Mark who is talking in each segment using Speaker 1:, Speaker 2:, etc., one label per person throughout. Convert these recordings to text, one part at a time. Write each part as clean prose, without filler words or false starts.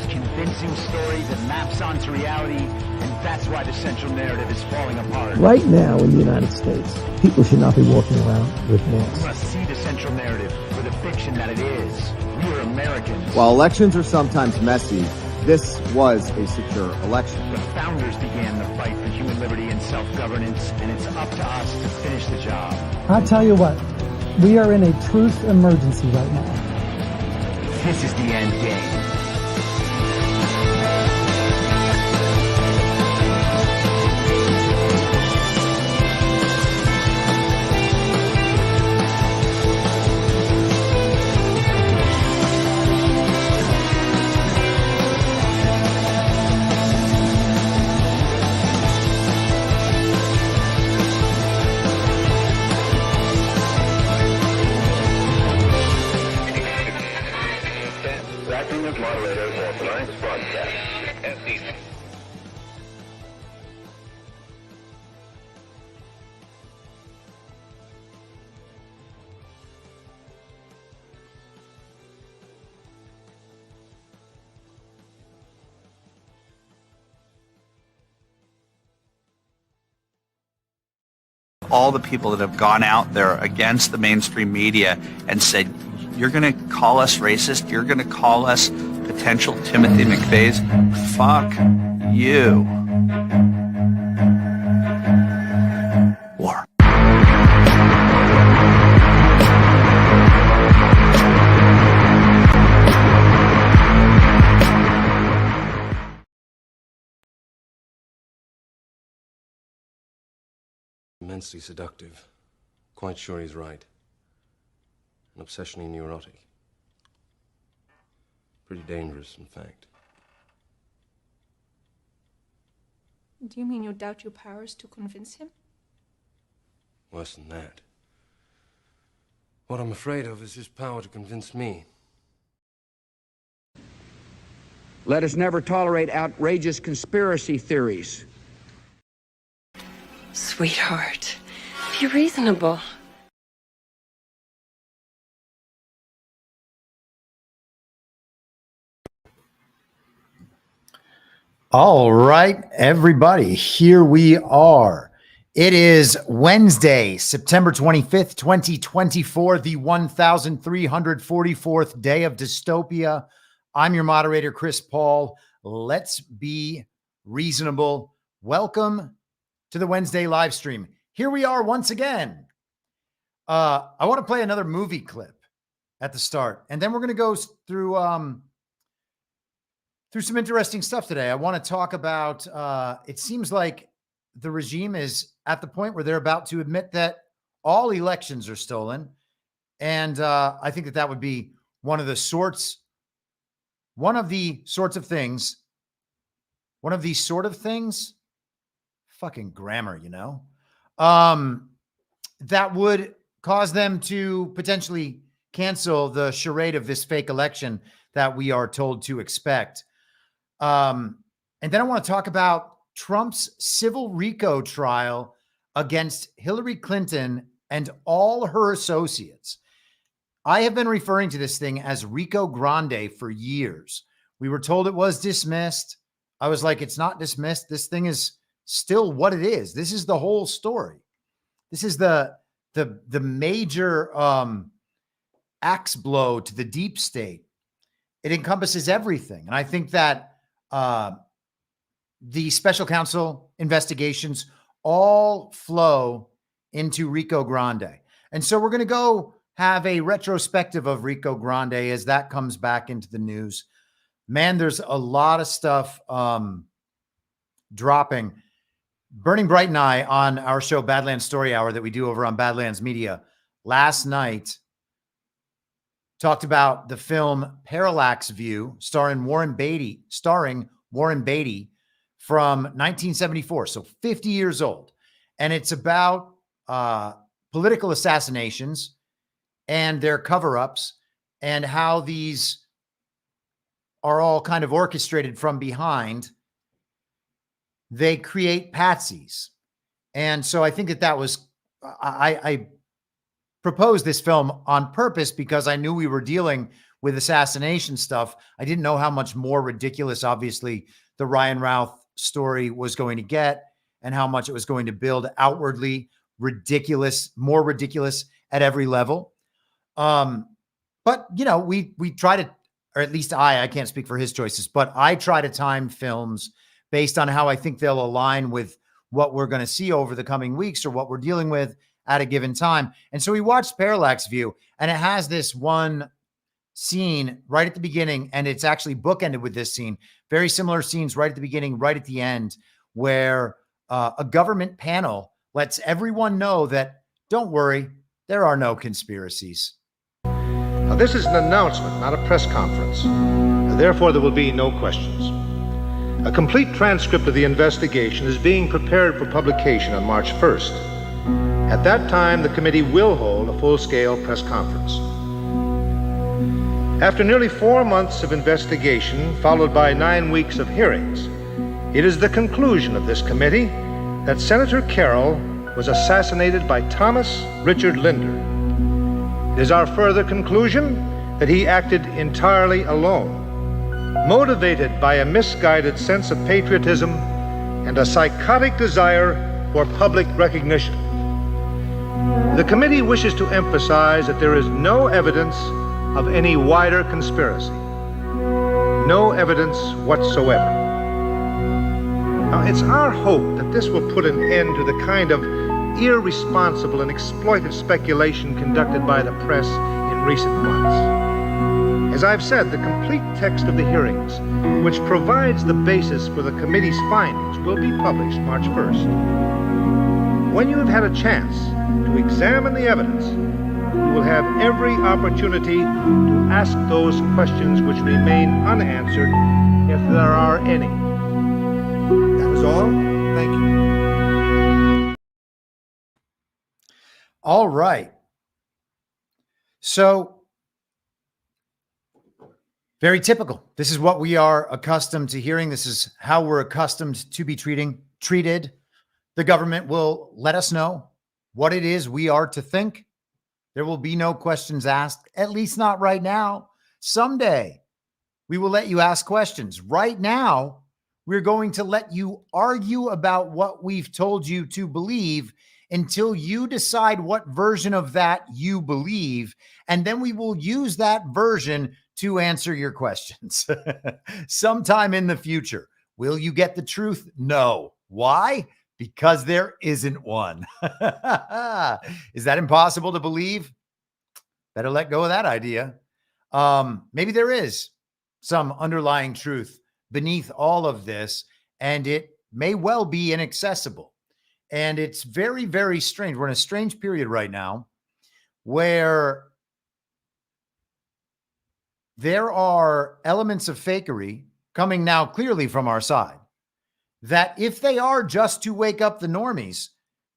Speaker 1: most convincing story that maps onto reality, and that's why the central narrative is falling apart.
Speaker 2: Right now in the United States, people should not be walking around with masks.
Speaker 1: We must see the central narrative for the fiction that it is. We are Americans.
Speaker 3: While elections are sometimes messy, this was a secure election.
Speaker 1: The founders began the fight for human liberty and self-governance, and it's up to us to finish the job.
Speaker 4: I tell you what, we are in a truth emergency right now.
Speaker 1: This is the end game.
Speaker 5: Moderators for tonight's broadcast. FCC.
Speaker 6: All the people that have gone out there against the mainstream media and said, you're going to call us racist, you're going to call us potential Timothy McVeighs, fuck you. War.
Speaker 7: Immensely seductive. Quite sure he's right. And obsessionally neurotic. Pretty dangerous, in fact.
Speaker 8: Do you mean you doubt your powers to convince him?
Speaker 7: Worse than that. What I'm afraid of is his power to convince me.
Speaker 9: Let us never tolerate outrageous conspiracy theories.
Speaker 10: Sweetheart, be reasonable.
Speaker 11: All right, everybody, here we are. It is Wednesday, September 25th, 2024, the 1344th day of dystopia. I'm your moderator, Chris Paul. Let's be reasonable. Welcome to the Wednesday live stream. Here we are once again. I want to play another movie clip at the start, and then we're going to go through some interesting stuff today. I want to talk about, it seems like the regime is at the point where they're about to admit that all elections are stolen. And I think that would be one of the sorts of things, fucking grammar, you know, that would cause them to potentially cancel the charade of this fake election that we are told to expect. And then I want to talk about Trump's civil RICO trial against Hillary Clinton and all her associates. I have been referring to this thing as RICO Grande for years. We were told it was dismissed. I was like, it's not dismissed. This thing is still what it is. This is the whole story. This is the major axe blow to the deep state. It encompasses everything. And I think that the special counsel investigations all flow into RICO Grande. And so we're going to go have a retrospective of RICO Grande as that comes back into the news. Man, there's a lot of stuff dropping. Burning Bright and I on our show Badlands Story Hour that we do over on Badlands Media last night talked about the film Parallax View starring Warren Beatty from 1974, so 50 years old. And it's about political assassinations and their cover-ups and how these are all kind of orchestrated from behind. They create patsies. And so I think that was, I proposed this film on purpose because I knew we were dealing with assassination stuff. I didn't know how much more ridiculous, obviously, the Ryan Routh story was going to get and how much it was going to build outwardly ridiculous, more ridiculous at every level. But, you know, we try to, or at least I can't speak for his choices, but I try to time films based on how I think they'll align with what we're going to see over the coming weeks or what we're dealing with at a given time. And so we watched Parallax View, and it has this one scene right at the beginning, and it's actually bookended with this scene. Very similar scenes right at the beginning, right at the end, where a government panel lets everyone know that, don't worry, there are no conspiracies.
Speaker 12: Now, this is an announcement, not a press conference. Therefore, there will be no questions. A complete transcript of the investigation is being prepared for publication on March 1st. At that time, the committee will hold a full-scale press conference. After nearly 4 months of investigation, followed by 9 weeks of hearings, it is the conclusion of this committee that Senator Carroll was assassinated by Thomas Richard Linder. It is our further conclusion that he acted entirely alone, motivated by a misguided sense of patriotism and a psychotic desire for public recognition. The committee wishes to emphasize that there is no evidence of any wider conspiracy. No evidence whatsoever. Now, it's our hope that this will put an end to the kind of irresponsible and exploitive speculation conducted by the press in recent months. As I've said, the complete text of the hearings, which provides the basis for the committee's findings, will be published March 1st. When you have had a chance to examine the evidence, you will have every opportunity to ask those questions which remain unanswered, if there are any. That is all. Thank you.
Speaker 11: All right. So, very typical. This is what we are accustomed to hearing. This is how we're accustomed to be treated. The government will let us know what it is we are to think. There will be no questions asked, at least not right now. Someday, we will let you ask questions. Right now, we're going to let you argue about what we've told you to believe until you decide what version of that you believe, and then we will use that version to answer your questions sometime in the future. Will you get the truth? No. Why? Because there isn't one. Is that impossible to believe? Better let go of that idea. Maybe there is some underlying truth beneath all of this, and it may well be inaccessible. And it's very, very strange. We're in a strange period right now where there are elements of fakery coming now clearly from our side, that if they are just to wake up the normies,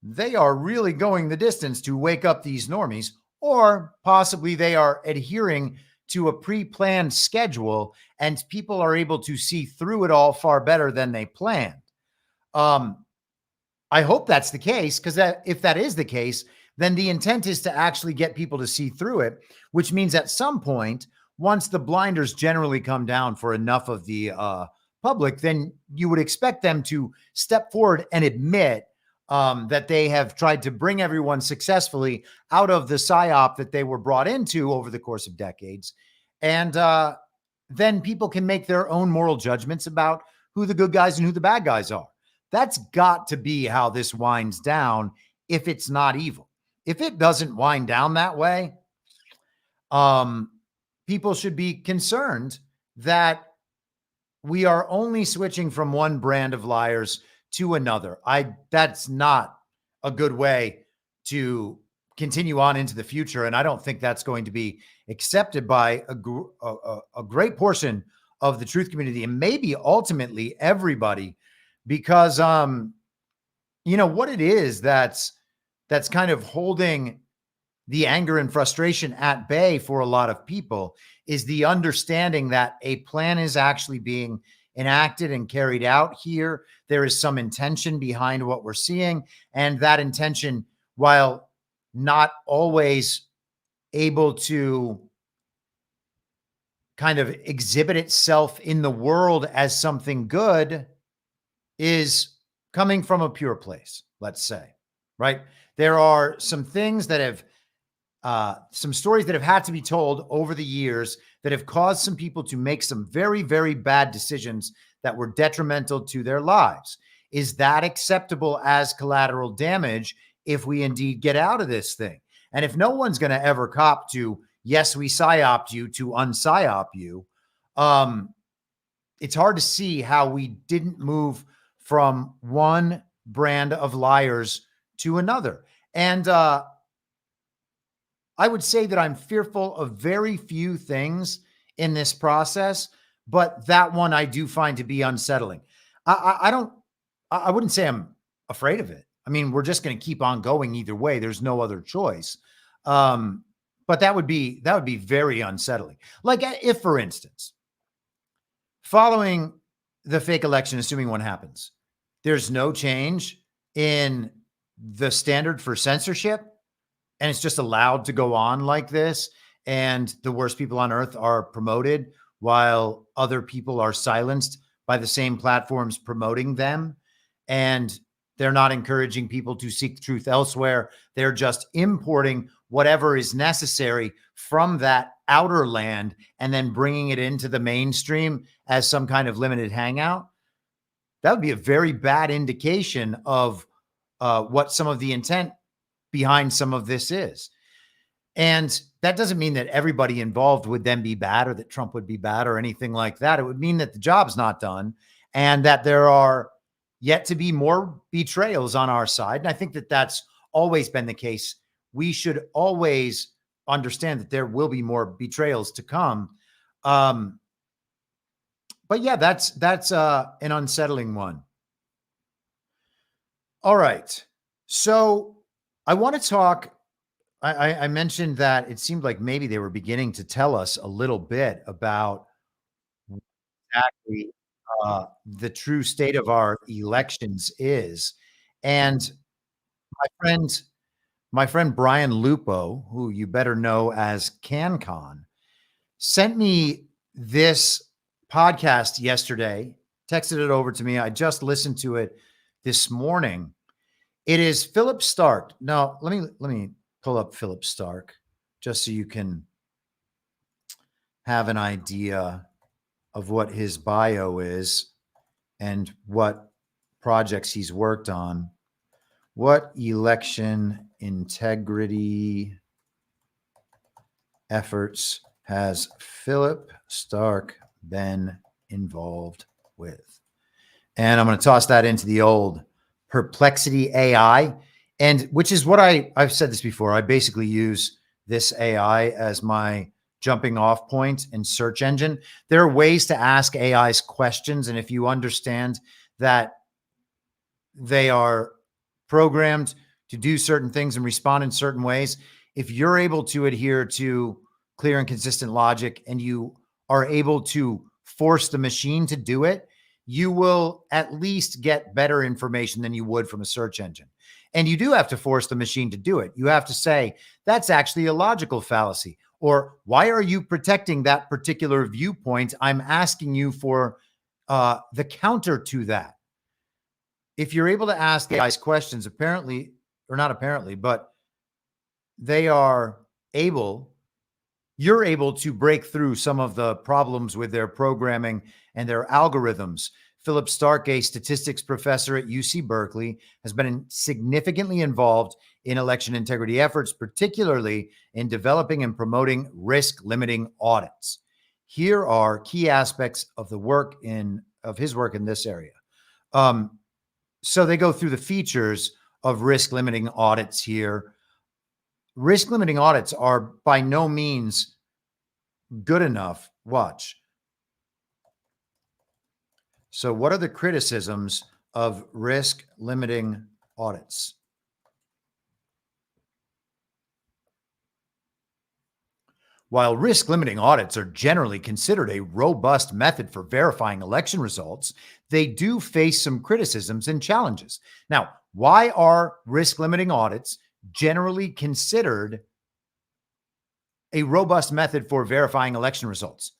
Speaker 11: they are really going the distance to wake up these normies, or possibly they are adhering to a pre-planned schedule and people are able to see through it all far better than they planned. I hope that's the case, because if that is the case, then the intent is to actually get people to see through it, which means at some point, once the blinders generally come down for enough of the public, then you would expect them to step forward and admit that they have tried to bring everyone successfully out of the psyop that they were brought into over the course of decades. And then people can make their own moral judgments about who the good guys and who the bad guys are. That's got to be how this winds down if it's not evil. If it doesn't wind down that way, people should be concerned that we are only switching from one brand of liars to another. That's not a good way to continue on into the future. And I don't think that's going to be accepted by a great portion of the truth community, and maybe ultimately everybody, because, you know, what it is that's kind of holding the anger and frustration at bay for a lot of people is the understanding that a plan is actually being enacted and carried out here. There is some intention behind what we're seeing, and that intention, while not always able to kind of exhibit itself in the world as something good is coming from a pure place, let's say, right? There are some things that have, some stories that have had to be told over the years that have caused some people to make some very, very bad decisions that were detrimental to their lives. Is that acceptable as collateral damage if we indeed get out of this thing? And if no one's going to ever cop to, yes, we psyoped you to unpsyop you, it's hard to see how we didn't move from one brand of liars to another. And I would say that I'm fearful of very few things in this process, but that one I do find to be unsettling. I wouldn't say I'm afraid of it. I mean, we're just going to keep on going either way. There's no other choice. But that would be very unsettling. Like if, for instance, following the fake election, assuming one happens, there's no change in the standard for censorship, and it's just allowed to go on like this, and the worst people on earth are promoted while other people are silenced by the same platforms promoting them, and they're not encouraging people to seek truth elsewhere. They're just importing whatever is necessary from that outer land and then bringing it into the mainstream as some kind of limited hangout. That would be a very bad indication of what some of the intent behind some of this is. And that doesn't mean that everybody involved would then be bad or that Trump would be bad or anything like that. It would mean that the job's not done and that there are yet to be more betrayals on our side. And I think that that's always been the case. We should always understand that there will be more betrayals to come. But yeah, that's an unsettling one. All right. So I want to talk, I mentioned that it seemed like maybe they were beginning to tell us a little bit about exactly the true state of our elections is. And my friend Brian Lupo, who you better know as CanCon, sent me this podcast yesterday, texted it over to me. I just listened to it this morning. It is Philip Stark. Now, let me pull up Philip Stark just so you can have an idea of what his bio is and what projects he's worked on. What election integrity efforts has Philip Stark been involved with? And I'm going to toss that into the old Perplexity AI, and which is what I've said this before. I basically use this AI as my jumping off point and search engine. There are ways to ask AIs questions. And if you understand that they are programmed to do certain things and respond in certain ways, if you're able to adhere to clear and consistent logic and you are able to force the machine to do it, you will at least get better information than you would from a search engine. And you do have to force the machine to do it. You have to say, that's actually a logical fallacy. Or why are you protecting that particular viewpoint? I'm asking you for the counter to that. If you're able to ask guys questions, apparently, or not apparently, but they are able, you're able to break through some of the problems with their programming and their algorithms. Philip Stark, a statistics professor at UC Berkeley, has been significantly involved in election integrity efforts, particularly in developing and promoting risk-limiting audits. Here are key aspects of the work of his work in this area. So they go through the features of risk-limiting audits here. Risk-limiting audits are by no means good enough. Watch. So what are the criticisms of risk-limiting audits? While risk-limiting audits are generally considered a robust method for verifying election results, they do face some criticisms and challenges. Now, why are risk-limiting audits generally considered a robust method for verifying election results?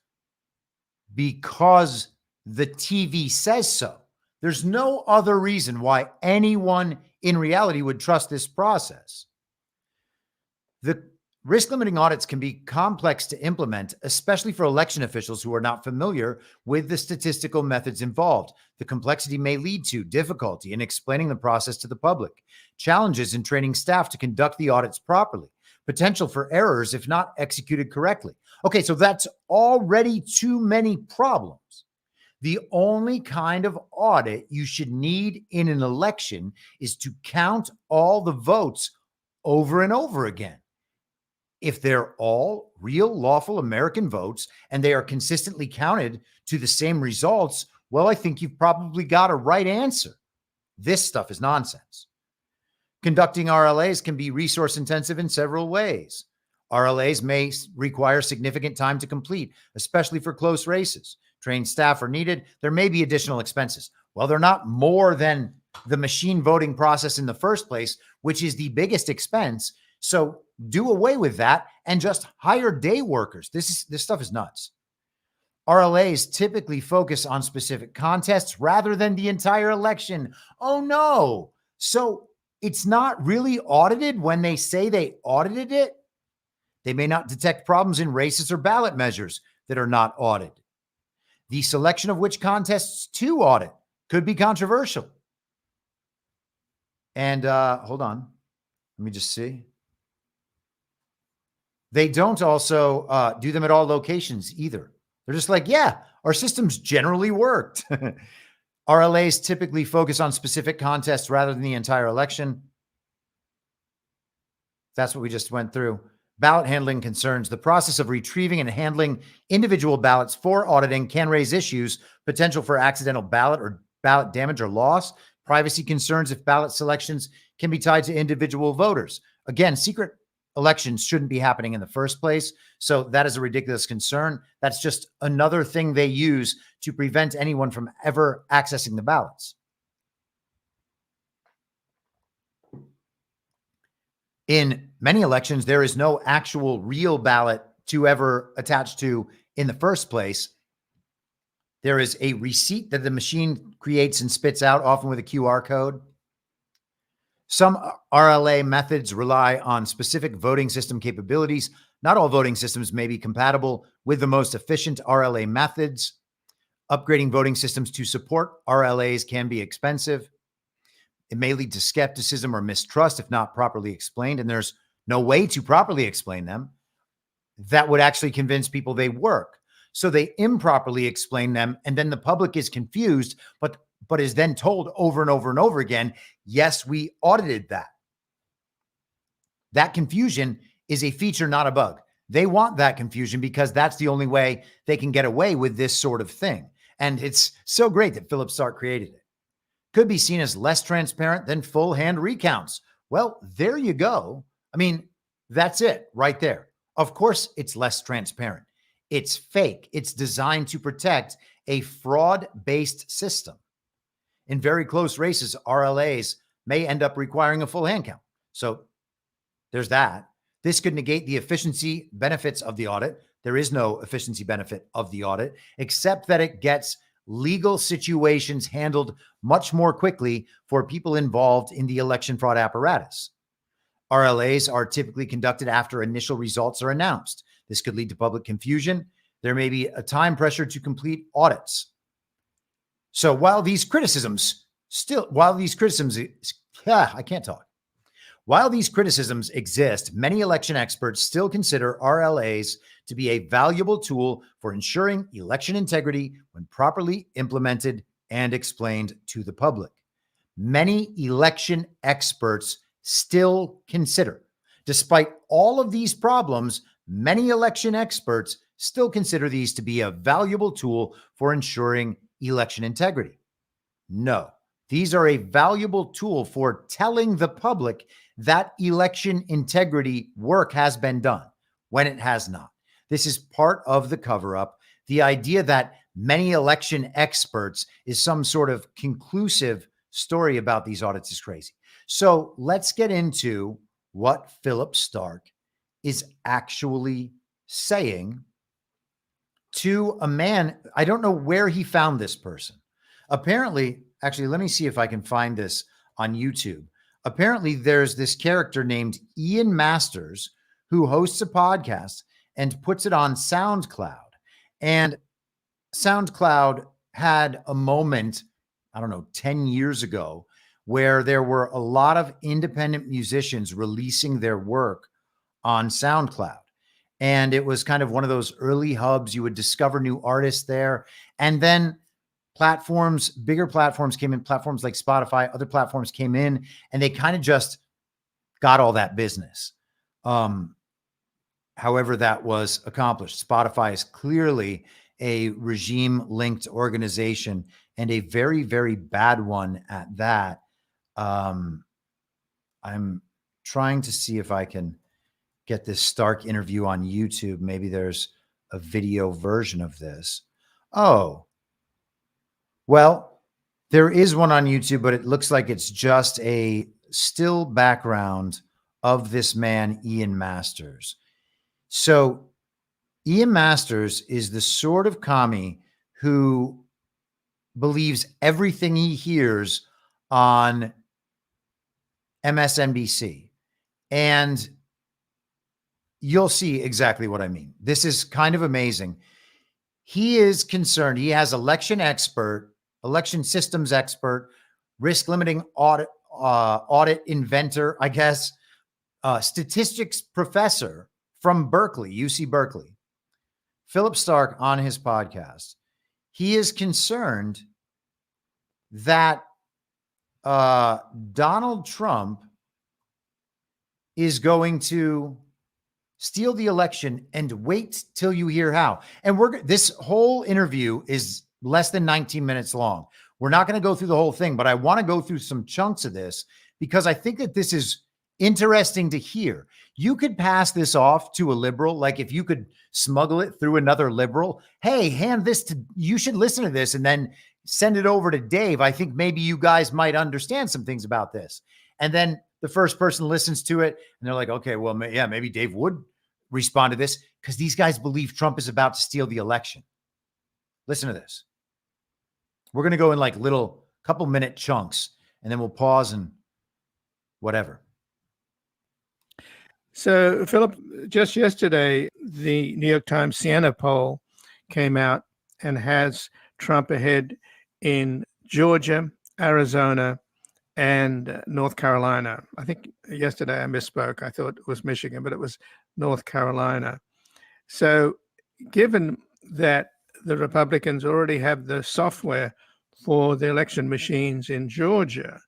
Speaker 11: because the TV says so. There's no other reason why anyone in reality would trust this process. The risk limiting audits can be complex to implement, especially for election officials who are not familiar with the statistical methods involved. The complexity may lead to difficulty in explaining the process to the public, challenges in training staff to conduct the audits properly, potential for errors if not executed correctly. Okay, so that's already too many problems. The only kind of audit you should need in an election is to count all the votes over and over again. If they're all real, lawful American votes and they are consistently counted to the same results, well, I think you've probably got a right answer. This stuff is nonsense. Conducting RLAs can be resource intensive in several ways. RLAs may require significant time to complete, especially for close races. Trained staff are needed. There may be additional expenses. Well, they're not more than the machine voting process in the first place, which is the biggest expense. So do away with that and just hire day workers. This stuff is nuts. RLAs typically focus on specific contests rather than the entire election. Oh no. So it's not really audited when they say they audited it. They may not detect problems in races or ballot measures that are not audited. The selection of which contests to audit could be controversial. And hold on. Let me just see. They don't also do them at all locations either. They're just like, yeah, our systems generally worked. RLAs typically focus on specific contests rather than the entire election. That's what we just went through. Ballot handling concerns. The process of retrieving and handling individual ballots for auditing can raise issues, potential for accidental ballot or ballot damage or loss, privacy concerns if ballot selections can be tied to individual voters. Again, secret elections shouldn't be happening in the first place. So that is a ridiculous concern. That's just another thing they use to prevent anyone from ever accessing the ballots. In many elections, there is no actual real ballot to ever attach to in the first place. There is a receipt that the machine creates and spits out, often with a QR code. Some RLA methods rely on specific voting system capabilities. Not all voting systems may be compatible with the most efficient RLA methods. Upgrading voting systems to support RLAs can be expensive. It may lead to skepticism or mistrust if not properly explained, and there's no way to properly explain them that would actually convince people they work. So they improperly explain them, and then the public is confused, but is then told over and over and over again, yes, we audited that. That confusion is a feature, not a bug. They want that confusion because that's the only way they can get away with this sort of thing. And it's so great that Philip Stark created it. Could be seen as less transparent than full hand recounts. Well, there you go. I mean, that's it right there. Of course, it's less transparent. It's fake. It's designed to protect a fraud-based system. In very close races, RLAs may end up requiring a full hand count. So there's that. This could negate the efficiency benefits of the audit. There is no efficiency benefit of the audit, except that it gets legal situations handled much more quickly for people involved in the election fraud apparatus. RLAs are typically conducted after initial results are announced. This could lead to public confusion. There may be a time pressure to complete audits. So while these criticisms exist, many election experts still consider RLAs to be a valuable tool for ensuring election integrity when properly implemented and explained to the public. Many election experts still consider, despite all of these problems, many election experts still consider these to be a valuable tool for ensuring election integrity. No, these are a valuable tool for telling the public that election integrity work has been done when it has not. This is part of the cover-up. The idea that many election experts is some sort of conclusive story about these audits is crazy. So let's get into what Philip Stark is actually saying to a man. I don't know where he found this person. Apparently, actually, let me see if I can find this on YouTube. Apparently, there's this character named Ian Masters who hosts a podcast and puts it on SoundCloud. And SoundCloud had a moment, I don't know, 10 years ago, where there were a lot of independent musicians releasing their work on SoundCloud. And it was kind of one of those early hubs. You would discover new artists there. And then platforms, bigger platforms came in, platforms like Spotify, other platforms came in, and they kind of just got all that business. However that was accomplished. Spotify is clearly a regime-linked organization, and a very, very bad one at that. I'm trying to see if I can get this Stark interview on YouTube. Maybe there's a video version of this. Oh, well, there is one on YouTube, but it looks like it's just a still background of this man, Ian Masters. So Ian Masters is the sort of commie who believes everything he hears on MSNBC. And you'll see exactly what I mean. This is kind of amazing. He is concerned. He has election systems expert, risk limiting audit inventor, I guess, statistics professor from Berkeley, UC Berkeley, Philip Stark, on his podcast. He is concerned that Donald Trump is going to steal the election, and wait till you hear how. And this whole interview is less than 19 minutes long. We're not going to go through the whole thing, but I want to go through some chunks of this because I think that this is interesting to hear. You could pass this off to a liberal, like if you could smuggle it through another liberal. Hey, hand this to, you should listen to this and then send it over to Dave. I think maybe you guys might understand some things about this. And then the first person listens to it and they're like, okay, well, yeah, maybe Dave would respond to this, because these guys believe Trump is about to steal the election. Listen to this. We're going to go in like little couple minute chunks and then we'll pause and whatever.
Speaker 13: So, Philip, just yesterday, the New York Times Siena poll came out and has Trump ahead in Georgia, Arizona, and North Carolina. I think yesterday I misspoke. I thought it was Michigan, but it was North Carolina. So given that the Republicans already have the software for the election machines in Georgia,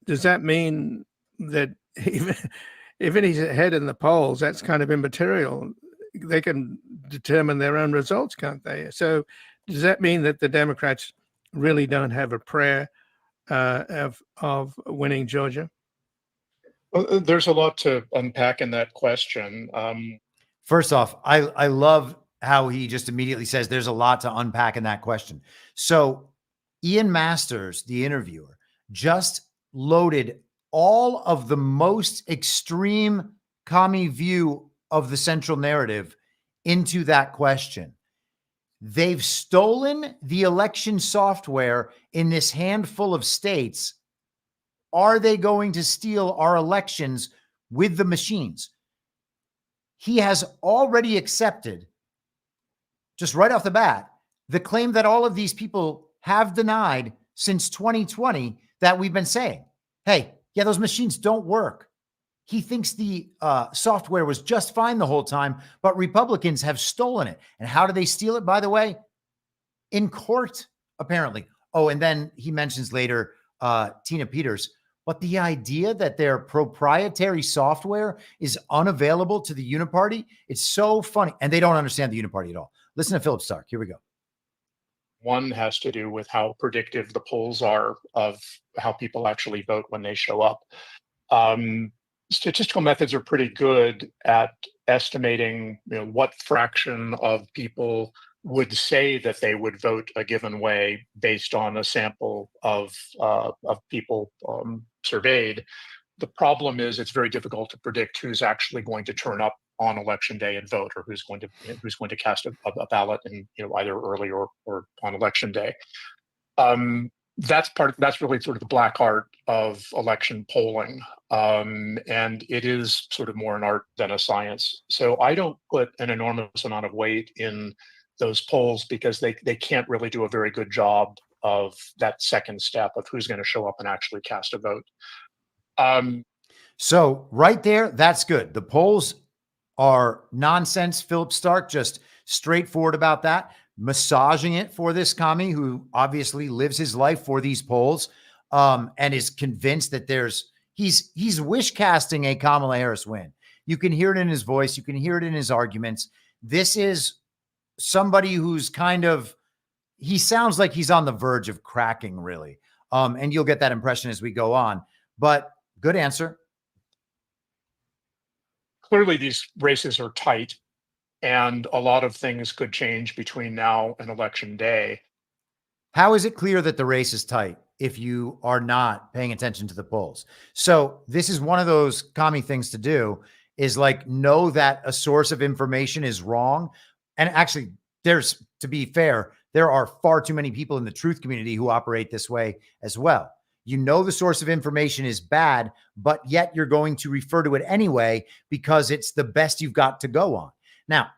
Speaker 13: does that mean that even he's ahead in the polls, that's kind of immaterial? They can determine their own results, can't they? So does that mean that the Democrats really don't have a prayer of winning Georgia?
Speaker 14: Well, there's a lot to unpack in that question.
Speaker 11: First off, I love how he just immediately says there's a lot to unpack in that question. So Ian Masters, the interviewer, just loaded all of the most extreme commie view of the central narrative into that question. They've stolen the election software in this handful of states. Are they going to steal our elections with the machines? He has already accepted, just right off the bat, the claim that all of these people have denied since 2020 that we've been saying, hey, yeah, those machines don't work. He thinks the software was just fine the whole time, but Republicans have stolen it. And how do they steal it, by the way? In court, apparently. Oh, and then he mentions later Tina Peters. But the idea that their proprietary software is unavailable to the Uniparty, it's so funny. And they don't understand the Uniparty at all. Listen to Philip Stark. Here we go.
Speaker 14: One has to do with how predictive the polls are of how people actually vote when they show up. Statistical methods are pretty good at estimating, what fraction of people would say that they would vote a given way based on a sample of people surveyed. The problem is it's very difficult to predict who's actually going to turn up on election day and vote, or who's going to cast a ballot in either early or on election day. That's really sort of the black art of election polling, and it is sort of more an art than a science. So I don't put an enormous amount of weight in those polls because they can't really do a very good job of that second step of who's going to show up and actually cast a vote.
Speaker 11: So right there, that's good. The polls are nonsense. Philip Stark just straightforward about that, massaging it for this commie who obviously lives his life for these polls, and is convinced that he's wish casting a Kamala Harris win. You can hear it in his voice. You can hear it in his arguments. This is somebody who's he sounds like he's on the verge of cracking, really. And you'll get that impression as we go on. But good answer.
Speaker 14: Clearly, these races are tight, and a lot of things could change between now and election day.
Speaker 11: How is it clear that the race is tight if you are not paying attention to the polls? So this is one of those commie things to do, is like know that a source of information is wrong. And actually, to be fair, there are far too many people in the truth community who operate this way as well. You know the source of information is bad, but yet you're going to refer to it anyway because it's the best you've got to go on. Now,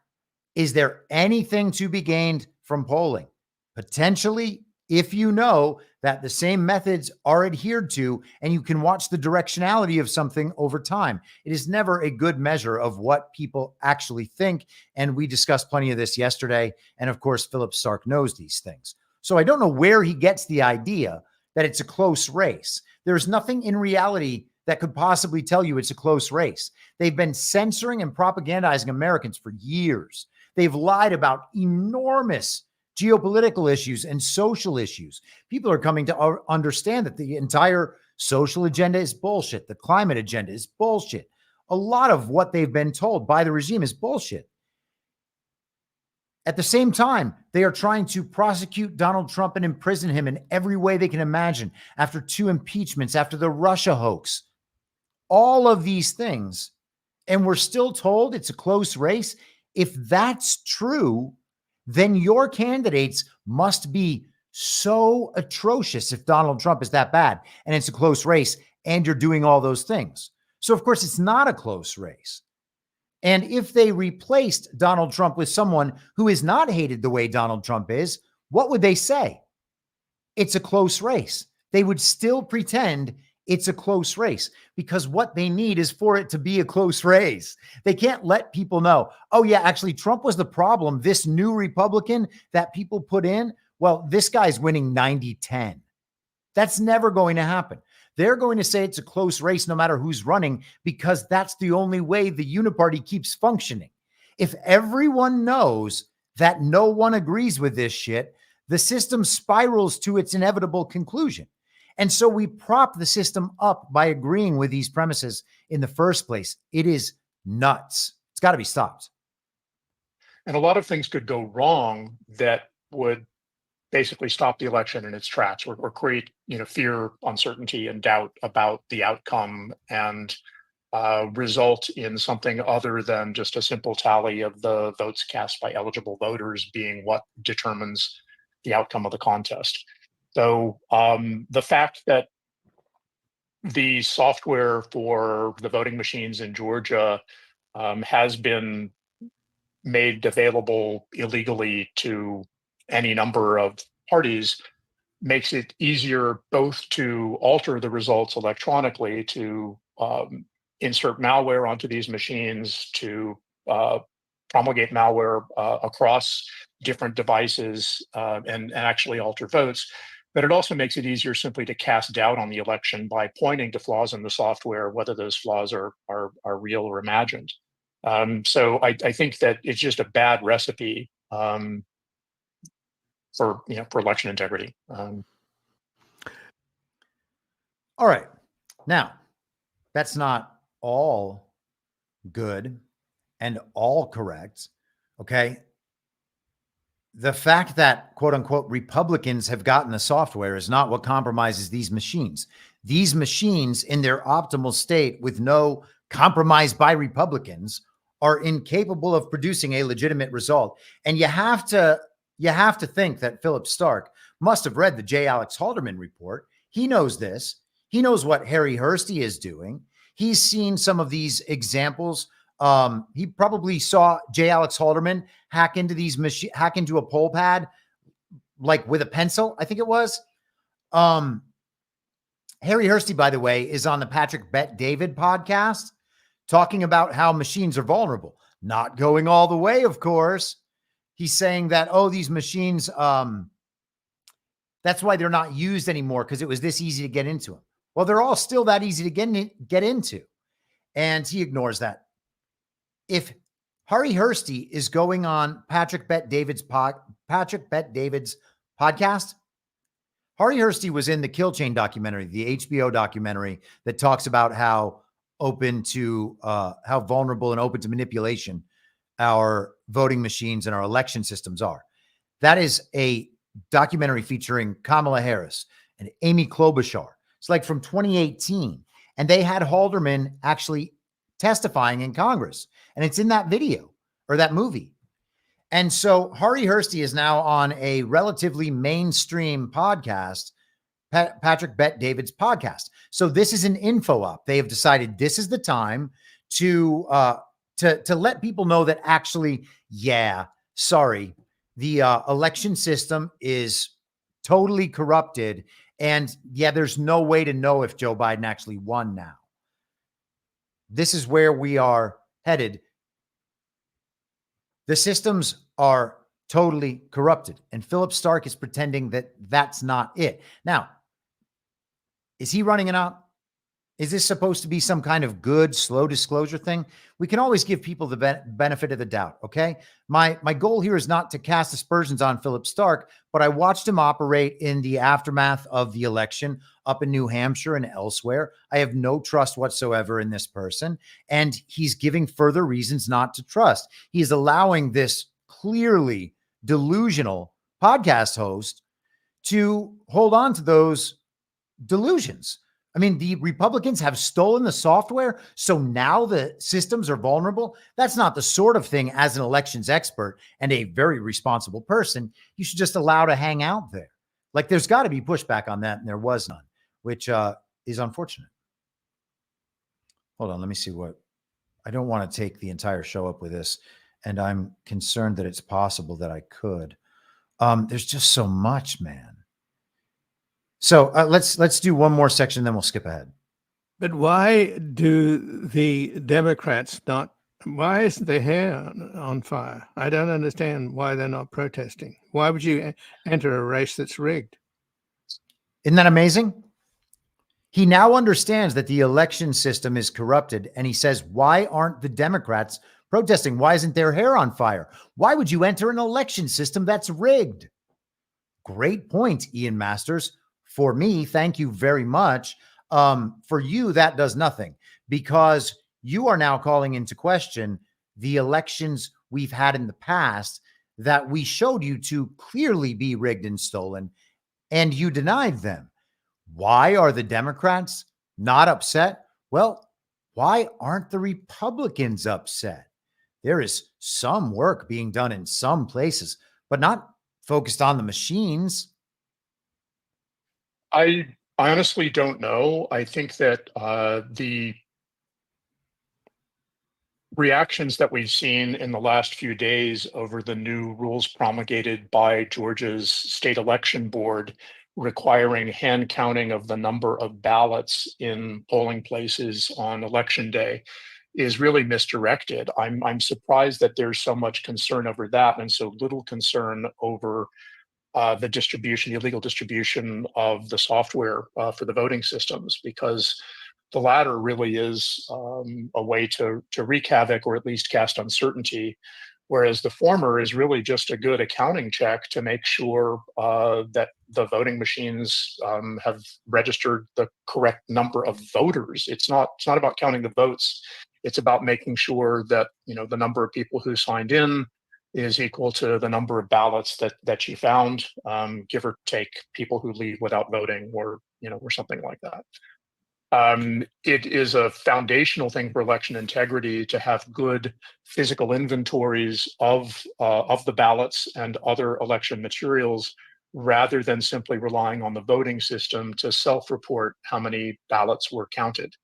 Speaker 11: is there anything to be gained from polling? Potentially, if you know that the same methods are adhered to and you can watch the directionality of something over time. It is never a good measure of what people actually think. And we discussed plenty of this yesterday. And of course, Philip Stark knows these things. So I don't know where he gets the idea that it's a close race. There's nothing in reality that could possibly tell you it's a close race. They've been censoring and propagandizing Americans for years. They've lied about enormous geopolitical issues and social issues. People are coming to understand that the entire social agenda is bullshit. The climate agenda is bullshit. A lot of what they've been told by the regime is bullshit. At the same time, they are trying to prosecute Donald Trump and imprison him in every way they can imagine after 2 impeachments, after the Russia hoax, all of these things. And we're still told it's a close race. If that's true, then your candidates must be so atrocious if Donald Trump is that bad and it's a close race and you're doing all those things. So, of course, it's not a close race. And if they replaced Donald Trump with someone who is not hated the way Donald Trump is, what would they say? It's a close race. They would still pretend it's a close race because what they need is for it to be a close race. They can't let people know, oh, yeah, actually, Trump was the problem. This new Republican that people put in, well, this guy's winning 90-10. That's never going to happen. They're going to say it's a close race no matter who's running because that's the only way the uniparty keeps functioning. If everyone knows that no one agrees with this shit, the system spirals to its inevitable conclusion. And so we prop the system up by agreeing with these premises in the first place. It is nuts. It's got to be stopped.
Speaker 14: And a lot of things could go wrong that would basically stop the election in its tracks or create, fear, uncertainty, and doubt about the outcome and result in something other than just a simple tally of the votes cast by eligible voters being what determines the outcome of the contest. So the fact that the software for the voting machines in Georgia has been made available illegally to any number of parties makes it easier both to alter the results electronically, to insert malware onto these machines, to promulgate malware across different devices and actually alter votes. But it also makes it easier simply to cast doubt on the election by pointing to flaws in the software, whether those flaws are real or imagined. So I think that it's just a bad recipe for election integrity.
Speaker 11: All right. Now, that's not all good and all correct. Okay. The fact that, quote unquote, Republicans have gotten the software is not what compromises these machines. These machines in their optimal state with no compromise by Republicans are incapable of producing a legitimate result. And you have to think that Philip Stark must have read the J. Alex Halderman report. He knows this. He knows what Harry Hursty is doing. He's seen some of these examples. He probably saw J. Alex Halderman hack into a poll pad, like with a pencil, I think it was. Harry Hursty, by the way, is on the Patrick Bet-David podcast talking about how machines are vulnerable. Not going all the way, of course. He's saying that, these machines, that's why they're not used anymore, because it was this easy to get into them. Well, they're all still that easy to get into. And he ignores that. If Harry Hursty is going on Patrick Bet-David's podcast, Harry Hursty was in the Kill Chain documentary, the HBO documentary that talks about how vulnerable and open to manipulation our voting machines and our election systems are. That is a documentary featuring Kamala Harris and Amy Klobuchar. It's like from 2018. And they had Halderman actually testifying in Congress. And it's in that video or that movie. And so Harry Hursty is now on a relatively mainstream podcast, Patrick Bet-David's podcast. So this is an info op. They have decided this is the time to let people know that actually, the election system is totally corrupted. And there's no way to know if Joe Biden actually won now. This is where we are headed. The systems are totally corrupted. And Philip Stark is pretending that that's not it. Now, is he running it up? Is this supposed to be some kind of good, slow disclosure thing? We can always give people the benefit of the doubt, okay? My goal here is not to cast aspersions on Philip Stark, but I watched him operate in the aftermath of the election up in New Hampshire and elsewhere. I have no trust whatsoever in this person, and he's giving further reasons not to trust. He is allowing this clearly delusional podcast host to hold on to those delusions. I mean, the Republicans have stolen the software, so now the systems are vulnerable. That's not the sort of thing, as an elections expert and a very responsible person, you should just allow to hang out there. Like, there's got to be pushback on that, and there was none, which is unfortunate. Hold on, let me see what. I don't want to take the entire show up with this, and I'm concerned that it's possible that I could. There's just so much, man. So let's do one more section, then we'll skip ahead.
Speaker 13: But why do the Democrats not? Why isn't their hair on fire? I don't understand why they're not protesting. Why would you enter a race that's rigged?
Speaker 11: Isn't that amazing? He now understands that the election system is corrupted, and he says, why aren't the Democrats protesting? Why isn't their hair on fire? Why would you enter an election system that's rigged? Great point, Ian Masters. For me, thank you very much. For you, that does nothing, because you are now calling into question the elections we've had in the past that we showed you to clearly be rigged and stolen, and you denied them. Why are the Democrats not upset? Well, why aren't the Republicans upset? There is some work being done in some places, but not focused on the machines.
Speaker 14: I honestly don't know. I think that the reactions that we've seen in the last few days over the new rules promulgated by Georgia's state election board requiring hand counting of the number of ballots in polling places on election day is really misdirected. I'm surprised that there's so much concern over that and so little concern over the distribution, the illegal distribution of the software for the voting systems, because the latter really is a way to wreak havoc or at least cast uncertainty, whereas the former is really just a good accounting check to make sure that the voting machines have registered the correct number of voters. It's not about counting the votes. It's about making sure that the number of people who signed in is equal to the number of ballots that you found, give or take people who leave without voting or something like that. It is a foundational thing for election integrity to have good physical inventories of the ballots and other election materials, rather than simply relying on the voting system to self-report how many ballots were counted.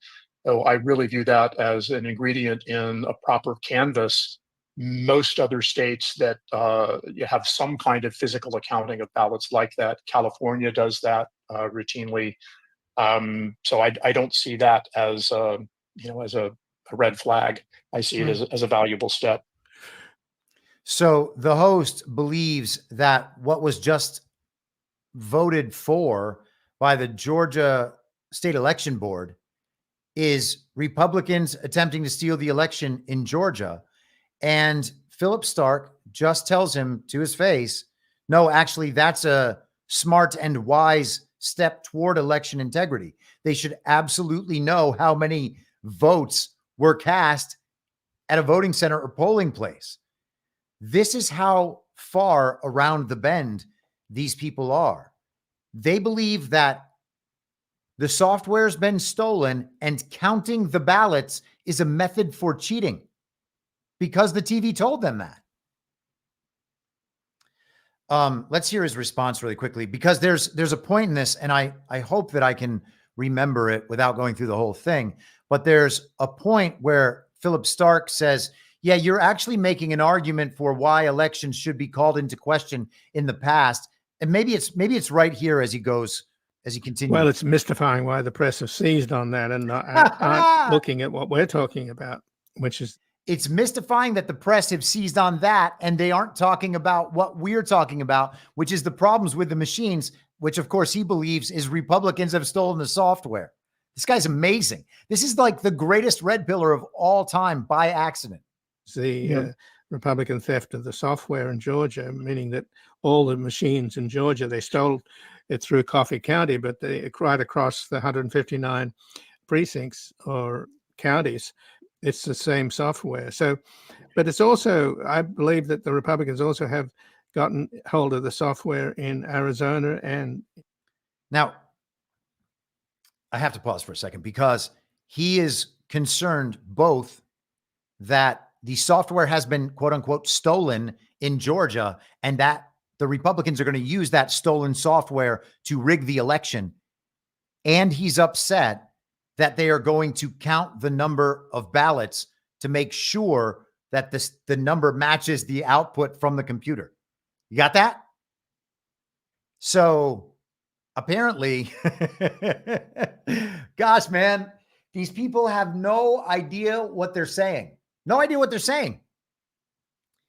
Speaker 14: So I really view that as an ingredient in a proper canvass. Most other states that you have some kind of physical accounting of ballots like that. California does that routinely. So I don't see that as as a red flag. I see it as a valuable step.
Speaker 11: So the host believes that what was just voted for by the Georgia State Election Board is Republicans attempting to steal the election in Georgia. And Philip Stark just tells him to his face, no, actually, that's a smart and wise step toward election integrity. They should absolutely know how many votes were cast at a voting center or polling place. This is how far around the bend these people are. They believe that the software's been stolen and counting the ballots is a method for cheating because the TV told them that. Let's hear his response really quickly, because there's a point in this, and I hope that I can remember it without going through the whole thing. But there's a point where Philip Stark says, yeah, you're actually making an argument for why elections should be called into question in the past. And maybe it's right here as he continues.
Speaker 13: Well, it's mystifying why the press have seized on that and aren't looking at what we're talking about, which is...
Speaker 11: It's mystifying that the press have seized on that and they aren't talking about what we're talking about, which is the problems with the machines, which of course he believes is Republicans have stolen the software. This guy's amazing. This is like the greatest red pillar of all time by accident.
Speaker 13: The Republican theft of the software in Georgia, meaning that all the machines in Georgia, they stole it through Coffee County, but they right across the 159 precincts or counties, it's the same software. So, but it's also, I believe that the Republicans also have gotten hold of the software in Arizona. And
Speaker 11: now I have to pause for a second, because he is concerned both that the software has been quote unquote stolen in Georgia and that the Republicans are going to use that stolen software to rig the election. And he's upset that they are going to count the number of ballots to make sure that the number matches the output from the computer. You got that? So apparently, gosh, man, these people have no idea what they're saying. No idea what they're saying.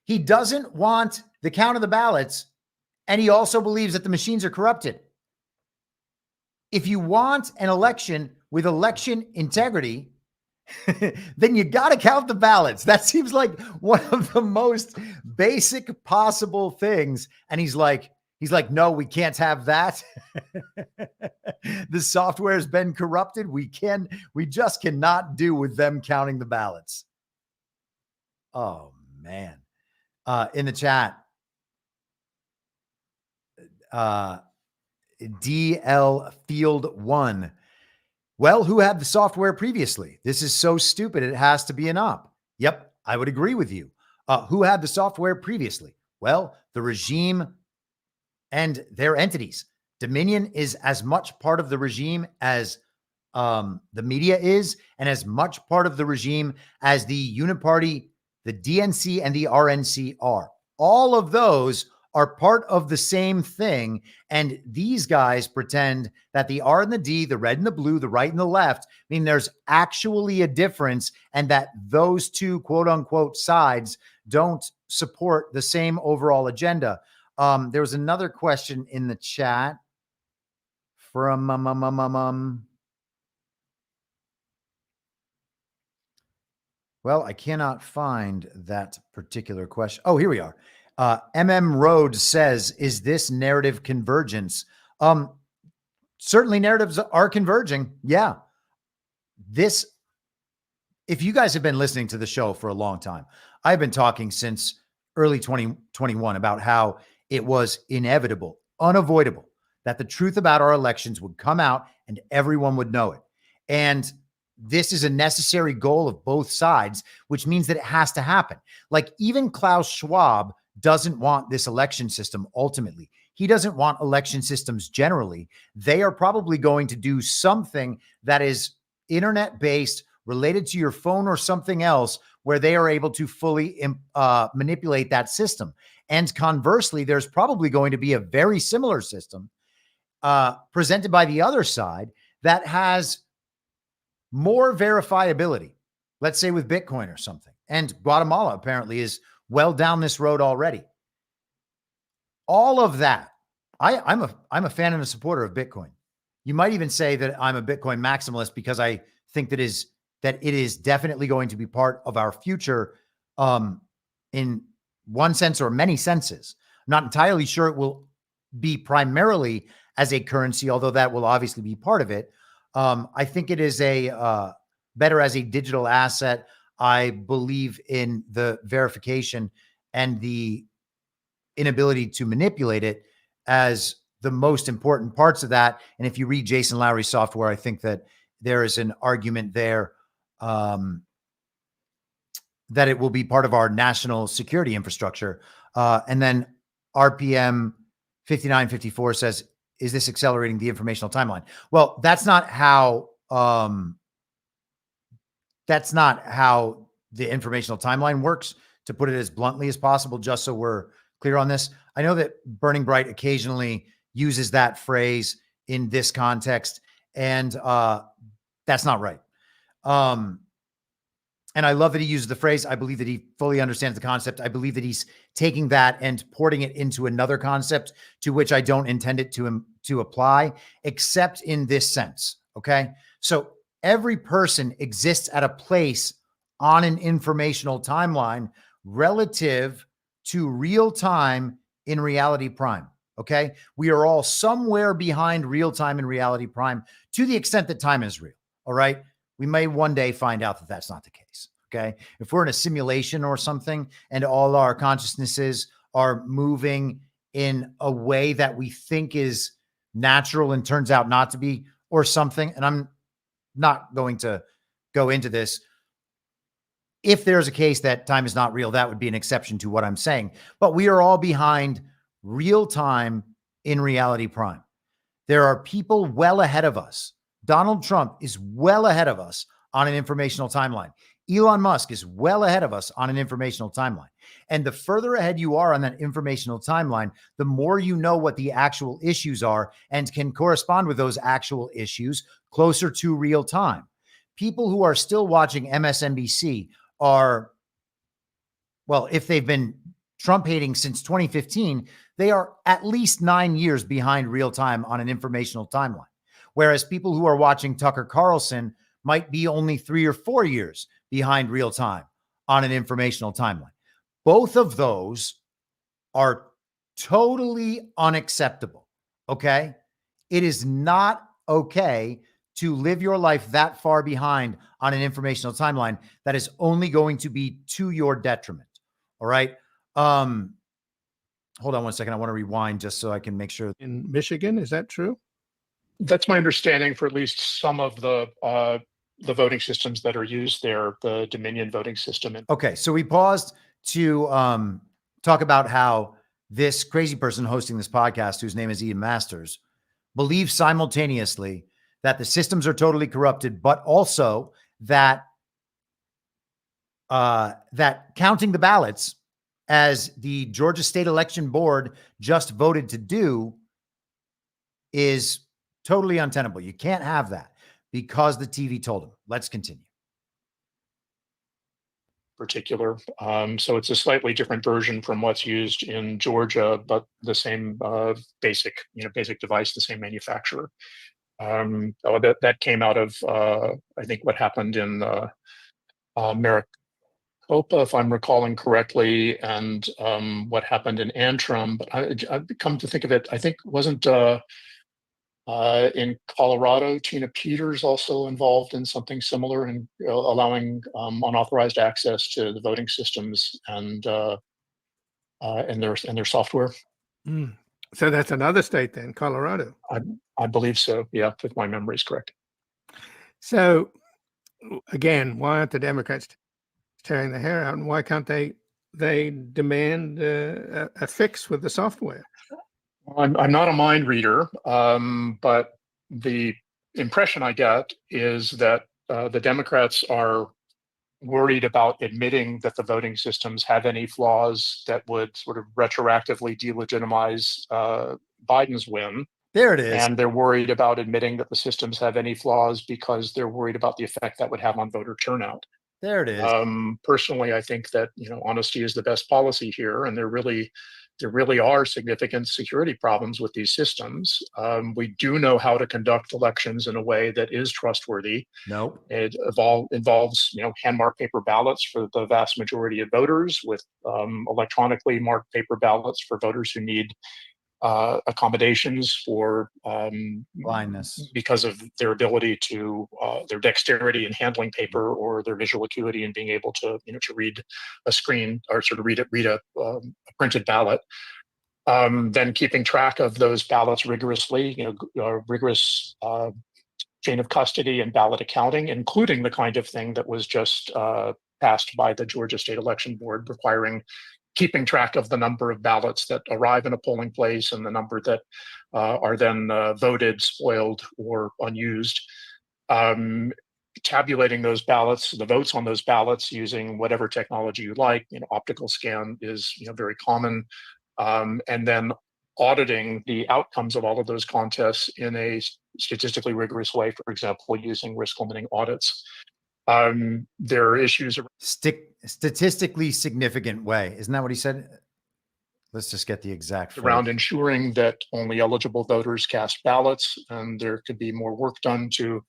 Speaker 11: He doesn't want the count of the ballots, and he also believes that the machines are corrupted. If you want an election with election integrity, then you got to count the ballots. That seems like one of the most basic possible things. And he's like, no, we can't have that. The software has been corrupted. We just cannot do with them counting the ballots. Oh man. In the chat, DL Field 1. Well, who had the software previously? This is so stupid. It has to be an op. Yep, I would agree with you. Who had the software previously? Well, the regime and their entities. Dominion is as much part of the regime as the media is, and as much part of the regime as the Uniparty, the DNC, and the RNC are. All of those are part of the same thing. And these guys pretend that the R and the D, the red and the blue, the right and the left, mean there's actually a difference, and that those two quote unquote sides don't support the same overall agenda. There was another question in the chat from well, I cannot find that particular question. Oh, here we are. Rhodes says, is this narrative convergence? Certainly narratives are converging. Yeah. If you guys have been listening to the show for a long time, I've been talking since early 2021 about how it was inevitable, unavoidable, that the truth about our elections would come out and everyone would know it. And this is a necessary goal of both sides, which means that it has to happen. Like even Klaus Schwab doesn't want this election system ultimately. He doesn't want election systems generally. They are probably going to do something that is internet based, related to your phone or something else, where they are able to fully manipulate that system. And conversely, there's probably going to be a very similar system presented by the other side that has more verifiability, let's say with Bitcoin or something. And Guatemala apparently is well down this road already. All of that, I'm a fan and a supporter of Bitcoin. You might even say that I'm a Bitcoin maximalist because I think that it is definitely going to be part of our future in one sense or many senses. I'm not entirely sure it will be primarily as a currency, although that will obviously be part of it. I think it is a better as a digital asset. I believe in the verification and the inability to manipulate it as the most important parts of that. And if you read Jason Lowery's software, I think that there is an argument there that it will be part of our national security infrastructure. And then RPM 5954 says, is this accelerating the informational timeline? Well, that's not how the informational timeline works, to put it as bluntly as possible, just so we're clear on this. I know that Burning Bright occasionally uses that phrase in this context, and that's not right. And I love that he uses the phrase. I believe that he fully understands the concept. I believe that he's taking that and porting it into another concept to which I don't intend it to apply, except in this sense. Okay. So every person exists at a place on an informational timeline relative to real time in reality prime. Okay. We are all somewhere behind real time in reality prime to the extent that time is real. All right. We may one day find out that that's not the case. Okay. If we're in a simulation or something and all our consciousnesses are moving in a way that we think is natural and turns out not to be, or something, and I'm not going to go into this. If there's a case that time is not real, that would be an exception to what I'm saying. But we are all behind real time in reality prime. There are people well ahead of us. Donald Trump is well ahead of us on an informational timeline. Elon Musk is well ahead of us on an informational timeline. And the further ahead you are on that informational timeline, the more you know what the actual issues are and can correspond with those actual issues closer to real time. People who are still watching MSNBC are, well, if they've been Trump hating since 2015, they are at least 9 years behind real time on an informational timeline. Whereas people who are watching Tucker Carlson might be only 3 or 4 years behind real time on an informational timeline. Both of those are totally unacceptable. Okay. It is not okay to live your life that far behind on an informational timeline. That is only going to be to your detriment. All right. Hold on one second. I want to rewind just so I can make sure.
Speaker 13: In Michigan, is that true?
Speaker 14: That's my understanding for at least some of the voting systems that are used there, the Dominion voting system.
Speaker 11: Okay, so we paused to talk about how this crazy person hosting this podcast, whose name is Ian Masters, believes simultaneously that the systems are totally corrupted, but also that that counting the ballots, as the Georgia State Election Board just voted to do, is totally untenable. You can't have that because the TV told him. Let's continue.
Speaker 14: Particular. So it's a slightly different version from what's used in Georgia, but the same basic device, the same manufacturer. That came out of, I think, what happened in Maricopa, if I'm recalling correctly, and what happened in Antrim. But I've come to think of it, I think wasn't in Colorado, Tina Peters also involved in something similar in allowing unauthorized access to the voting systems and their software.
Speaker 13: Mm. So that's another state then, Colorado.
Speaker 14: I believe so. Yeah, if my memory is correct.
Speaker 13: So again, why aren't the Democrats tearing their hair out, and why can't they demand a fix with the software?
Speaker 14: I'm not a mind reader, but the impression I get is that the Democrats are worried about admitting that the voting systems have any flaws that would sort of retroactively delegitimize Biden's win.
Speaker 11: There it is.
Speaker 14: And they're worried about admitting that the systems have any flaws because they're worried about the effect that would have on voter turnout.
Speaker 11: There it is.
Speaker 14: Personally, I think that honesty is the best policy here, and there really are significant security problems with these systems. We do know how to conduct elections in a way that is trustworthy.
Speaker 11: Nope.
Speaker 14: It involves hand marked paper ballots for the vast majority of voters, with electronically marked paper ballots for voters who need accommodations for
Speaker 11: blindness
Speaker 14: because of their ability to their dexterity in handling paper, or their visual acuity in being able to to read a screen, or sort of read a printed ballot. Then keeping track of those ballots rigorously, rigorous chain of custody and ballot accounting, including the kind of thing that was just passed by the Georgia State Election Board, requiring keeping track of the number of ballots that arrive in a polling place and the number that are then voted, spoiled, or unused. Tabulating those ballots, the votes on those ballots, using whatever technology you like. Optical scan is very common, and then auditing the outcomes of all of those contests in a statistically rigorous way. For example, using risk limiting audits. There are issues
Speaker 11: statistically significant way. Isn't that what he said? Let's just get the exact phrase.
Speaker 14: Around ensuring that only eligible voters cast ballots, and there could be more work done to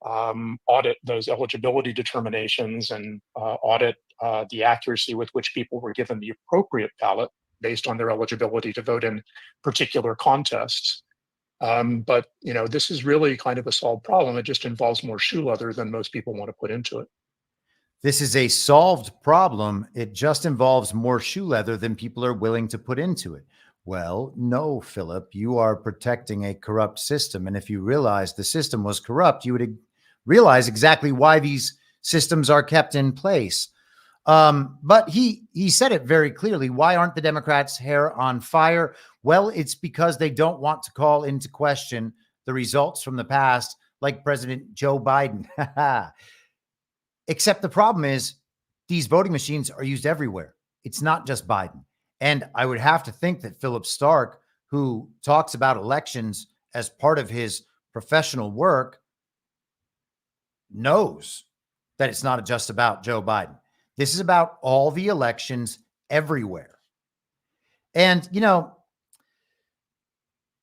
Speaker 14: audit those eligibility determinations and audit the accuracy with which people were given the appropriate ballot based on their eligibility to vote in particular contests. But this is really kind of a solved problem. It just involves more shoe leather than most people want to put into it.
Speaker 11: This is a solved problem. It just involves more shoe leather than people are willing to put into it. Well, no, Philip, you are protecting a corrupt system. And if you realized the system was corrupt, you would realize exactly why these systems are kept in place. But he said it very clearly. Why aren't the Democrats' hair on fire? Well, it's because they don't want to call into question the results from the past, like President Joe Biden. Except the problem is these voting machines are used everywhere. It's not just Biden. And I would have to think that Philip Stark, who talks about elections as part of his professional work, knows that it's not just about Joe Biden. This is about all the elections everywhere. And,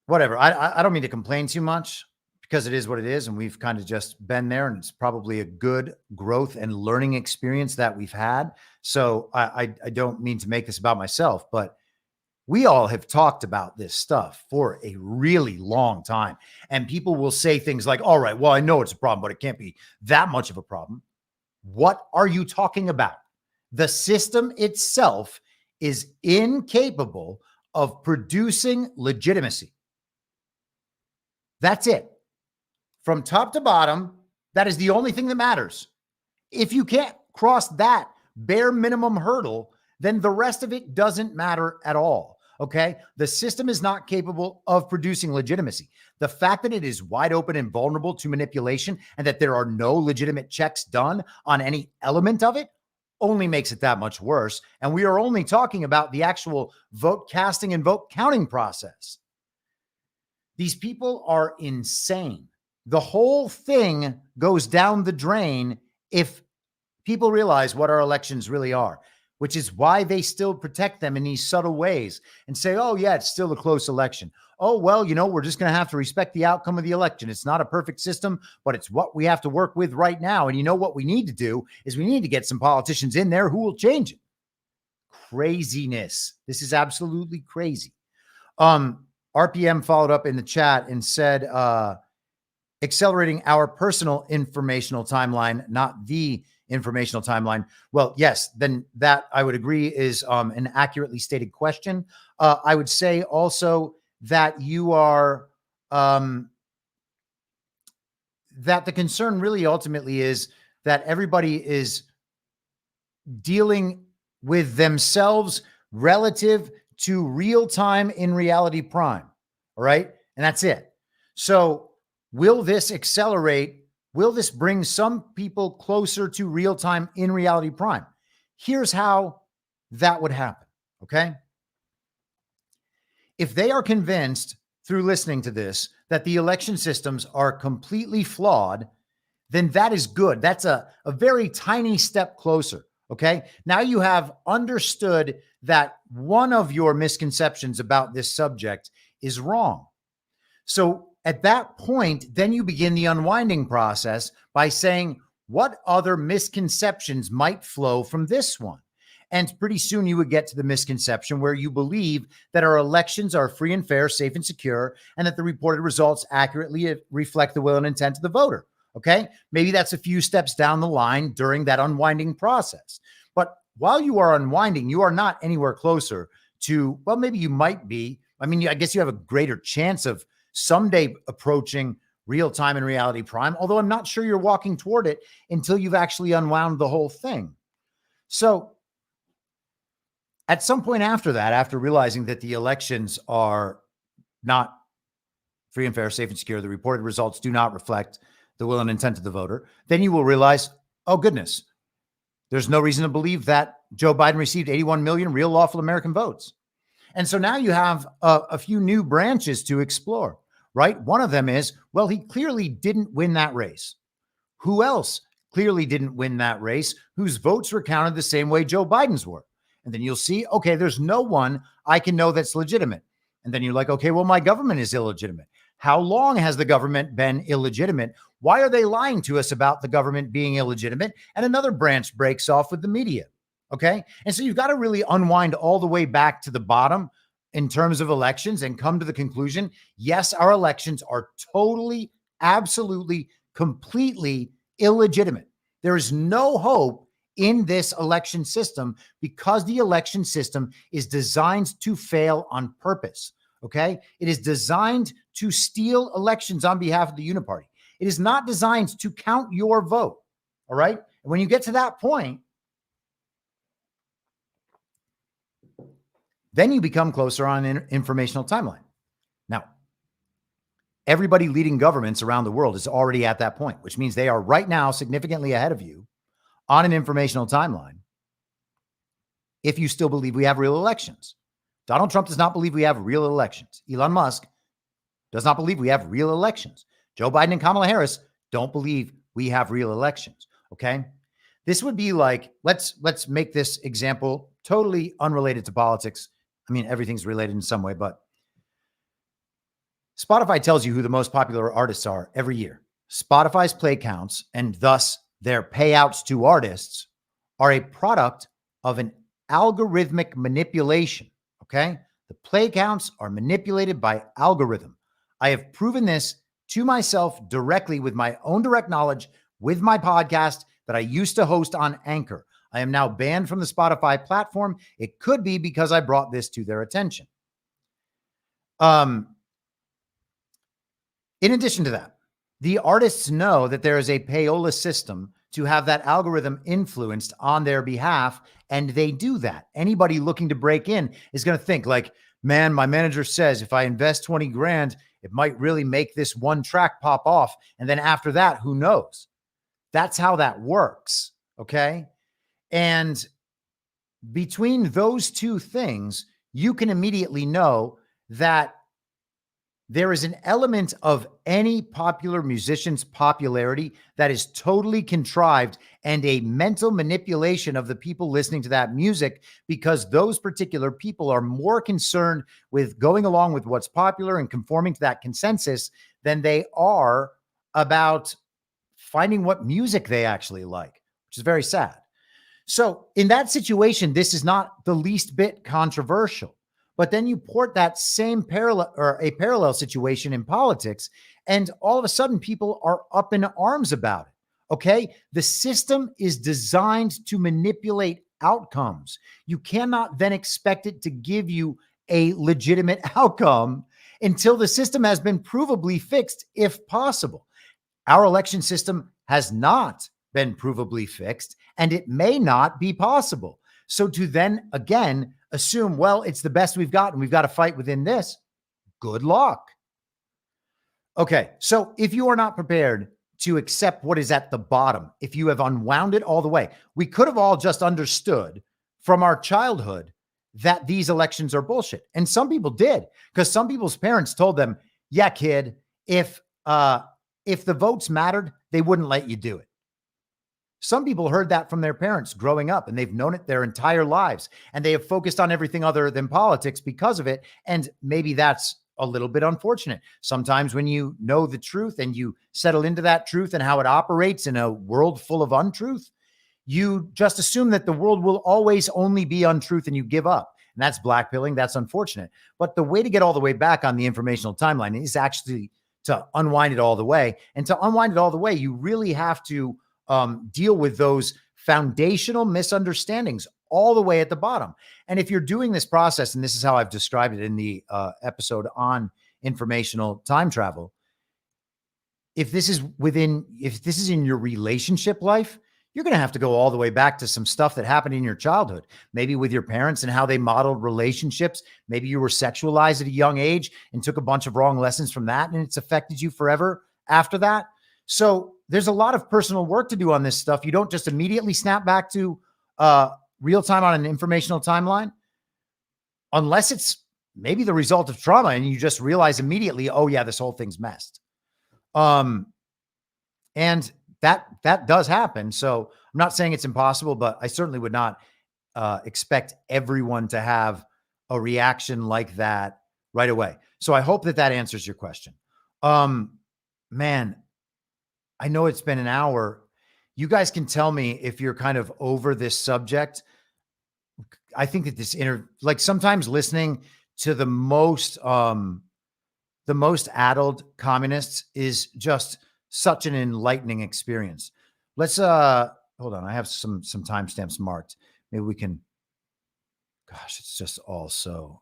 Speaker 11: whatever. I don't mean to complain too much, because it is what it is. And we've kind of just been there, and it's probably a good growth and learning experience that we've had. So I don't mean to make this about myself, but we all have talked about this stuff for a really long time. And people will say things like, all right, well, I know it's a problem, but it can't be that much of a problem. What are you talking about? The system itself is incapable of producing legitimacy. That's it. From top to bottom, that is the only thing that matters. If you can't cross that bare minimum hurdle, then the rest of it doesn't matter at all. Okay? The system is not capable of producing legitimacy. The fact that it is wide open and vulnerable to manipulation, and that there are no legitimate checks done on any element of it, only makes it that much worse. And we are only talking about the actual vote casting and vote counting process. These people are insane. The whole thing goes down the drain if people realize what our elections really are, which is why they still protect them in these subtle ways and say, oh, yeah, it's still a close election. Oh, well, we're just going to have to respect the outcome of the election. It's not a perfect system, but it's what we have to work with right now. And what we need to do is we need to get some politicians in there who will change it. Craziness. This is absolutely crazy. RPM followed up in the chat and said, accelerating our personal informational timeline, not the informational timeline. Well, yes, then that I would agree is an accurately stated question. I would say also that you are that the concern really ultimately is that everybody is dealing with themselves relative to real time in reality prime. All right. And that's it. So will this accelerate? Will this bring some people closer to real time in reality prime? Here's how that would happen. Okay. If they are convinced through listening to this that the election systems are completely flawed, then that is good. That's a very tiny step closer. Okay. Now you have understood that one of your misconceptions about this subject is wrong. So at that point, then you begin the unwinding process by saying, what other misconceptions might flow from this one? And pretty soon you would get to the misconception where you believe that our elections are free and fair, safe and secure, and that the reported results accurately reflect the will and intent of the voter. Okay. Maybe that's a few steps down the line during that unwinding process. But while you are unwinding, you are not anywhere closer to, well, maybe you might be. I mean, I guess you have a greater chance of someday approaching real time and reality prime, although I'm not sure you're walking toward it until you've actually unwound the whole thing. So at some point after that, after realizing that the elections are not free and fair, safe and secure, the reported results do not reflect the will and intent of the voter, then you will realize, oh goodness, there's no reason to believe that Joe Biden received 81 million real lawful American votes. And so now you have a few new branches to explore, right? One of them is, well, he clearly didn't win that race. Who else clearly didn't win that race whose votes were counted the same way Joe Biden's were? And then you'll see, okay, there's no one I can know that's legitimate. And then you're like, okay, well, my government is illegitimate. How long has the government been illegitimate? Why are they lying to us about the government being illegitimate? And another branch breaks off with the media. Okay. And so you've got to really unwind all the way back to the bottom in terms of elections and come to the conclusion, yes, our elections are totally, absolutely, completely illegitimate. There is no hope in this election system because the election system is designed to fail on purpose. Okay. It is designed to steal elections on behalf of the Uniparty. It is not designed to count your vote. All right. And when you get to that point, then you become closer on an informational timeline. Now, everybody leading governments around the world is already at that point, which means they are right now significantly ahead of you on an informational timeline. If you still believe we have real elections, Donald Trump does not believe we have real elections. Elon Musk does not believe we have real elections. Joe Biden and Kamala Harris don't believe we have real elections. Okay. This would be like, let's make this example totally unrelated to politics. I mean, everything's related in some way, but Spotify tells you who the most popular artists are every year. Spotify's play counts and thus their payouts to artists are a product of an algorithmic manipulation. Okay. The play counts are manipulated by algorithm. I have proven this to myself directly with my own direct knowledge with my podcast that I used to host on Anchor. I am now banned from the Spotify platform. It could be because I brought this to their attention. In addition to that, the artists know that there is a payola system to have that algorithm influenced on their behalf, and they do that. Anybody looking to break in is going to think like, man, my manager says if I invest 20 grand, it might really make this one track pop off. And then after that, who knows? That's how that works. Okay. And between those two things, you can immediately know that there is an element of any popular musician's popularity that is totally contrived and a mental manipulation of the people listening to that music, because those particular people are more concerned with going along with what's popular and conforming to that consensus than they are about finding what music they actually like, which is very sad. So in that situation, this is not the least bit controversial. But then you port that same parallel or a parallel situation in politics, and all of a sudden people are up in arms about it. Okay. The system is designed to manipulate outcomes. You cannot then expect it to give you a legitimate outcome until the system has been provably fixed, if possible. Our election system has not been provably fixed, and it may not be possible. So to then again assume, well, it's the best we've got and we've got to fight within this, good luck. Okay, so if you are not prepared to accept what is at the bottom, if you have unwound it all the way, we could have all just understood from our childhood that these elections are bullshit. And some people did, because some people's parents told them, yeah, kid, if the votes mattered, they wouldn't let you do it. Some people heard that from their parents growing up, and they've known it their entire lives, and they have focused on everything other than politics because of it. And maybe that's a little bit unfortunate. Sometimes when you know the truth and you settle into that truth and how it operates in a world full of untruth, you just assume that the world will always only be untruth and you give up. And that's blackpilling. That's unfortunate. But the way to get all the way back on the informational timeline is actually to unwind it all the way. And to unwind it all the way, you really have to deal with those foundational misunderstandings all the way at the bottom. And if you're doing this process, and this is how I've described it in the episode on informational time travel, if this is in your relationship life, you're going to have to go all the way back to some stuff that happened in your childhood, maybe with your parents and how they modeled relationships. Maybe you were sexualized at a young age and took a bunch of wrong lessons from that, and it's affected you forever after that. So there's a lot of personal work to do on this stuff. You don't just immediately snap back to real time on an informational timeline, unless it's maybe the result of trauma and you just realize immediately, oh yeah, this whole thing's messed. And that does happen. So I'm not saying it's impossible, but I certainly would not expect everyone to have a reaction like that right away. So I hope that answers your question. Man, I know it's been an hour. You guys can tell me if you're kind of over this subject. I think that like sometimes listening to the most addled communists is just such an enlightening experience. Let's hold on. I have some timestamps marked. Maybe we can. Gosh, it's just all so.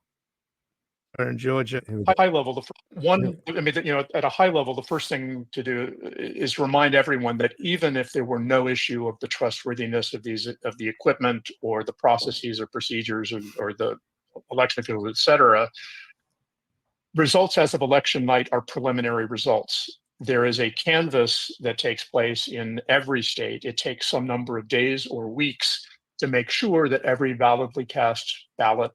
Speaker 13: In Georgia,
Speaker 14: high level, at a high level, the first thing to do is remind everyone that even if there were no issue of the trustworthiness of the equipment or the processes or procedures or the election officials, et cetera, results as of election night are preliminary results. There is a canvass that takes place in every state. It takes some number of days or weeks to make sure that every validly cast ballot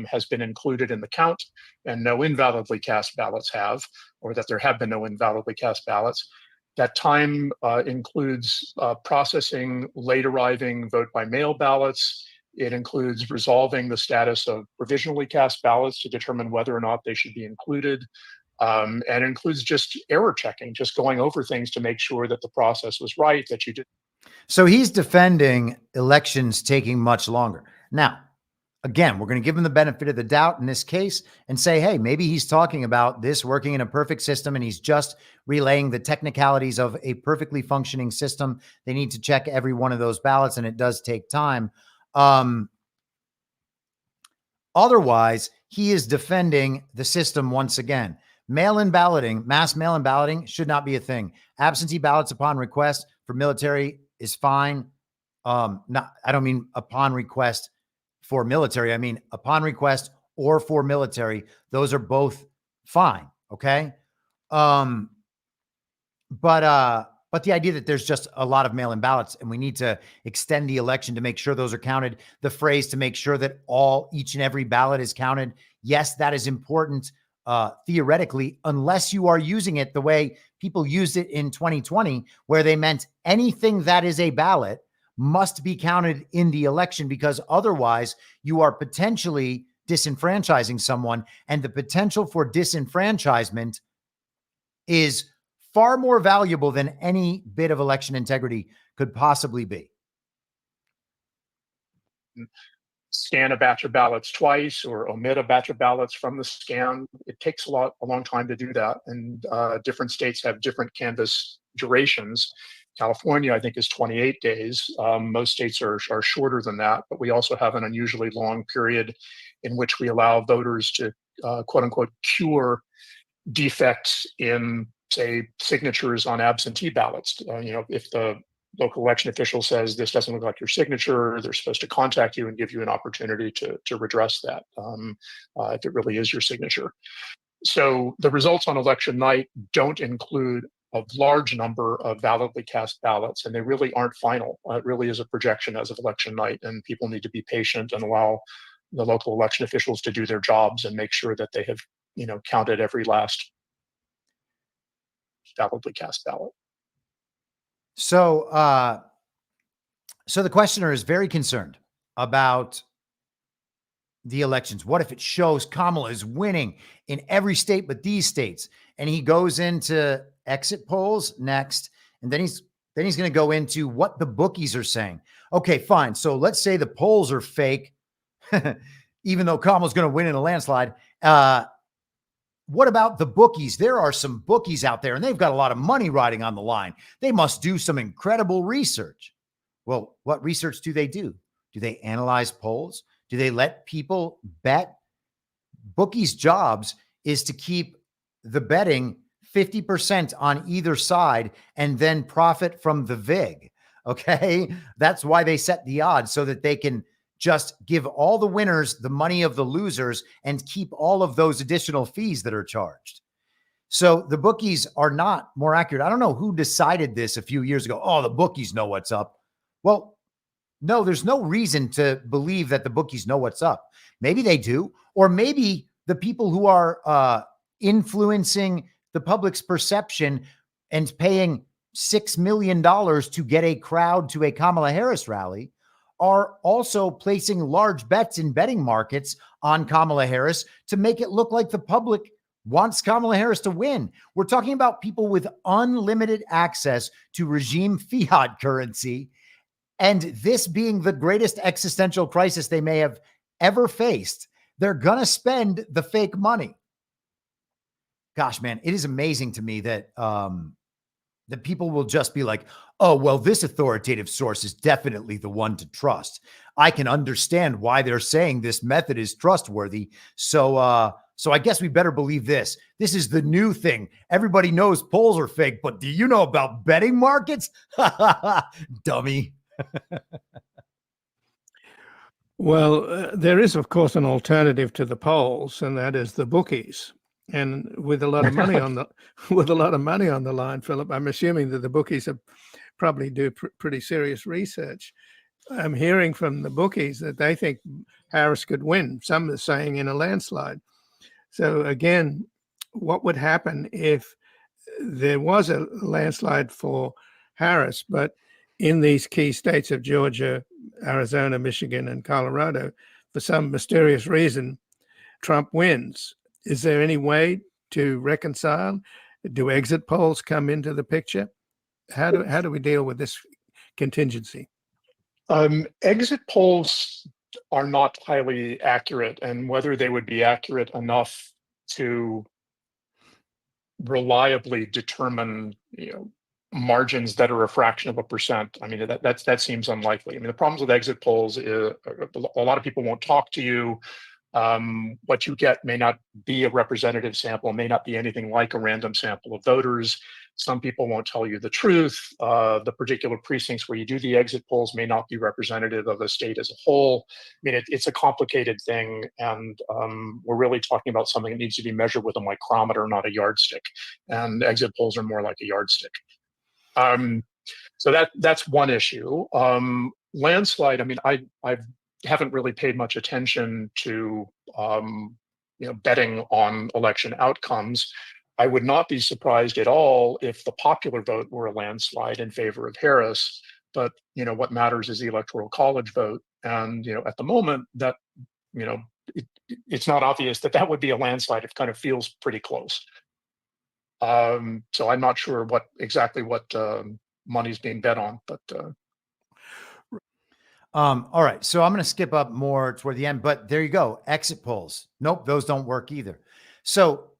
Speaker 14: has been included in the count and no invalidly cast ballots have, or that there have been no invalidly cast ballots. That time includes processing late arriving vote by mail ballots. It includes resolving the status of provisionally cast ballots to determine whether or not they should be included. And it includes just error checking, just going over things to make sure that the process was right, that you did.
Speaker 11: So he's defending elections taking much longer. Now, again, we're going to give him the benefit of the doubt in this case and say, hey, maybe he's talking about this working in a perfect system and he's just relaying the technicalities of a perfectly functioning system. They need to check every one of those ballots and it does take time. Otherwise, he is defending the system once again. Mail-in balloting, mass mail-in balloting should not be a thing. Absentee ballots upon request for military is fine. I don't mean upon request for military. I mean upon request or for military. Those are both fine. Okay. But the idea that there's just a lot of mail-in ballots and we need to extend the election to make sure those are counted, the phrase to make sure that each and every ballot is counted. Yes, that is important theoretically, unless you are using it the way people used it in 2020, where they meant anything that is a ballot must be counted in the election, because otherwise you are potentially disenfranchising someone, and the potential for disenfranchisement is far more valuable than any bit of election integrity could possibly be.
Speaker 14: Scan a batch of ballots twice or omit a batch of ballots from the scan. It takes a long time to do that. And different states have different canvass durations. California, I think, is 28 days. Most states are shorter than that, but we also have an unusually long period in which we allow voters to, quote unquote, cure defects in say, signatures on absentee ballots. If the local election official says this doesn't look like your signature, they're supposed to contact you and give you an opportunity to redress that if it really is your signature. So the results on election night don't include a large number of validly cast ballots, and they really aren't final. It really is a projection as of election night, and people need to be patient and allow the local election officials to do their jobs and make sure that they have, counted every last validly cast ballot.
Speaker 11: So, so the questioner is very concerned about the elections. What if it shows Kamala is winning in every state but these states? And he goes into exit polls next, and then he's going to go into what the bookies are saying. Okay, fine. So let's say the polls are fake, even though Kamala's going to win in a landslide. What about the bookies? There are some bookies out there, and they've got a lot of money riding on the line. They must do some incredible research. Well, what research do? Do they analyze polls? Do they let people bet? Bookies' jobs is to keep the betting 50% on either side and then profit from the VIG. Okay. That's why they set the odds, so that they can just give all the winners the money of the losers and keep all of those additional fees that are charged. So the bookies are not more accurate. I don't know who decided this a few years ago. Oh, the bookies know what's up. Well, no, there's no reason to believe that the bookies know what's up. Maybe they do, or maybe the people who are influencing the public's perception and paying $6 million to get a crowd to a Kamala Harris rally are also placing large bets in betting markets on Kamala Harris to make it look like the public wants Kamala Harris to win. We're talking about people with unlimited access to regime fiat currency, and this being the greatest existential crisis they may have ever faced. They're going to spend the fake money. Gosh, man, it is amazing to me that that people will just be like, oh, well, this authoritative source is definitely the one to trust. I can understand why they're saying this method is trustworthy. So I guess we better believe this. This is the new thing. Everybody knows polls are fake, but do you know about betting markets? Dummy.
Speaker 13: Well, there is, of course, an alternative to the polls, and that is the bookies. And with a lot of money on the line, Philip, I'm assuming that the bookies probably do pretty serious research. I'm hearing from the bookies that they think Harris could win. Some are saying in a landslide. So again, what would happen if there was a landslide for Harris, but in these key states of Georgia, Arizona, Michigan, and Colorado, for some mysterious reason, Trump wins? Is there any way to reconcile? Do exit polls come into the picture? How do we deal with this contingency?
Speaker 14: Exit polls are not highly accurate, and whether they would be accurate enough to reliably determine, margins that are a fraction of a percent, I mean, that seems unlikely. I mean, the problems with exit polls is a lot of people won't talk to you. What you get may not be a representative sample, may not be anything like a random sample of voters. Some people won't tell you the truth. The particular precincts where you do the exit polls may not be representative of the state as a whole. I mean, it's a complicated thing, and we're really talking about something that needs to be measured with a micrometer, not a yardstick. And exit polls are more like a yardstick. So that's one issue. Landslide, I mean, I haven't really paid much attention to betting on election outcomes. I would not be surprised at all if the popular vote were a landslide in favor of Harris. But what matters is the Electoral College vote, and at the moment that it's not obvious that would be a landslide. It kind of feels pretty close. So I'm not sure what money's being bet on, but.
Speaker 11: All right. So I'm going to skip up more toward the end, but there you go. Exit polls. Nope. Those don't work either. So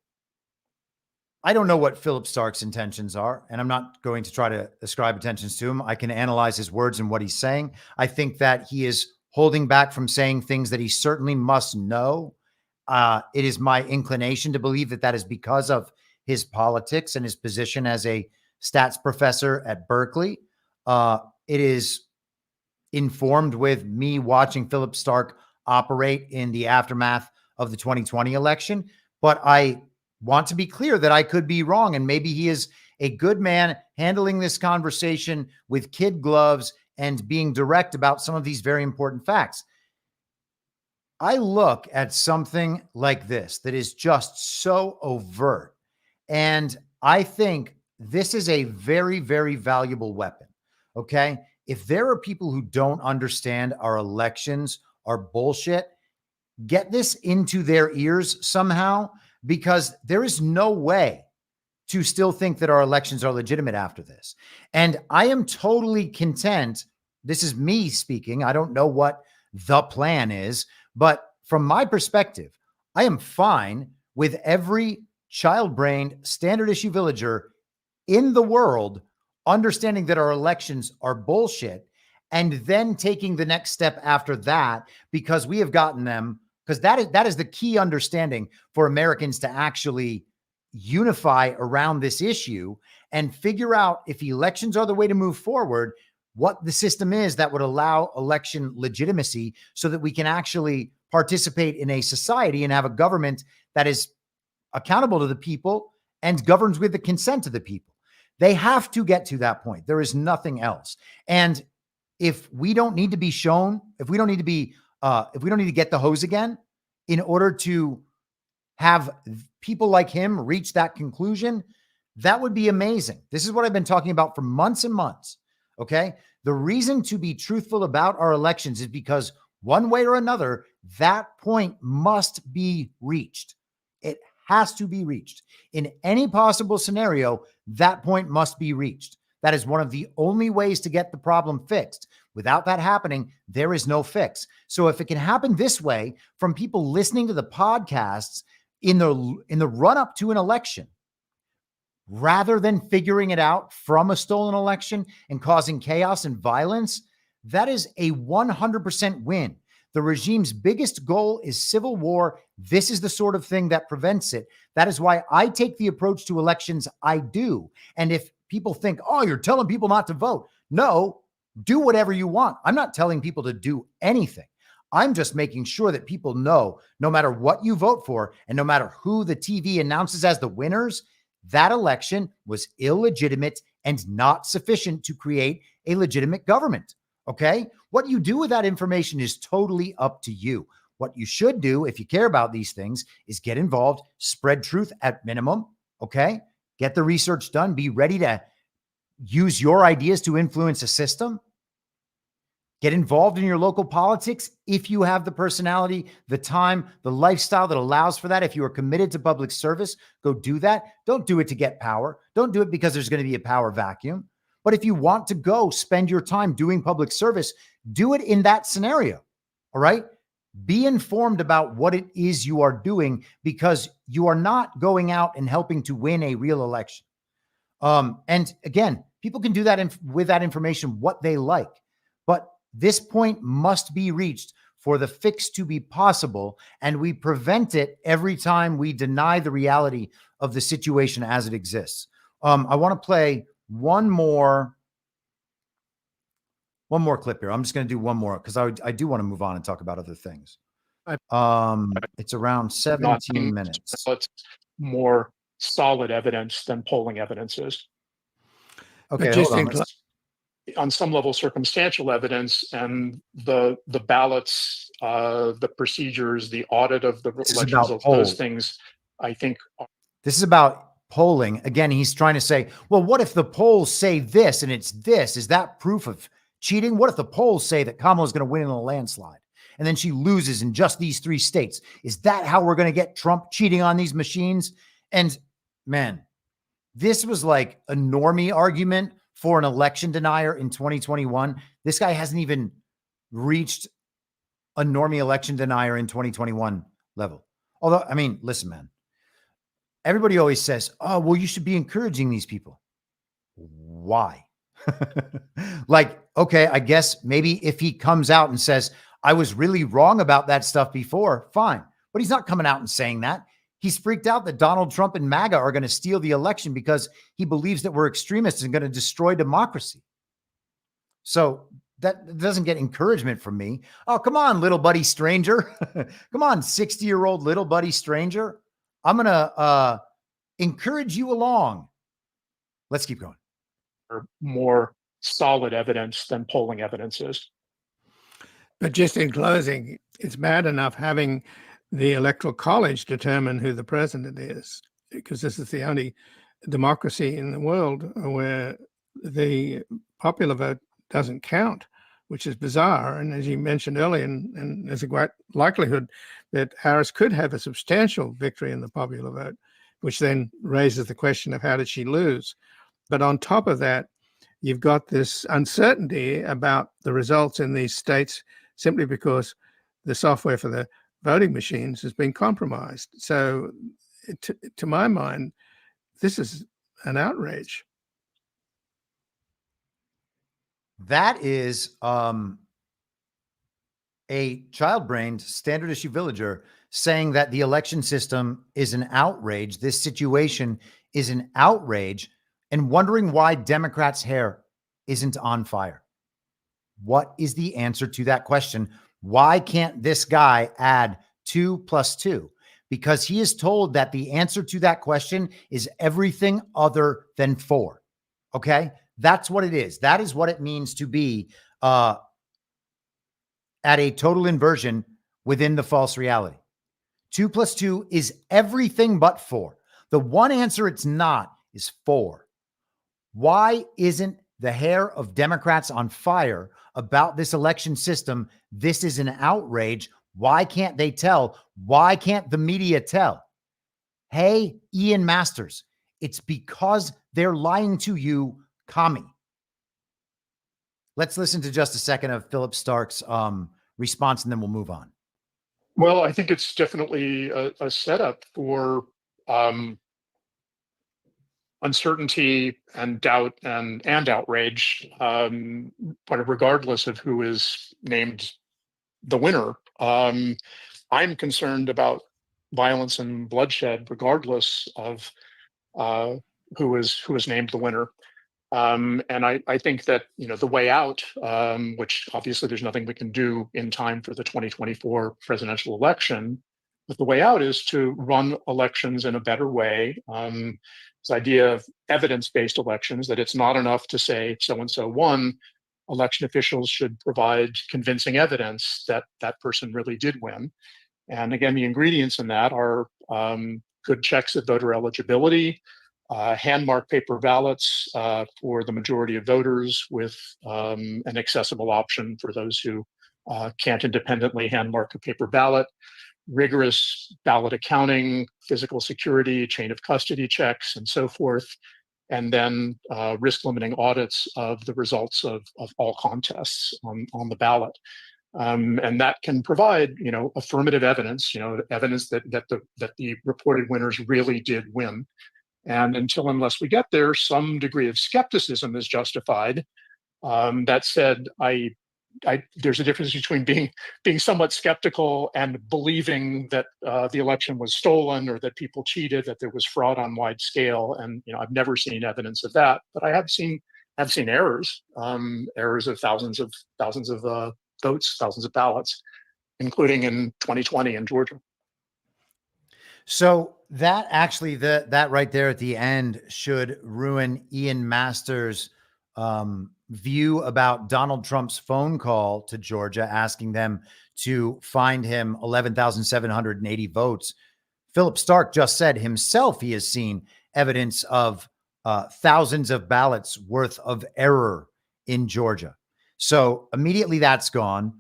Speaker 11: I don't know what Philip Stark's intentions are, and I'm not going to try to ascribe intentions to him. I can analyze his words and what he's saying. I think that he is holding back from saying things that he certainly must know. It is my inclination to believe that is because of his politics and his position as a stats professor at Berkeley. It is informed with me watching Philip Stark operate in the aftermath of the 2020 election. But I want to be clear that I could be wrong, and maybe he is a good man handling this conversation with kid gloves and being direct about some of these very important facts. I look at something like this that is just so overt, and I think this is a very, very valuable weapon. Okay. If there are people who don't understand our elections are bullshit, get this into their ears somehow, because there is no way to still think that our elections are legitimate after this. And I am totally content. This is me speaking. I don't know what the plan is, but from my perspective, I am fine with every child-brained standard issue villager in the world understanding that our elections are bullshit and then taking the next step after that, because we have gotten them, because that is the key understanding for Americans to actually unify around this issue and figure out, if elections are the way to move forward, what the system is that would allow election legitimacy so that we can actually participate in a society and have a government that is accountable to the people and governs with the consent of the people. They have to get to that point. There is nothing else. And if we don't need to be shown, if we don't need to get the hose again in order to have people like him reach that conclusion, that would be amazing. This is what I've been talking about for months and months. Okay. The reason to be truthful about our elections is because one way or another, that point must be reached. It has to be reached. In any possible scenario, that point must be reached. That is one of the only ways to get the problem fixed. Without that happening, there is no fix. So if it can happen this way from people listening to the podcasts in the run up to an election, rather than figuring it out from a stolen election and causing chaos and violence, that is a 100% win. The regime's biggest goal is civil war. This is the sort of thing that prevents it. That is why I take the approach to elections I do. And if people think, oh, you're telling people not to vote. No, do whatever you want. I'm not telling people to do anything. I'm just making sure that people know, no matter what you vote for and no matter who the TV announces as the winners, that election was illegitimate and not sufficient to create a legitimate government. Okay? What you do with that information is totally up to you. What you should do, if you care about these things, is get involved, spread truth at minimum. Okay? Get the research done. Be ready to use your ideas to influence a system. Get involved in your local politics if you have the personality, the time, the lifestyle that allows for that. If you are committed to public service, go do that. Don't do it to get power. Don't do it because there's going to be a power vacuum. But if you want to go spend your time doing public service, do it in that scenario. All right? Be informed about what it is you are doing, because you are not going out and helping to win a real election. And again, people can do that with that information what they like. But this point must be reached for the fix to be possible, and we prevent it every time we deny the reality of the situation as it exists. I want to play one more clip here. I'm just going to do one more because I do want to move on and talk about other things. It's around 17 minutes.
Speaker 14: So it's more solid evidence than polling evidence is.
Speaker 11: Okay, hold on.
Speaker 14: On some level, circumstantial evidence, and the ballots, the procedures, the audit of the elections, those things, I think.
Speaker 11: This is about polling. Again, he's trying to say, well, what if the polls say this and it's this? Is that proof of cheating? What if the polls say that Kamala is going to win in a landslide and then she loses in just these 3 states? Is that how we're going to get Trump cheating on these machines? And man, this was like a normie argument for an election denier in 2021. This guy hasn't even reached a normie election denier in 2021 level. Although, I mean, listen, man, everybody always says, oh, well, you should be encouraging these people. Why? Like, okay, I guess maybe if he comes out and says, I was really wrong about that stuff before, fine. But he's not coming out and saying that. He's freaked out that Donald Trump and MAGA are going to steal the election because he believes that we're extremists and going to destroy democracy. So that doesn't get encouragement from me. Oh, come on, little buddy stranger. Come on, 60-year-old little buddy stranger. I'm going to encourage you along. Let's keep going.
Speaker 14: Or more solid evidence than polling evidence is.
Speaker 13: But just in closing, it's bad enough having the Electoral College determine who the president is, because this is the only democracy in the world where the popular vote doesn't count, which is bizarre. And as you mentioned earlier, and there's a great likelihood that Harris could have a substantial victory in the popular vote, which then raises the question of how did she lose? But on top of that, you've got this uncertainty about the results in these states simply because the software for the voting machines has been compromised. So to my mind, this is an outrage.
Speaker 11: That is a child-brained standard issue villager saying that the election system is an outrage. This situation is an outrage, and wondering why Democrats' hair isn't on fire. What is the answer to that question? Why can't this guy add 2 + 2? Because he is told that the answer to that question is everything other than 4. Okay? That's what it is. That is what it means to be at a total inversion within the false reality. 2 + 2 is everything but 4. The one answer it's not is 4. Why isn't the hair of Democrats on fire about this election system? This is an outrage. Why can't they tell? Why can't the media tell? Hey, Ian Masters, it's because they're lying to you, commie. Let's listen to just a second of Philip Stark's response, and then we'll move on.
Speaker 14: Well, I think it's definitely a setup for uncertainty and doubt and outrage, but regardless of who is named the winner. I'm concerned about violence and bloodshed, regardless of who is named the winner. And I think that, the way out, which obviously there's nothing we can do in time for the 2024 presidential election, but the way out is to run elections in a better way. This idea of evidence-based elections, that it's not enough to say so-and-so won. Election officials should provide convincing evidence that that person really did win. And again, the ingredients in that are good checks of voter eligibility, hand-marked paper ballots for the majority of voters with an accessible option for those who can't independently hand-mark a paper ballot, rigorous ballot accounting, physical security, chain of custody checks, and so forth, and then risk-limiting audits of the results of all contests on the ballot. And that can provide, affirmative evidence, evidence that the reported winners really did win. And unless we get there, some degree of skepticism is justified. That said, there's a difference between being somewhat skeptical and believing that the election was stolen or that people cheated, that there was fraud on wide scale. And I've never seen evidence of that, but I have seen errors, errors of thousands of votes, thousands of ballots, including in 2020 in Georgia.
Speaker 11: So that actually, that right there at the end should ruin Ian Masters' view about Donald Trump's phone call to Georgia, asking them to find him 11,780 votes. Philip Stark just said himself he has seen evidence of thousands of ballots worth of error in Georgia. So immediately that's gone.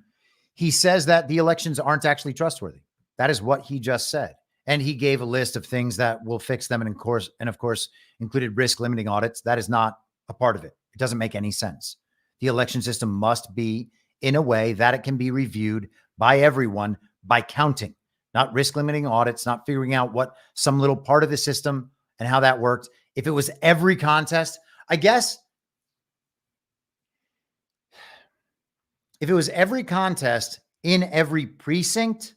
Speaker 11: He says that the elections aren't actually trustworthy. That is what he just said. And he gave a list of things that will fix them. And of course, included risk limiting audits. That is not a part of it. It doesn't make any sense. The election system must be in a way that it can be reviewed by everyone by counting, not risk limiting audits, not figuring out what some little part of the system and how that worked. If it was every contest, I guess if it was every contest in every precinct,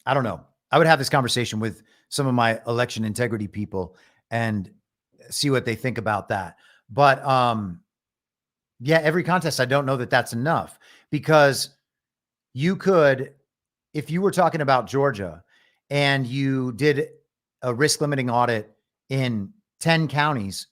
Speaker 11: I don't know. I would have this conversation with some of my election integrity people and see what they think about that. But yeah, every contest, I don't know that that's enough, because you could, if you were talking about Georgia and you did a risk limiting audit in 10 counties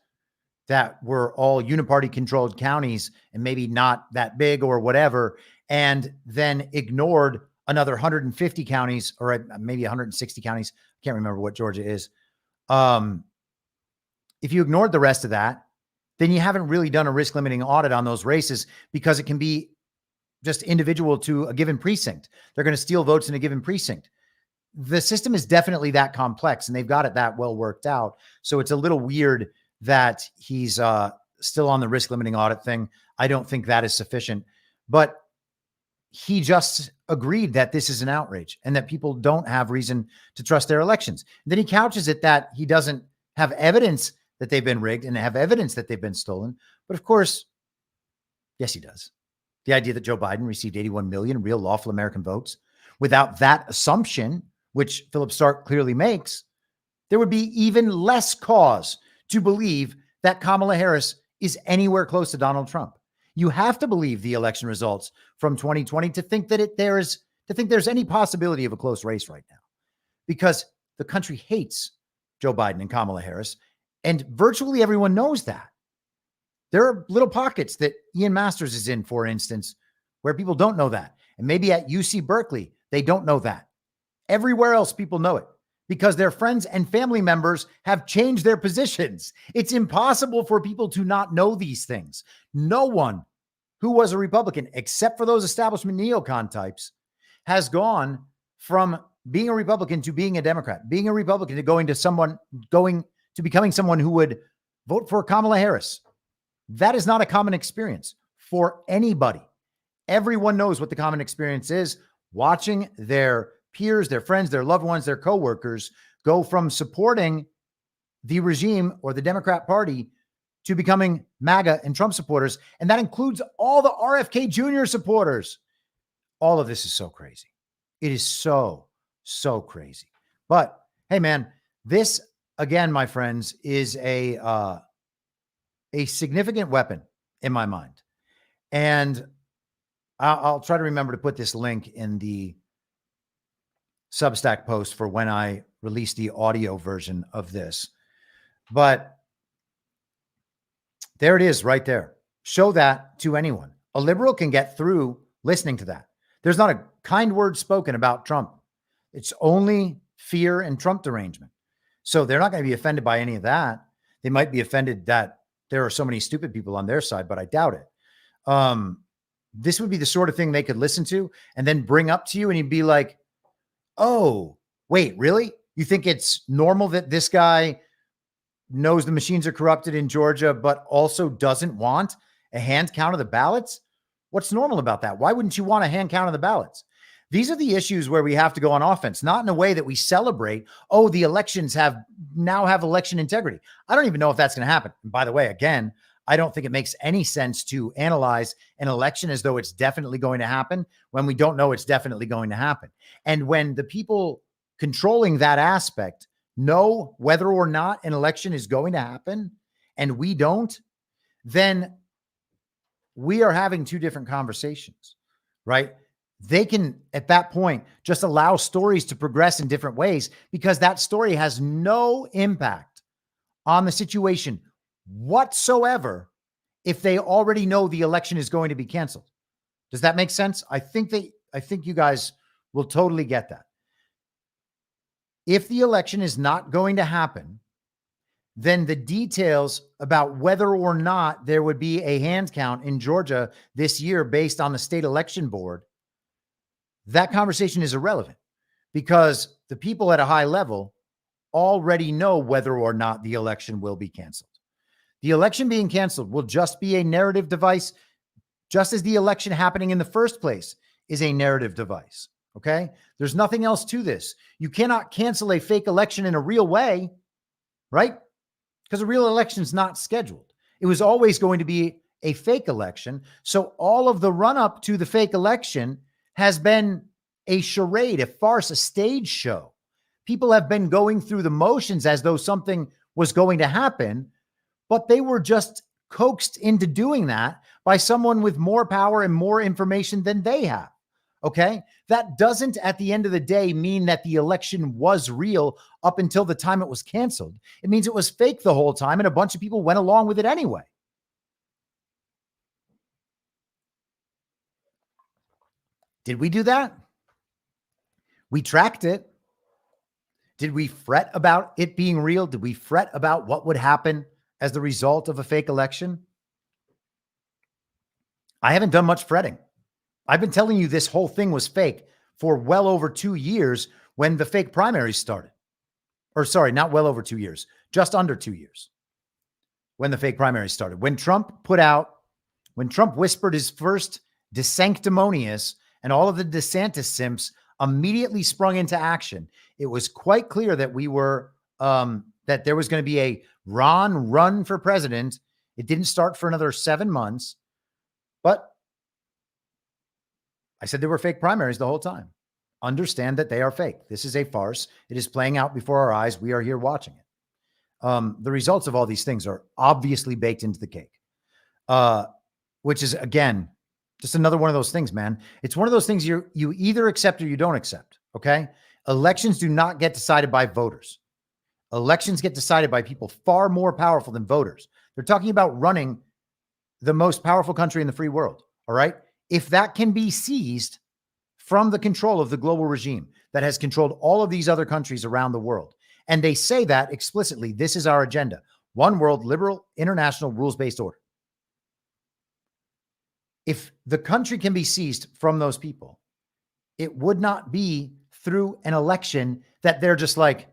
Speaker 11: that were all uniparty controlled counties and maybe not that big or whatever, and then ignored another 150 counties or maybe 160 counties. I can't remember what Georgia is. If you ignored the rest of that, then you haven't really done a risk limiting audit on those races, because it can be just individual to a given precinct. They're going to steal votes in a given precinct. The system is definitely that complex, and they've got it that well worked out. So it's a little weird that he's still on the risk limiting audit thing. I don't think that is sufficient, but he just agreed that this is an outrage and that people don't have reason to trust their elections. And then he couches it that he doesn't have evidence that they've been rigged and have evidence that they've been stolen. But of course, yes, he does. The idea that Joe Biden received 81 million real lawful American votes, without that assumption, which Philip Stark clearly makes, there would be even less cause to believe that Kamala Harris is anywhere close to Donald Trump. You have to believe the election results from 2020 to think that there's any possibility of a close race right now, because the country hates Joe Biden and Kamala Harris, and virtually everyone knows that. There are little pockets that Ian Masters is in, for instance, where people don't know that. And maybe at UC Berkeley, they don't know that. Everywhere else, people know it because their friends and family members have changed their positions. It's impossible for people to not know these things. No one who was a Republican, except for those establishment neocon types, has gone from being a Republican to being a Democrat, being a Republican to becoming someone who would vote for Kamala Harris. That is not a common experience for anybody. Everyone knows what the common experience is: watching their peers, their friends, their loved ones, their coworkers go from supporting the regime or the Democrat Party to becoming MAGA and Trump supporters. And that includes all the RFK Jr. supporters. All of this is so crazy. It is so crazy. But hey, man, this, again, my friends, is a significant weapon in my mind. And I'll try to remember to put this link in the Substack post for when I release the audio version of this. But there it is right there. Show that to anyone. A liberal can get through listening to that. There's not a kind word spoken about Trump. It's only fear and Trump derangement. So they're not going to be offended by any of that. They might be offended that there are so many stupid people on their side, but I doubt it. This would be the sort of thing they could listen to and then bring up to you, and you'd be like, oh, wait, really? You think it's normal that this guy knows the machines are corrupted in Georgia, but also doesn't want a hand count of the ballots? What's normal about that? Why wouldn't you want a hand count of the ballots? These are the issues where we have to go on offense, not in a way that we celebrate, oh, the elections now have election integrity. I don't even know if that's going to happen. And by the way, again, I don't think it makes any sense to analyze an election as though it's definitely going to happen when we don't know it's definitely going to happen. And when the people controlling that aspect know whether or not an election is going to happen and we don't, then we are having two different conversations, right? They can, at that point, just allow stories to progress in different ways because that story has no impact on the situation whatsoever if they already know the election is going to be canceled. Does that make sense? I think you guys will totally get that. If the election is not going to happen, then the details about whether or not there would be a hand count in Georgia this year based on the state election board, that conversation is irrelevant because the people at a high level already know whether or not the election will be canceled. The election being canceled will just be a narrative device, just as the election happening in the first place is a narrative device. Okay? There's nothing else to this. You cannot cancel a fake election in a real way, right? Because a real election is not scheduled. It was always going to be a fake election. So all of the run up to the fake election has been a charade, a farce, a stage show. People have been going through the motions as though something was going to happen, but they were just coaxed into doing that by someone with more power and more information than they have. Okay. That doesn't at the end of the day mean that the election was real up until the time it was canceled. It means it was fake the whole time and a bunch of people went along with it anyway. Did we do that? We tracked it. Did we fret about it being real? Did we fret about what would happen as the result of a fake election? I haven't done much fretting. I've been telling you this whole thing was fake for well over 2 years when the fake primaries started. Or sorry, not well over 2 years, just under 2 years when the fake primaries started. When Trump whispered his first DeSanctimonious and all of the DeSantis simps immediately sprung into action, it was quite clear that we were, that there was going to be a Ron run for president. It didn't start for another 7 months, but I said there were fake primaries the whole time. Understand that they are fake. This is a farce. It is playing out before our eyes. We are here watching it. The results of all these things are obviously baked into the cake, which is, again, just another one of those things, man. It's one of those things you either accept or you don't accept, okay? Elections do not get decided by voters. Elections get decided by people far more powerful than voters. They're talking about running the most powerful country in the free world, all right? If that can be seized from the control of the global regime that has controlled all of these other countries around the world, and they say that explicitly, this is our agenda: one world, liberal, international, rules-based order. If the country can be seized from those people, it would not be through an election that they're just like,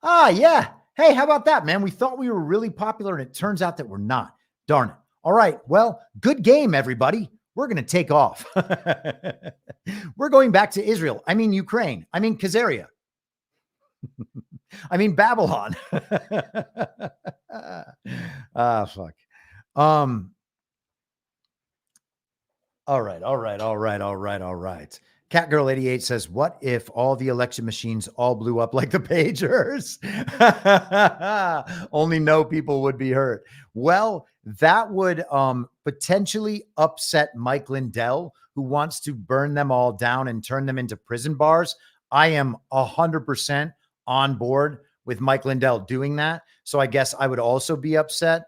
Speaker 11: yeah, hey, how about that, man? We thought we were really popular, and it turns out that we're not. Darn it. All right, well, good game, everybody. We're going to take off. We're going back to Israel. I mean, Ukraine. I mean, Khazaria. I mean, Babylon. Fuck. All right. Catgirl88 says, what if all the election machines all blew up like the pagers? Only no people would be hurt. Well, that would potentially upset Mike Lindell, who wants to burn them all down and turn them into prison bars. I am 100% on board with Mike Lindell doing that. So I guess I would also be upset.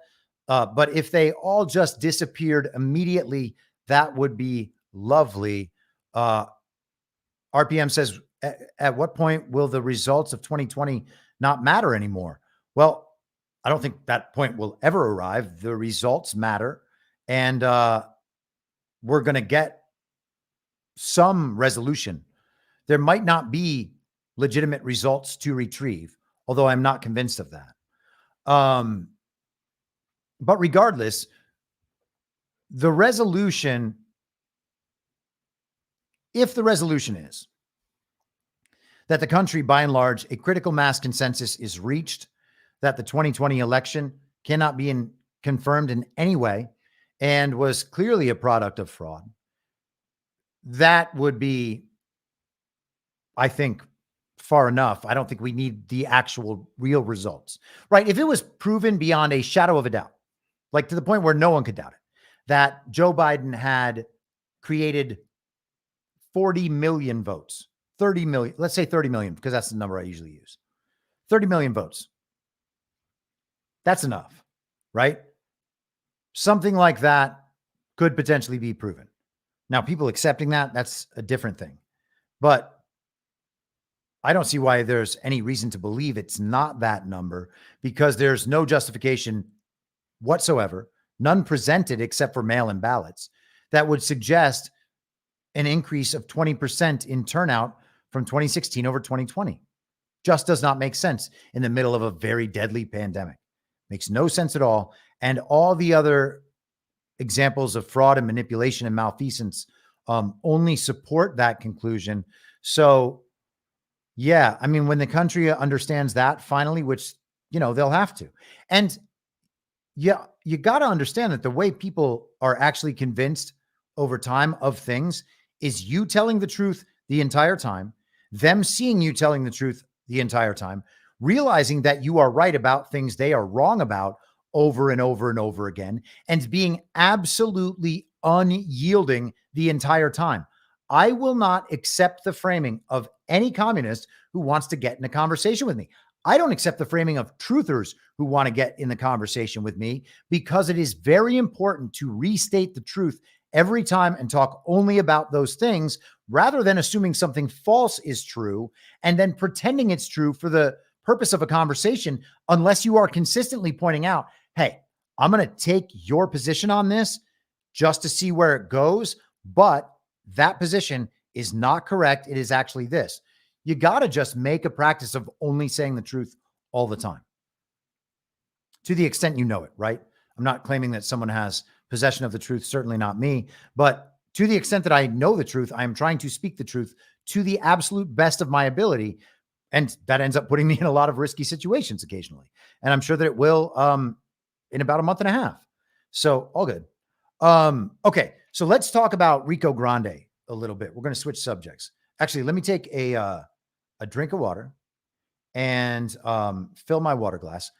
Speaker 11: But if they all just disappeared immediately, that would be lovely. RPM says, at what point will the results of 2020 not matter anymore? Well, I don't think that point will ever arrive. The results matter. And we're going to get some resolution. There might not be legitimate results to retrieve, although I'm not convinced of that. But regardless, the resolution, if the resolution is that the country, by and large, a critical mass consensus is reached, that the 2020 election cannot be confirmed in any way and was clearly a product of fraud, that would be, I think, far enough. I don't think we need the actual real results, right? If it was proven beyond a shadow of a doubt, like to the point where no one could doubt it, that Joe Biden had created 40 million votes, 30 million, let's say 30 million, because that's the number I usually use. 30 million votes. That's enough, right? Something like that could potentially be proven. Now, people accepting that, that's a different thing. But I don't see why there's any reason to believe it's not that number, because there's no justification whatsoever, none presented except for mail-in ballots, that would suggest an increase of 20% in turnout from 2016 over 2020. Just does not make sense in the middle of a very deadly pandemic. Makes no sense at all. And all the other examples of fraud and manipulation and malfeasance only support that conclusion. So, yeah, I mean, when the country understands that finally, which, you know, they'll have to. And yeah, you got to understand that the way people are actually convinced over time of things is you telling the truth the entire time, them seeing you telling the truth the entire time, realizing that you are right about things they are wrong about over and over and over again, and being absolutely unyielding the entire time. I will not accept the framing of any communist who wants to get in a conversation with me. I don't accept the framing of truthers who want to get in the conversation with me, because it is very important to restate the truth every time and talk only about those things, rather than assuming something false is true and then pretending it's true for the purpose of a conversation, unless you are consistently pointing out, hey, I'm going to take your position on this just to see where it goes, but that position is not correct. It is actually this. You got to just make a practice of only saying the truth all the time, to the extent you know it, right? I'm not claiming that someone has possession of the truth, certainly not me, but to the extent that I know the truth, I am trying to speak the truth to the absolute best of my ability. And that ends up putting me in a lot of risky situations occasionally. And I'm sure that it will in about a month and a half. So all good. Okay. So let's talk about Rico Grande a little bit. We're going to switch subjects. Actually, let me take a drink of water and fill my water glass.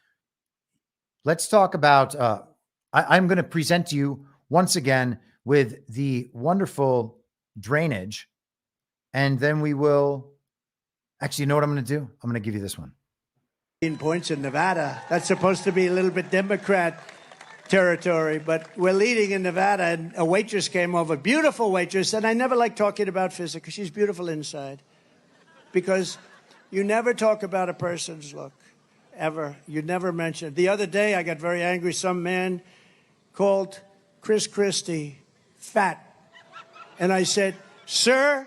Speaker 11: Let's talk about, I'm going to present to you once again with the wonderful drainage. And then we will, actually, you know what I'm going to do? I'm going to give you this one.
Speaker 15: Points in Nevada. That's supposed to be a little bit Democrat territory, but we're leading in Nevada, and a waitress came over, beautiful waitress, and I never like talking about physics because she's beautiful inside, because you never talk about a person's look, ever. You never mention it. The other day, I got very angry. Some man called Chris Christie fat, and I said, sir,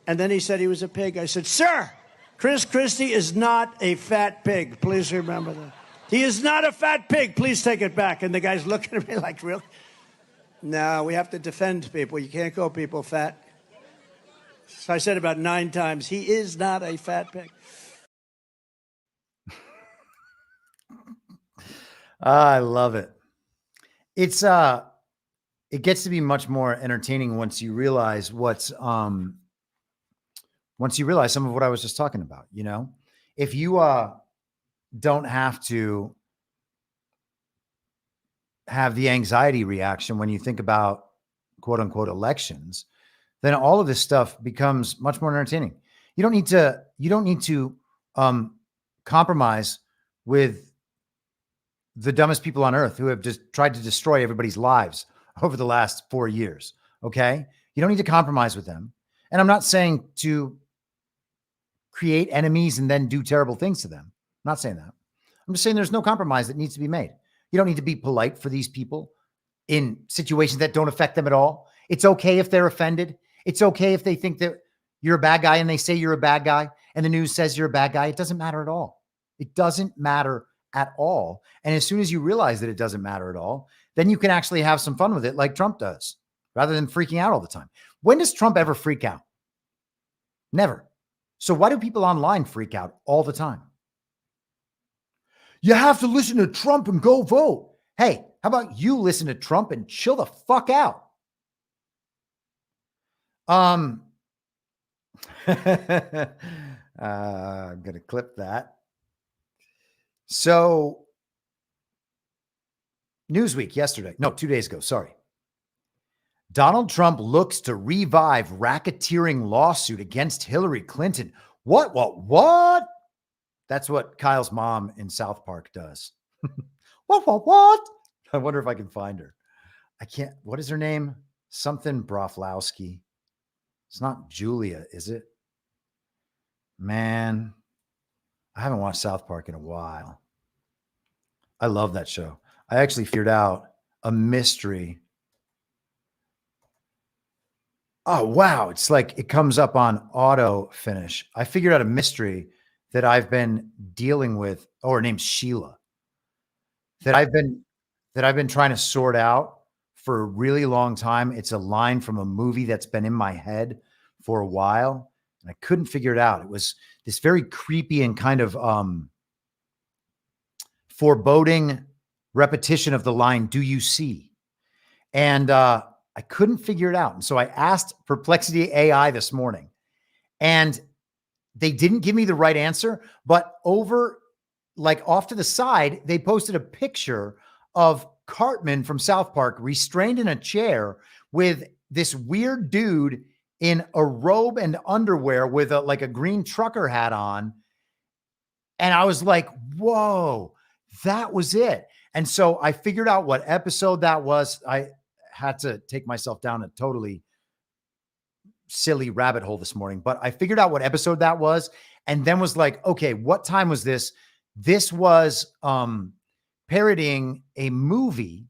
Speaker 15: and then he said he was a pig. I said, sir, Chris Christie is not a fat pig. Please remember that. He is not a fat pig. Please take it back. And the guy's looking at me like, really? No, we have to defend people. You can't call people fat. So I said about 9 times, he is not a fat pig.
Speaker 11: I love it. It's it gets to be much more entertaining once you realize once you realize some of what I was just talking about. You know, if you don't have to have the anxiety reaction when you think about quote unquote elections, then all of this stuff becomes much more entertaining. You don't need to compromise with the dumbest people on earth who have just tried to destroy everybody's lives over the last 4 years. Okay. You don't need to compromise with them. And I'm not saying to create enemies and then do terrible things to them. I'm not saying that. I'm just saying there's no compromise that needs to be made. You don't need to be polite for these people in situations that don't affect them at all. It's okay if they're offended. It's okay if they think that you're a bad guy and they say you're a bad guy and the news says you're a bad guy. It doesn't matter at all. It doesn't matter at all. And as soon as you realize that it doesn't matter at all, then you can actually have some fun with it like Trump does, rather than freaking out all the time. When does Trump ever freak out? Never. So why do people online freak out all the time? You have to listen to Trump and go vote. Hey, how about you listen to Trump and chill the fuck out? I'm going to clip that. So Newsweek yesterday, no, 2 days ago, sorry. Donald Trump looks to revive racketeering lawsuit against Hillary Clinton. What? That's what Kyle's mom in South Park does. What? I wonder if I can find her. I can't. What is her name? Something Broflowski. It's not Julia, is it? Man, I haven't watched South Park in a while. I love that show. I actually figured out a mystery. Oh, wow. It's like it comes up on auto finish. I figured out a mystery that I've been dealing with. Oh, her name's Sheila. That I've been trying to sort out for a really long time. It's a line from a movie that's been in my head for a while, and I couldn't figure it out. It was this very creepy and kind of foreboding repetition of the line, "Do you see?" And I couldn't figure it out. And so I asked Perplexity AI this morning, and they didn't give me the right answer, but over, like off to the side, they posted a picture of Cartman from South Park restrained in a chair with this weird dude in a robe and underwear with a green trucker hat on. And I was like, whoa, that was it. And so I figured out what episode that was. I had to take myself down a totally silly rabbit hole this morning, but I figured out what episode that was, and then was like, okay, what time was this? This was parodying a movie.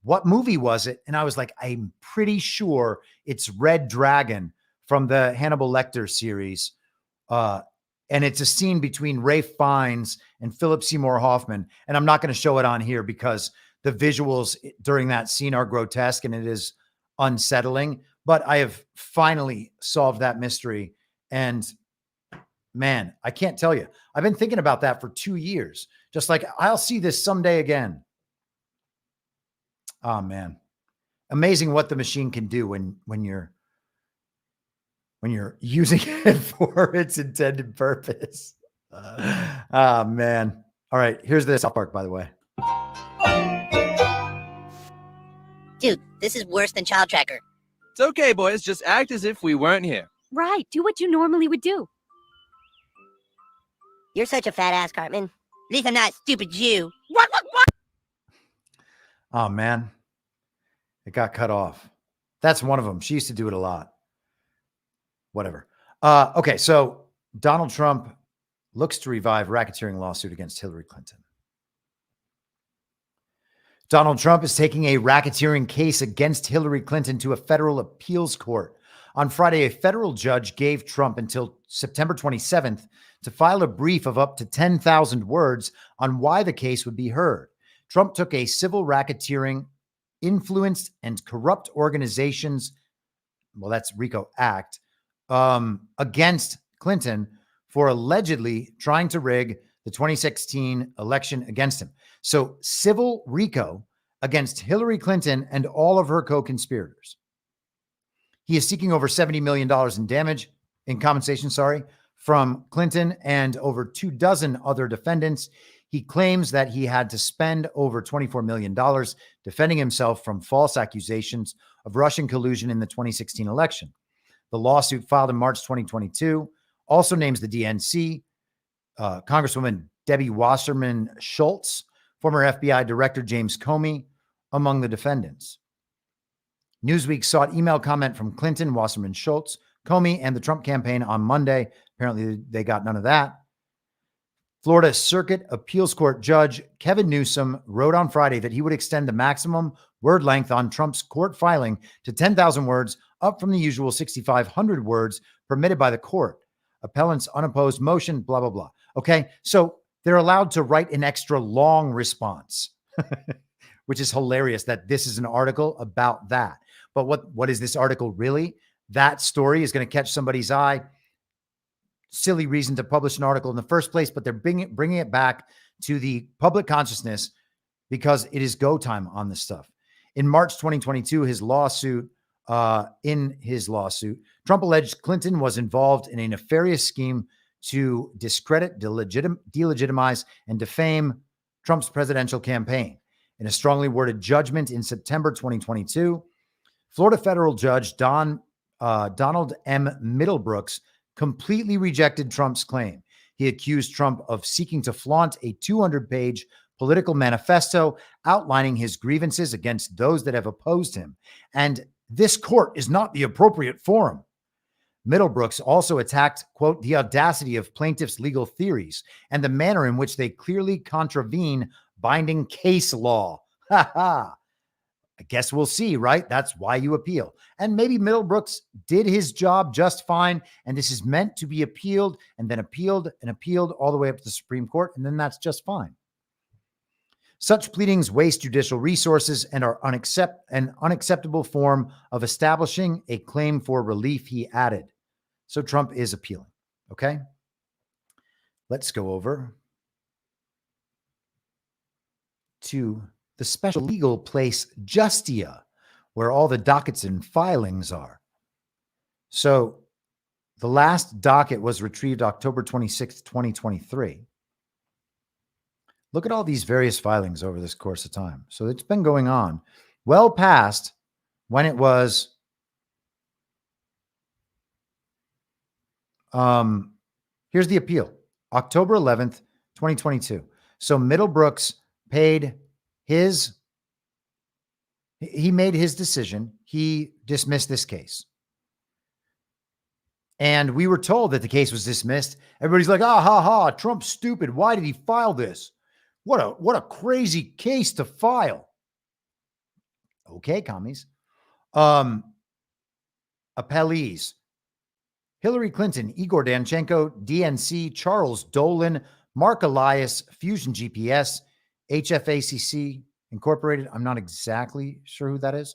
Speaker 11: What movie was it? And I was like, I'm pretty sure it's Red Dragon from the Hannibal Lecter series. And it's a scene between Ralph Fiennes and Philip Seymour Hoffman. And I'm not going to show it on here because the visuals during that scene are grotesque and it is unsettling. But I have finally solved that mystery. And man, I can't tell you. I've been thinking about that for 2 years. Just like, I'll see this someday again. Oh, man. Amazing what the machine can do when you're using it for its intended purpose. Oh, man. All right. Here's the South Park, by the way.
Speaker 16: Dude, this is worse than Child Tracker.
Speaker 17: It's okay, boys. Just act as if we weren't here.
Speaker 18: Right. Do what you normally would do.
Speaker 16: You're such a fat ass, Cartman. At least I'm not a stupid Jew.
Speaker 18: What?
Speaker 11: Oh, man. It got cut off. That's one of them. She used to do it a lot. Whatever. Okay, so Donald Trump looks to revive racketeering lawsuit against Hillary Clinton. Donald Trump is taking a racketeering case against Hillary Clinton to a federal appeals court. On Friday, a federal judge gave Trump until September 27th to file a brief of up to 10,000 words on why the case would be heard. Trump took a civil racketeering, influenced and corrupt organizations, well, that's RICO Act, against Clinton for allegedly trying to rig the 2016 election against him. So civil RICO against Hillary Clinton and all of her co-conspirators. He is seeking over $70 million in compensation, from Clinton and over 24 other defendants. He claims that he had to spend over $24 million defending himself from false accusations of Russian collusion in the 2016 election. The lawsuit filed in March 2022 also names the DNC, Congresswoman Debbie Wasserman Schultz, former FBI Director James Comey, among the defendants. Newsweek sought email comment from Clinton, Wasserman Schultz, Comey, and the Trump campaign on Monday. Apparently, they got none of that. Florida Circuit Appeals Court Judge Kevin Newsom wrote on Friday that he would extend the maximum word length on Trump's court filing to 10,000 words, up from the usual 6,500 words permitted by the court. Appellant's unopposed motion, blah, blah, blah. Okay, so they're allowed to write an extra long response, which is hilarious that this is an article about that. But what is this article really? That story is going to catch somebody's eye. Silly reason to publish an article in the first place, but they're bringing it back to the public consciousness because it is go time on this stuff. In March 2022, in his lawsuit, Trump alleged Clinton was involved in a nefarious scheme to discredit, delegitimize, and defame Trump's presidential campaign. In a strongly worded judgment in September 2022, Florida federal judge Donald M. Middlebrooks completely rejected Trump's claim. He accused Trump of seeking to flaunt a 200-page political manifesto outlining his grievances against those that have opposed him. And this court is not the appropriate forum. Middlebrooks also attacked, quote, the audacity of plaintiffs' legal theories and the manner in which they clearly contravene binding case law. Ha ha. I guess we'll see, right? That's why you appeal. And maybe Middlebrooks did his job just fine, and this is meant to be appealed and then appealed and appealed all the way up to the Supreme Court, and then that's just fine. Such pleadings waste judicial resources and are an unacceptable form of establishing a claim for relief, he added. So Trump is appealing, okay? Let's go over to the special legal place Justia, where all the dockets and filings are. So The last docket was retrieved October 26th, 2023. Look at all these various filings over this course of time. So it's been going on well past when it was here's the appeal. October 11th, 2022. So Middlebrooks paid he made his decision. He dismissed this case. And we were told that the case was dismissed. Everybody's like, ah, ha, ha, Trump's stupid. Why did he file this? What a crazy case to file. Okay, commies. Appellees. Hillary Clinton, Igor Danchenko, DNC, Charles Dolan, Mark Elias, Fusion GPS, HFACC Incorporated. I'm not exactly sure who that is.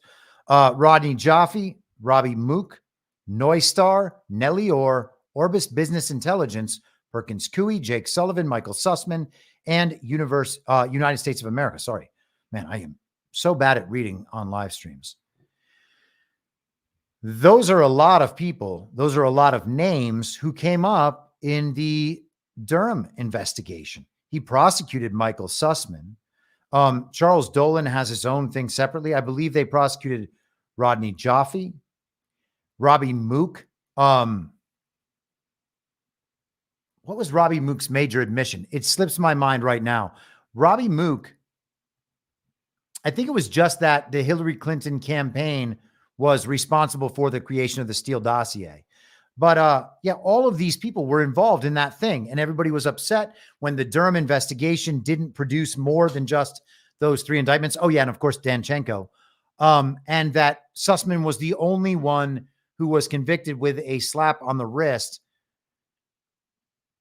Speaker 11: Rodney Jaffe, Robbie Mook, Neustar, Nellie Orr, Orbis Business Intelligence, Perkins Coie, Jake Sullivan, Michael Sussman, and United States of America. Sorry, man, I am so bad at reading on live streams. Those are a lot of people. Those are a lot of names who came up in the Durham investigation. He prosecuted Michael Sussman. Charles Dolan has his own thing separately. I believe they prosecuted Rodney Jaffe, Robbie Mook. What was Robbie Mook's major admission? It slips my mind right now. Robbie Mook, I think it was just that the Hillary Clinton campaign was responsible for the creation of the Steele dossier. But yeah, all of these people were involved in that thing. And everybody was upset when the Durham investigation didn't produce more than just those 3 indictments. Oh, yeah. And of course, Danchenko. And that Sussman was the only one who was convicted with a slap on the wrist.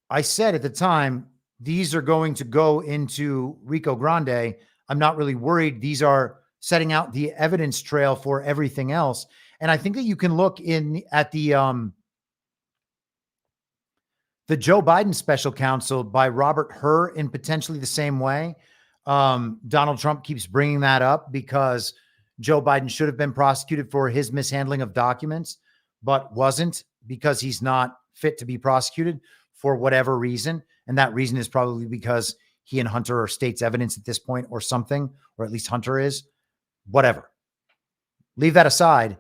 Speaker 11: I said at the time, these are going to go into Rico Grande. I'm not really worried. These are setting out the evidence trail for everything else. And I think that you can look at the Joe Biden special counsel by Robert Hur in potentially the same way. Donald Trump keeps bringing that up because Joe Biden should have been prosecuted for his mishandling of documents, but wasn't because he's not fit to be prosecuted for whatever reason. And that reason is probably because he and Hunter are state's evidence at this point or something, or at least Hunter is. Whatever. Leave that aside.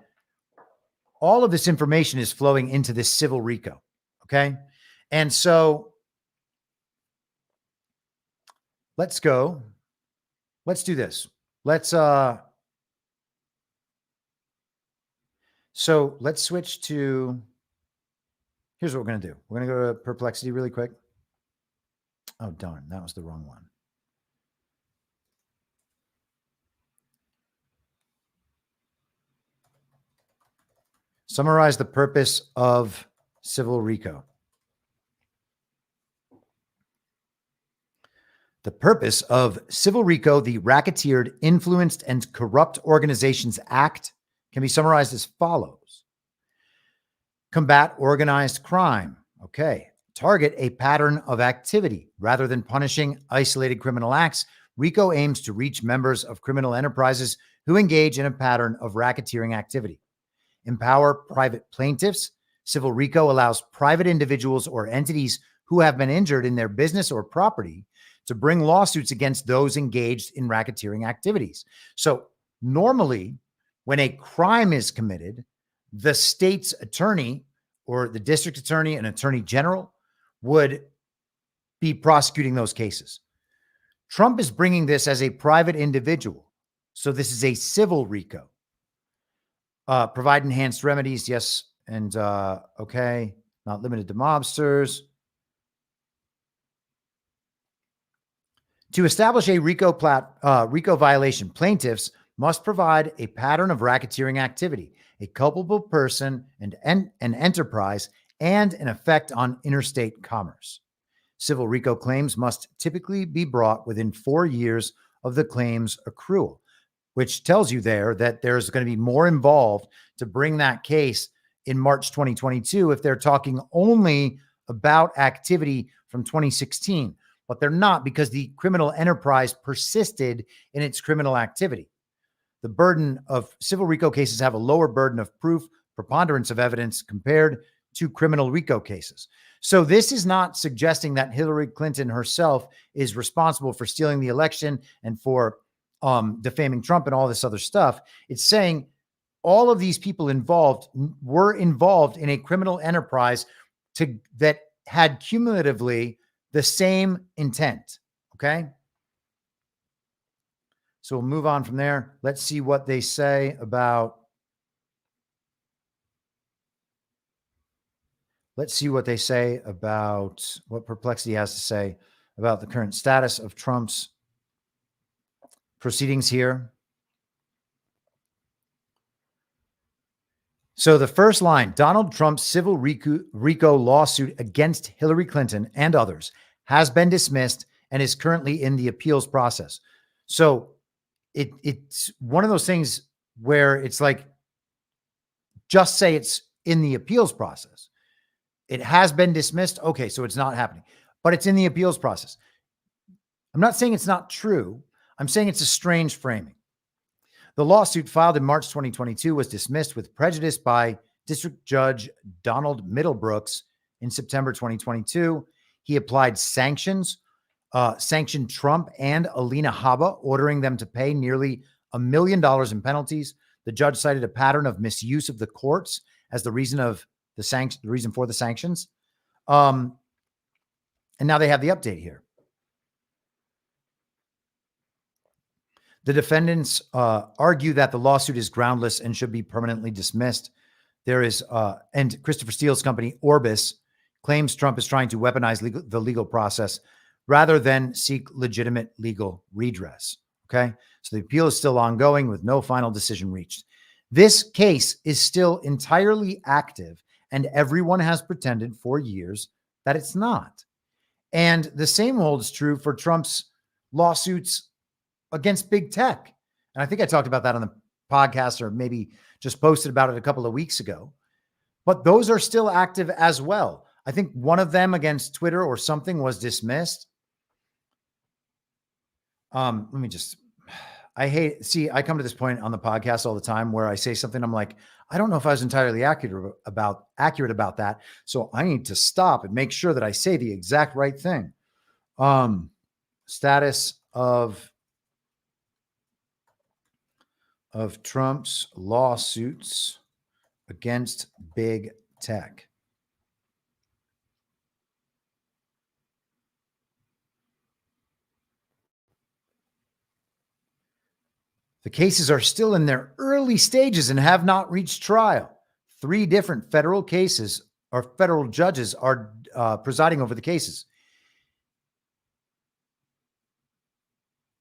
Speaker 11: All of this information is flowing into this civil RICO. Okay. And so let's go. Let's do this. So let's switch to, here's what we're going to do. We're going to go to Perplexity really quick. Oh, darn. That was the wrong one. Summarize the purpose of civil RICO. The purpose of civil RICO, the Racketeered, Influenced, and Corrupt Organizations Act, can be summarized as follows. Combat organized crime. Okay. Target a pattern of activity. Rather than punishing isolated criminal acts, RICO aims to reach members of criminal enterprises who engage in a pattern of racketeering activity. Empower private plaintiffs. Civil RICO allows private individuals or entities who have been injured in their business or property to bring lawsuits against those engaged in racketeering activities. So normally, when a crime is committed, the state's attorney or the district attorney and attorney general would be prosecuting those cases. Trump is bringing this as a private individual. So this is a civil RICO. Provide enhanced remedies. Yes. And okay. Not limited to mobsters. To establish a RICO violation, plaintiffs must provide a pattern of racketeering activity, a culpable person and an enterprise, and an effect on interstate commerce. Civil RICO claims must typically be brought within 4 years of the claim's accrual, which tells you there that there's going to be more involved to bring that case in March 2022 if they're talking only about activity from 2016. But they're not, because the criminal enterprise persisted in its criminal activity. The burden of civil RICO cases have a lower burden of proof, preponderance of evidence compared 2 criminal RICO cases. So this is not suggesting that Hillary Clinton herself is responsible for stealing the election and for defaming Trump and all this other stuff. It's saying all of these people involved were involved in a criminal enterprise that had cumulatively the same intent. Okay. So we'll move on from there. Let's see what they say about. Let's see what they say about what Perplexity has to say about the current status of Trump's proceedings here. So the first line, Donald Trump's civil RICO lawsuit against Hillary Clinton and others has been dismissed and is currently in the appeals process. So it's one of those things where it's like, just say it's in the appeals process. It has been dismissed. Okay, so it's not happening, but it's in the appeals process. I'm not saying it's not true. I'm saying it's a strange framing. The lawsuit filed in March 2022 was dismissed with prejudice by District Judge Donald Middlebrooks in September 2022. He applied sanctioned Trump and Alina Habba, ordering them to pay nearly $1 million in penalties. The judge cited a pattern of misuse of the courts as the reason for the sanctions. And now they have the update here. The defendants argue that the lawsuit is groundless and should be permanently dismissed. And Christopher Steele's company, Orbis, claims Trump is trying to weaponize the legal process rather than seek legitimate legal redress. Okay, so the appeal is still ongoing with no final decision reached. This case is still entirely active, and everyone has pretended for years that it's not. And the same holds true for Trump's lawsuits against big tech. And I think I talked about that on the podcast, or maybe just posted about it a couple of weeks ago. But those are still active as well. I think one of them against Twitter or something was dismissed. I come to this point on the podcast all the time where I say something, I'm like, I don't know if I was entirely accurate about that. So I need to stop and make sure that I say the exact right thing. Status of Trump's lawsuits against big tech. The cases are still in their early stages and have not reached trial. 3 different federal cases or federal judges are presiding over the cases.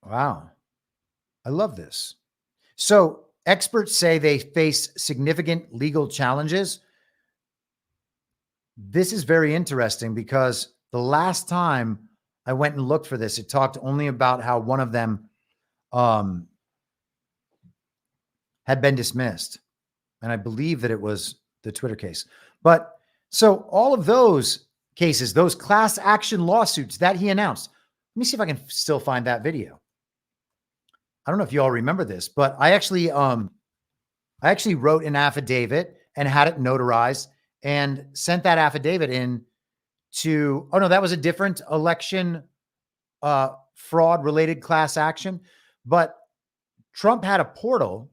Speaker 11: Wow. I love this. So experts say they face significant legal challenges. This is very interesting because the last time I went and looked for this, it talked only about how one of them had been dismissed. And I believe that it was the Twitter case. But so all of those cases, those class action lawsuits that he announced, let me see if I can still find that video. I don't know if you all remember this, but I actually wrote an affidavit and had it notarized and sent that affidavit in to, oh no, that was a different election fraud related class action. But Trump had a portal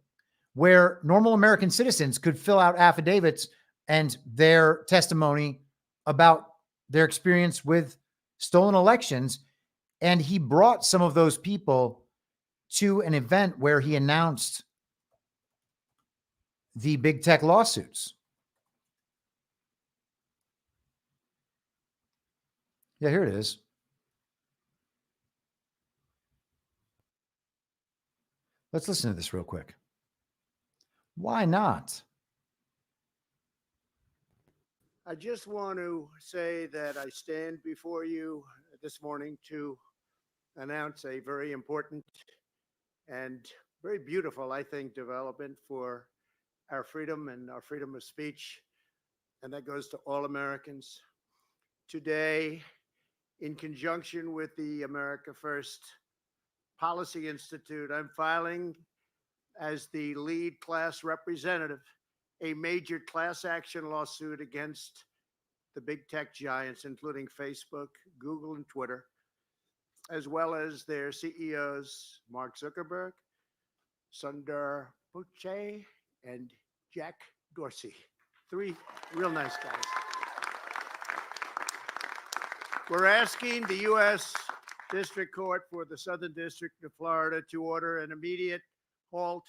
Speaker 11: where normal American citizens could fill out affidavits and their testimony about their experience with stolen elections. And he brought some of those people to an event where he announced the big tech lawsuits. Yeah, here it is. Let's listen to this real quick. Why not?
Speaker 15: I just want to say that I stand before you this morning to announce a very important and very beautiful, I think, development for our freedom and our freedom of speech. And that goes to all Americans. Today, in conjunction with the America First Policy Institute, I'm filing as the lead class representative a major class action lawsuit against
Speaker 19: the big tech giants, including Facebook, Google, and Twitter, as well as their CEOs, Mark Zuckerberg, Sundar Pichai, and Jack Dorsey. Three real nice guys. We're asking the U.S. District Court for the Southern District of Florida to order an immediate halt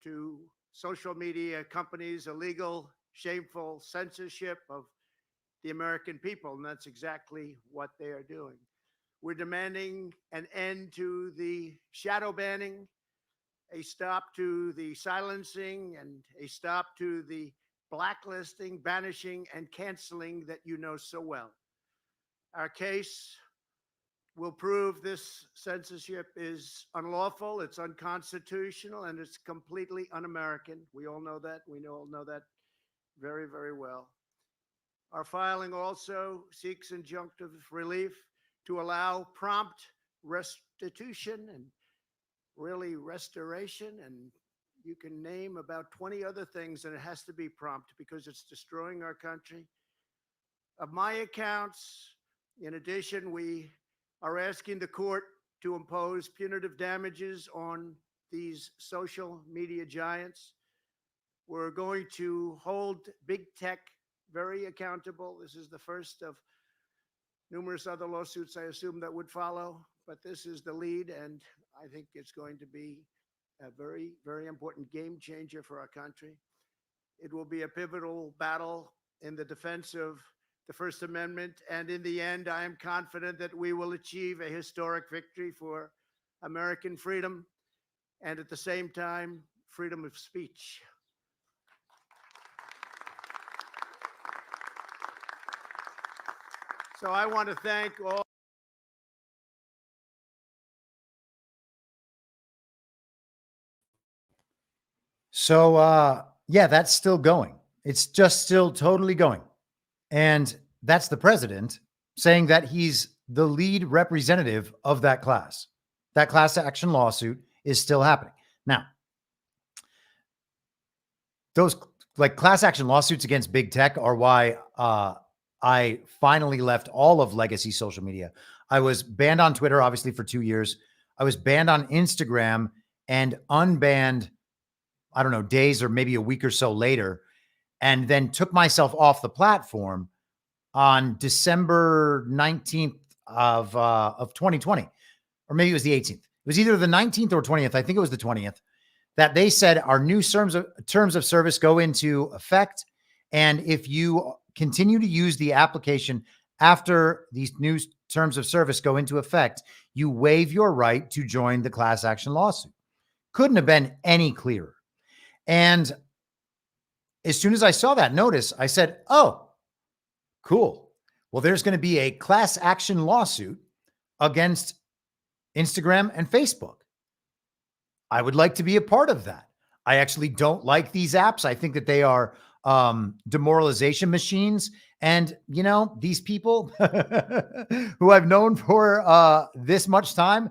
Speaker 19: to social media companies' illegal, shameful censorship of the American people, and that's exactly what they are doing. We're demanding an end to the shadow banning, a stop to the silencing, and a stop to the blacklisting, banishing, and canceling that you know so well. Our case will prove this censorship is unlawful, it's unconstitutional, and it's completely un-American. We all know that. We all know that very, very well. Our filing also seeks injunctive relief to allow prompt restitution and really restoration, and you can name about 20 other things, and it has to be prompt because it's destroying our country. Of my accounts, in addition, we are asking the court to impose punitive damages on these social media giants. We're going to hold big tech very accountable. This is the first of numerous other lawsuits, I assume, that would follow, but this is the lead, and I think it's going to be a very, very important game changer for our country. It will be a pivotal battle in the defense of the First Amendment, and in the end, I am confident that we will achieve a historic victory for American freedom and at the same time, freedom of speech. So I want to thank all.
Speaker 11: So, yeah, that's still going. It's just still totally going. And that's the president saying that he's the lead representative of that class. That class action lawsuit is still happening. Now, those like class action lawsuits against big tech are why I finally left all of legacy social media. I was banned on Twitter, obviously, for 2 years. I was banned on Instagram and unbanned, I don't know, days or maybe a week or so later, and then took myself off the platform on December 19th of 2020, or maybe it was the 18th. It was either the 19th or 20th. I think it was the 20th, that they said our new terms of service go into effect. And if you continue to use the application after these new terms of service go into effect, you waive your right to join the class action lawsuit. Couldn't have been any clearer. And as soon as I saw that notice, I said, oh, cool. Well, there's going to be a class action lawsuit against Instagram and Facebook. I would like to be a part of that. I actually don't like these apps. I think that they are demoralization machines. And, you know, these people who I've known for this much time,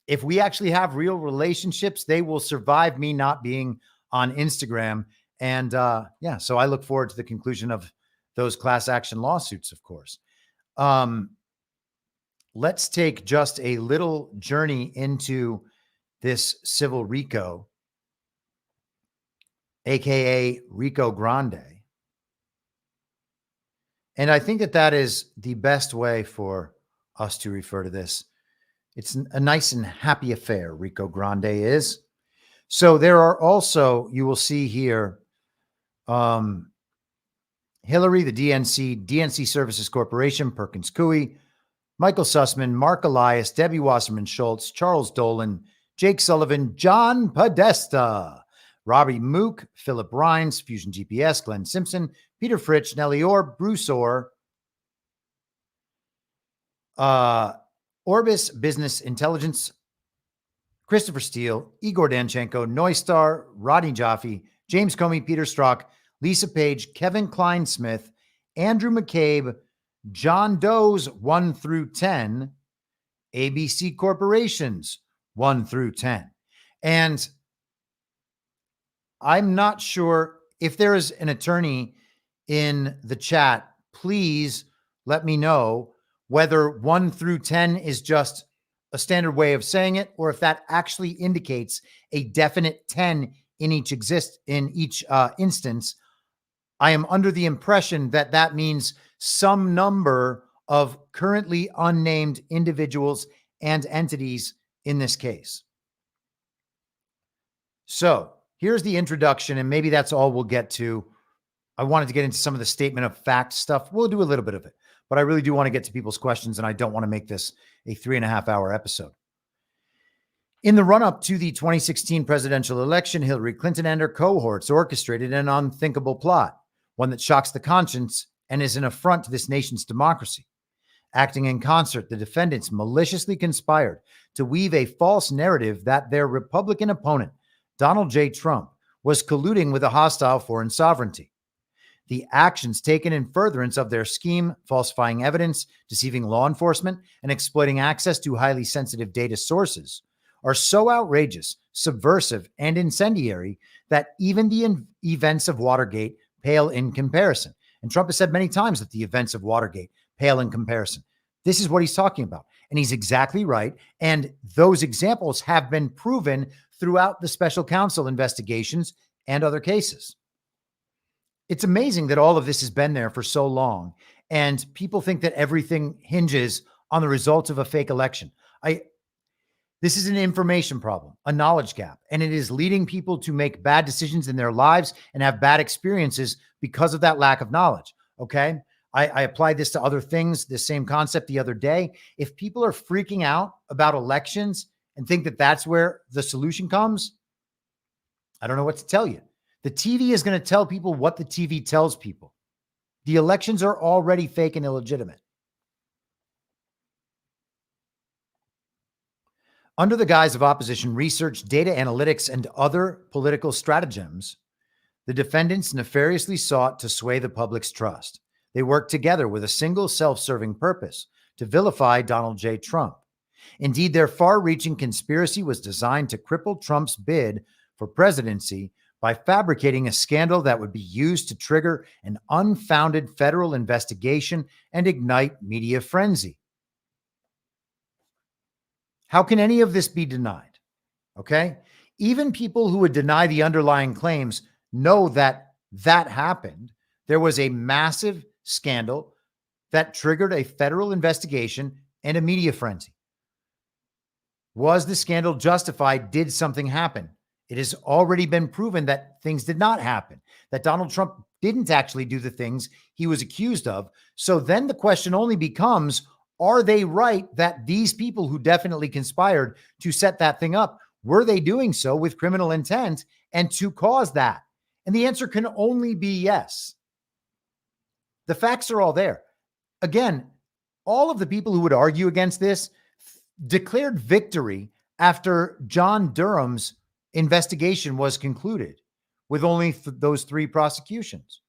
Speaker 11: if we actually have real relationships, they will survive me not being on Instagram. And yeah, so I look forward to the conclusion of those class action lawsuits, of course. Let's take just a little journey into this civil RICO, aka Rico Grande. And I think that that is the best way for us to refer to this. It's a nice and happy affair, Rico Grande is. So there are also, you will see here, Hillary, the DNC Services Corporation, Perkins Coie, Michael Sussman, Mark Elias, Debbie Wasserman Schultz, Charles Dolan, Jake Sullivan, John Podesta, Robbie Mook, Philip Rhines, Fusion GPS, Glenn Simpson, Peter Fritsch, Nellie Orr, Bruce Orr, Orbis Business Intelligence, Christopher Steele, Igor Danchenko, Neustar, Rodney Jaffe, James Comey, Peter Strzok, Lisa Page, Kevin Klein-Smith, Andrew McCabe, John Doe's 1 through 10, ABC Corporations 1 through 10. And I'm not sure if there is an attorney in the chat please let me know whether 1 through 10 is just a standard way of saying it, or if that actually indicates a definite 10 in each instance. I am under the impression that that means some number of currently unnamed individuals and entities in this case. So here's the introduction, and maybe that's all we'll get to. I wanted to get into some of the statement of fact stuff. We'll do a little bit of it, but I really do want to get to people's questions, and I don't want to make this a 3.5-hour episode. In the run-up to the 2016 presidential election, Hillary Clinton and her cohorts orchestrated an unthinkable plot, one that shocks the conscience and is an affront to this nation's democracy. Acting in concert, the defendants maliciously conspired to weave a false narrative that their Republican opponent, Donald J. Trump, was colluding with a hostile foreign sovereignty. The actions taken in furtherance of their scheme, falsifying evidence, deceiving law enforcement, and exploiting access to highly sensitive data sources, are so outrageous, subversive, and incendiary that even the events of Watergate pale in comparison. And Trump has said many times that the events of Watergate pale in comparison. This is what he's talking about. And he's exactly right. And those examples have been proven throughout the special counsel investigations and other cases. It's amazing that all of this has been there for so long, and people think that everything hinges on the results of a fake election. This is an information problem, a knowledge gap, and it is leading people to make bad decisions in their lives and have bad experiences because of that lack of knowledge. Okay. I applied this to other things, the same concept the other day. If people are freaking out about elections and think that that's where the solution comes, I don't know what to tell you. The TV is going to tell people what the TV tells people. The elections are already fake and illegitimate. Under the guise of opposition research, data analytics, and other political stratagems, the defendants nefariously sought to sway the public's trust. They worked together with a single self-serving purpose: to vilify Donald J. Trump. Indeed, their far-reaching conspiracy was designed to cripple Trump's bid for presidency by fabricating a scandal that would be used to trigger an unfounded federal investigation and ignite media frenzy. How can any of this be denied? Okay. Even people who would deny the underlying claims know that that happened. There was a massive scandal that triggered a federal investigation and a media frenzy. Was the scandal justified? Did something happen? It has already been proven that things did not happen, that Donald Trump didn't actually do the things he was accused of. So then the question only becomes, are they right that these people who definitely conspired to set that thing up, were they doing so with criminal intent and to cause that? And the answer can only be yes. The facts are all there. Again, all of the people who would argue against this declared victory after John Durham's investigation was concluded with only those 3 prosecutions.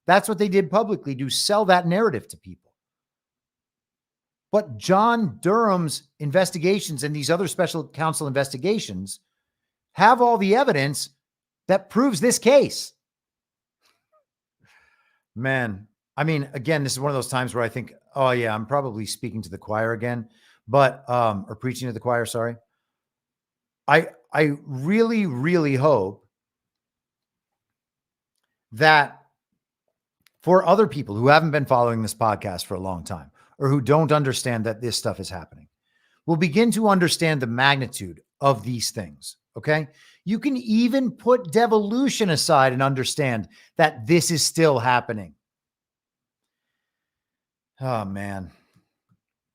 Speaker 11: That's what they did publicly, to sell that narrative to people. But John Durham's investigations and these other special counsel investigations have all the evidence that proves this case. Man, I mean, again, this is one of those times where I think, oh yeah, I'm probably speaking to the choir again, but, or preaching to the choir, sorry. I really, really hope that for other people who haven't been following this podcast for a long time, or who don't understand that this stuff is happening, will begin to understand the magnitude of these things. Okay. You can even put devolution aside and understand that this is still happening. Oh man,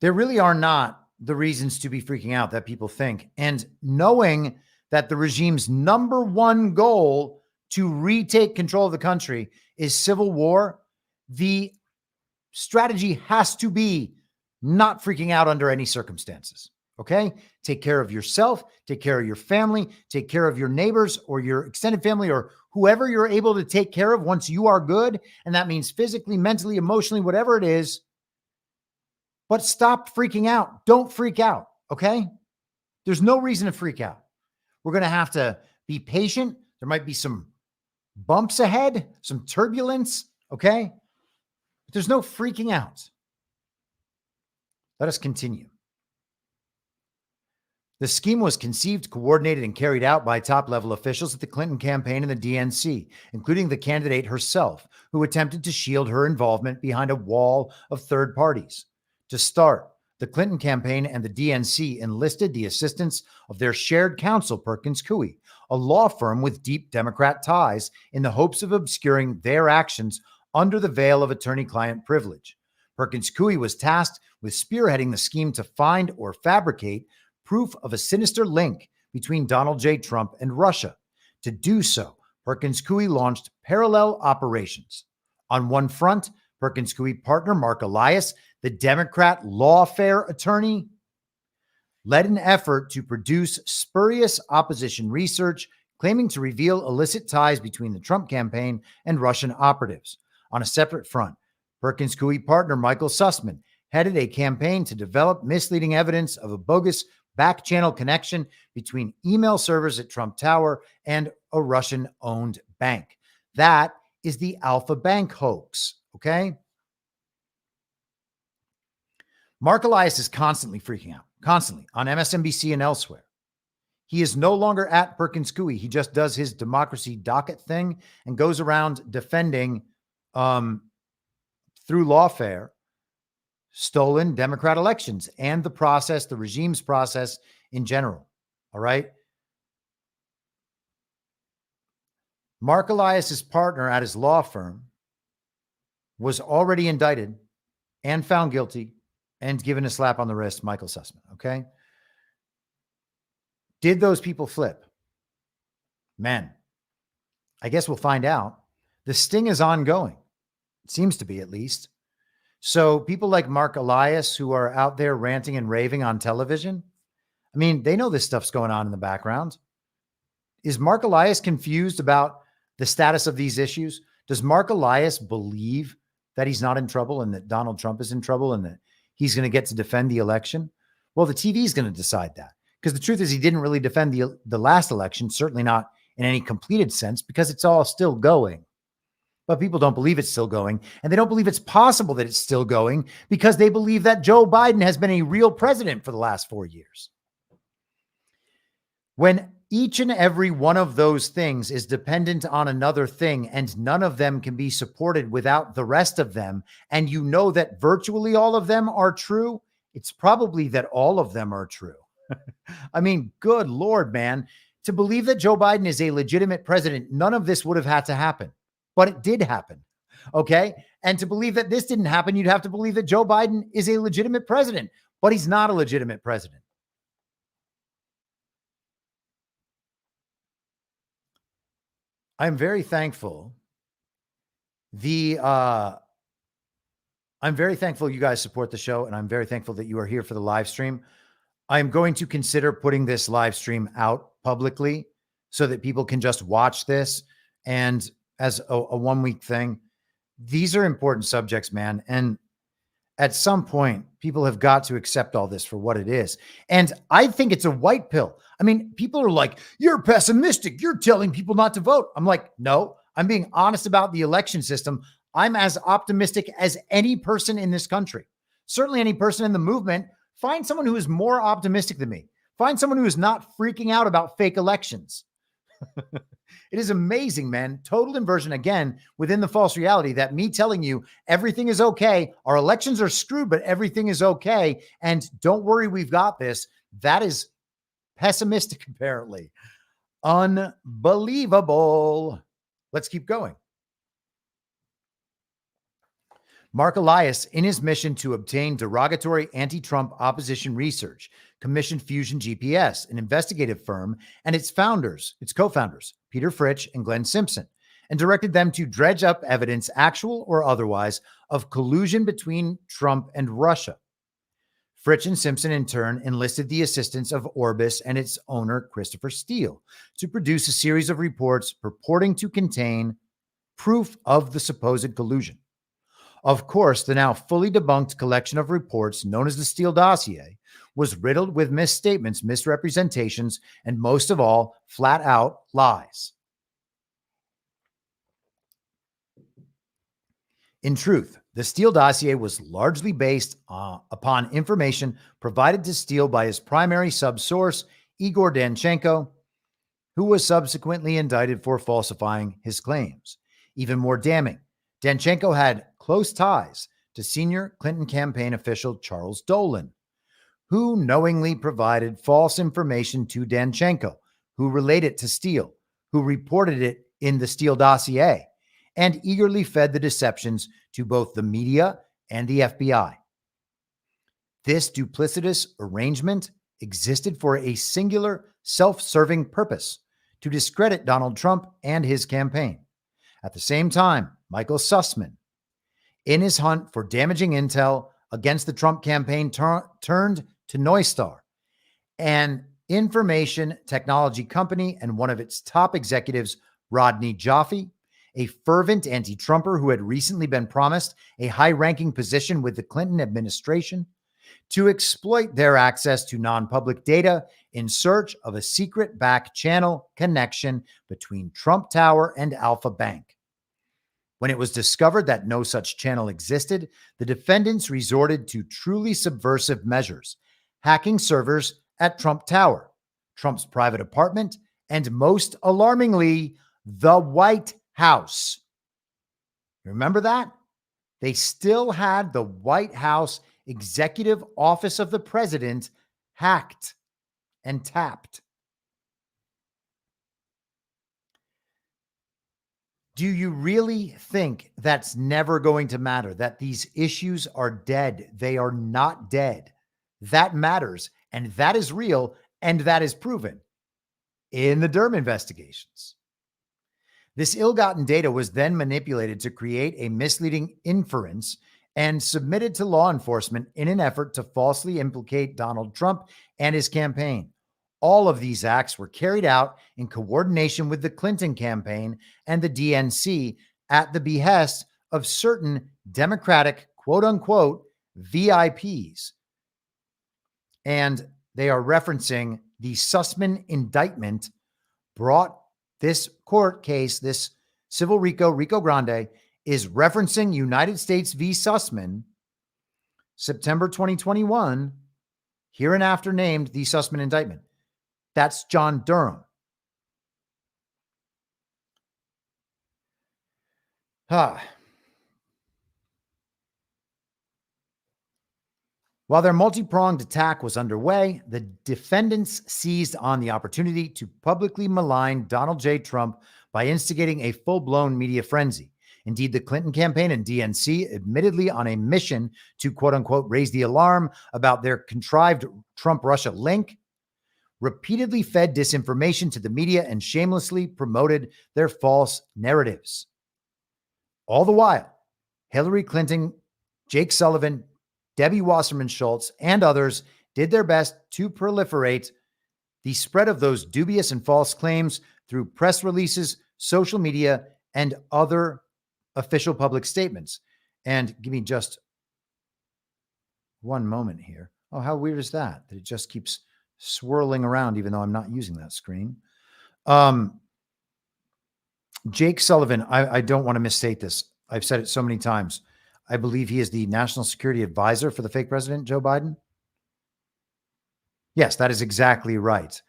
Speaker 11: there really are not the reasons to be freaking out that people think. And knowing that the regime's number one goal to retake control of the country is civil war, the strategy has to be not freaking out under any circumstances. Okay. Take care of yourself, take care of your family, take care of your neighbors or your extended family or whoever you're able to take care of once you are good. And that means physically, mentally, emotionally, whatever it is. But stop freaking out. Don't freak out. Okay. There's no reason to freak out. We're going to have to be patient. There might be some bumps ahead, some turbulence. Okay. There's no freaking out. Let us continue. The scheme was conceived, coordinated, and carried out by top-level officials at the Clinton campaign and the DNC, including the candidate herself, who attempted to shield her involvement behind a wall of third parties. To start, the Clinton campaign and the DNC enlisted the assistance of their shared counsel, Perkins Coie, a law firm with deep Democrat ties, in the hopes of obscuring their actions under the veil of attorney-client privilege. Perkins Coie was tasked with spearheading the scheme to find or fabricate proof of a sinister link between Donald J. Trump and Russia. To do so, Perkins Coie launched parallel operations. On one front, Perkins Coie partner Mark Elias, the Democrat lawfare attorney, led an effort to produce spurious opposition research claiming to reveal illicit ties between the Trump campaign and Russian operatives. On a separate front, Perkins Coie partner Michael Sussman headed a campaign to develop misleading evidence of a bogus back-channel connection between email servers at Trump Tower and a Russian-owned bank. That is the Alpha Bank hoax, okay? Mark Elias is constantly freaking out, constantly, on MSNBC and elsewhere. He is no longer at Perkins Coie. He just does his democracy docket thing and goes around defending, through lawfare, stolen Democrat elections and the process, the regime's process in general. All right. Mark Elias's partner at his law firm was already indicted and found guilty and given a slap on the wrist, Michael Sussman. Okay. Did those people flip? Man, I guess we'll find out. The sting is ongoing. It seems to be, at least. So people like Mark Elias, who are out there ranting and raving on television, I mean, they know this stuff's going on in the background. Is Mark Elias confused about the status of these issues? Does Mark Elias believe that he's not in trouble and that Donald Trump is in trouble and that he's going to get to defend the election? Well, the TV is going to decide that, because the truth is he didn't really defend the last election, certainly not in any completed sense, because it's all still going. But people don't believe it's still going, and they don't believe it's possible that it's still going because they believe that Joe Biden has been a real president for the last 4 years. When each and every one of those things is dependent on another thing, and none of them can be supported without the rest of them, and you know that virtually all of them are true, it's probably that all of them are true. I mean, good Lord, man. To believe that Joe Biden is a legitimate president, none of this would have had to happen. But it did happen, okay? And to believe that this didn't happen, you'd have to believe that Joe Biden is a legitimate president, but he's not a legitimate president. I'm very thankful. I'm very thankful you guys support the show, and I'm very thankful that you are here for the live stream. I'm going to consider putting this live stream out publicly so that people can just watch this and as a 1 week thing. These are important subjects, man. And at some point, people have got to accept all this for what it is. And I think it's a white pill. I mean, people are like, you're pessimistic. You're telling people not to vote. I'm like, no, I'm being honest about the election system. I'm as optimistic as any person in this country. Certainly any person in the movement. Find someone who is more optimistic than me. Find someone who is not freaking out about fake elections. It is amazing, man. Total inversion, again, within the false reality that me telling you everything is okay. Our elections are screwed, but everything is okay. And don't worry, we've got this. That is pessimistic, apparently. Unbelievable. Let's keep going. Mark Elias, in his mission to obtain derogatory anti-Trump opposition research, commissioned Fusion GPS, an investigative firm, and its co-founders, Peter Fritsch and Glenn Simpson, and directed them to dredge up evidence, actual or otherwise, of collusion between Trump and Russia. Fritsch and Simpson, in turn, enlisted the assistance of Orbis and its owner, Christopher Steele, to produce a series of reports purporting to contain proof of the supposed collusion. Of course, the now fully debunked collection of reports known as the Steele dossier was riddled with misstatements, misrepresentations, and most of all, flat out lies. In truth, the Steele dossier was largely based upon information provided to Steele by his primary sub-source, Igor Danchenko, who was subsequently indicted for falsifying his claims. Even more damning, Danchenko had close ties to senior Clinton campaign official Charles Dolan, who knowingly provided false information to Danchenko, who relayed it to Steele, who reported it in the Steele dossier, and eagerly fed the deceptions to both the media and the FBI. This duplicitous arrangement existed for a singular, self-serving purpose: to discredit Donald Trump and his campaign. At the same time, Michael Sussman, in his hunt for damaging intel against the Trump campaign, turned to Neustar, an information technology company, and one of its top executives, Rodney Jaffe, a fervent anti-Trumper who had recently been promised a high-ranking position with the Clinton administration, to exploit their access to non-public data in search of a secret back channel connection between Trump Tower and Alpha Bank. When it was discovered that no such channel existed, the defendants resorted to truly subversive measures, hacking servers at Trump Tower, Trump's private apartment, and most alarmingly, the White House. Remember that? They still had the White House executive office of the president hacked and tapped. Do you really think that's never going to matter, that these issues are dead? They are not dead. That matters, and that is real, and that is proven in the Durham investigations. This ill-gotten data was then manipulated to create a misleading inference and submitted to law enforcement in an effort to falsely implicate Donald Trump and his campaign. All of these acts were carried out in coordination with the Clinton campaign and the DNC at the behest of certain Democratic, quote-unquote, VIPs. And they are referencing the Sussman indictment brought. This court case, this civil Rico Grande, is referencing United States v. Sussman, September 2021, hereinafter named the Sussman indictment. That's John Durham. While their multi-pronged attack was underway, the defendants seized on the opportunity to publicly malign Donald J. Trump by instigating a full-blown media frenzy. Indeed, the Clinton campaign and DNC, admittedly on a mission to quote-unquote raise the alarm about their contrived Trump-Russia link, repeatedly fed disinformation to the media and shamelessly promoted their false narratives. All the while, Hillary Clinton, Jake Sullivan, Debbie Wasserman Schultz, and others did their best to proliferate the spread of those dubious and false claims through press releases, social media, and other official public statements. And give me just one moment here. Oh, how weird is that? That it just keeps swirling around, even though I'm not using that screen. Jake Sullivan, I don't want to misstate this. I've said it so many times. I believe he is the national security advisor for the fake president, Joe Biden. Yes, that is exactly right.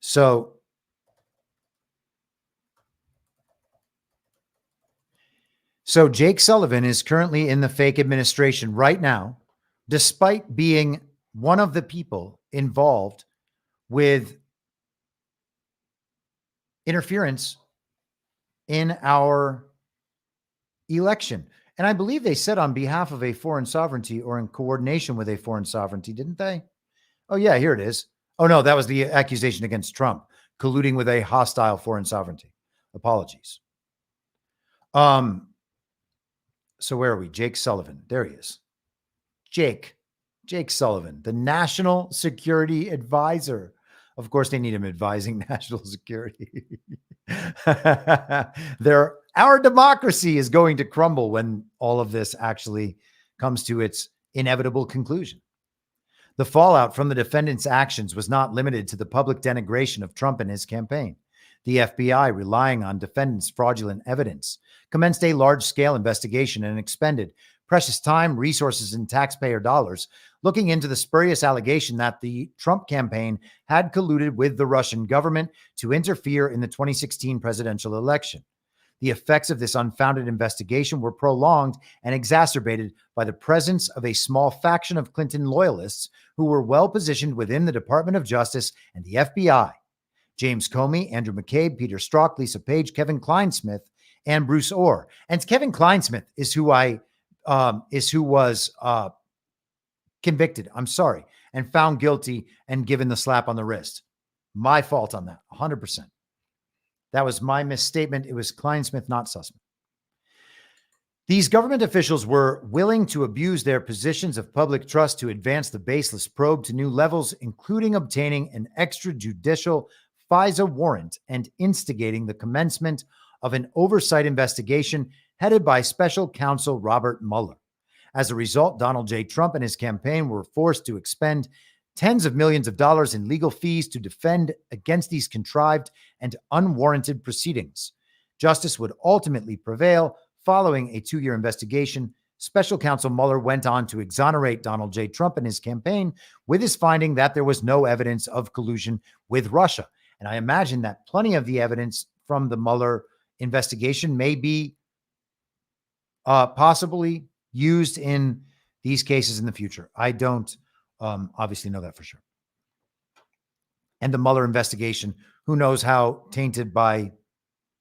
Speaker 11: So Jake Sullivan is currently in the fake administration right now, despite being one of the people involved with interference in our election. And I believe they said on behalf of a foreign sovereignty or in coordination with a foreign sovereignty, didn't they? Oh, yeah, here it is. Oh, no, that was the accusation against Trump, colluding with a hostile foreign sovereignty. Apologies. So where are we? Jake Sullivan. There he is. Jake Sullivan, the national security advisor. Of course, they need him advising national security. Our democracy is going to crumble when all of this actually comes to its inevitable conclusion. The fallout from the defendants' actions was not limited to the public denigration of Trump and his campaign. The FBI, relying on defendants' fraudulent evidence, commenced a large-scale investigation and expended precious time, resources, and taxpayer dollars looking into the spurious allegation that the Trump campaign had colluded with the Russian government to interfere in the 2016 presidential election. The effects of this unfounded investigation were prolonged and exacerbated by the presence of a small faction of Clinton loyalists who were well positioned within the Department of Justice and the FBI. James Comey, Andrew McCabe, Peter Strzok, Lisa Page, Kevin Kleinsmith, and Bruce Orr. And Kevin Kleinsmith is who was convicted, and found guilty and given the slap on the wrist. My fault on that, 100%. That was my misstatement. It was Kleinsmith, not Sussman. These government officials were willing to abuse their positions of public trust to advance the baseless probe to new levels, including obtaining an extrajudicial FISA warrant and instigating the commencement of an oversight investigation headed by special counsel Robert Mueller. As a result, Donald J. Trump and his campaign were forced to expend tens of millions of dollars in legal fees to defend against these contrived and unwarranted proceedings. Justice would ultimately prevail. Following a 2-year investigation, special counsel Mueller went on to exonerate Donald J. Trump and his campaign with his finding that there was no evidence of collusion with Russia. And I imagine that plenty of the evidence from the Mueller investigation may be possibly used in these cases in the future. I don't obviously know that for sure. And the Mueller investigation, who knows how tainted by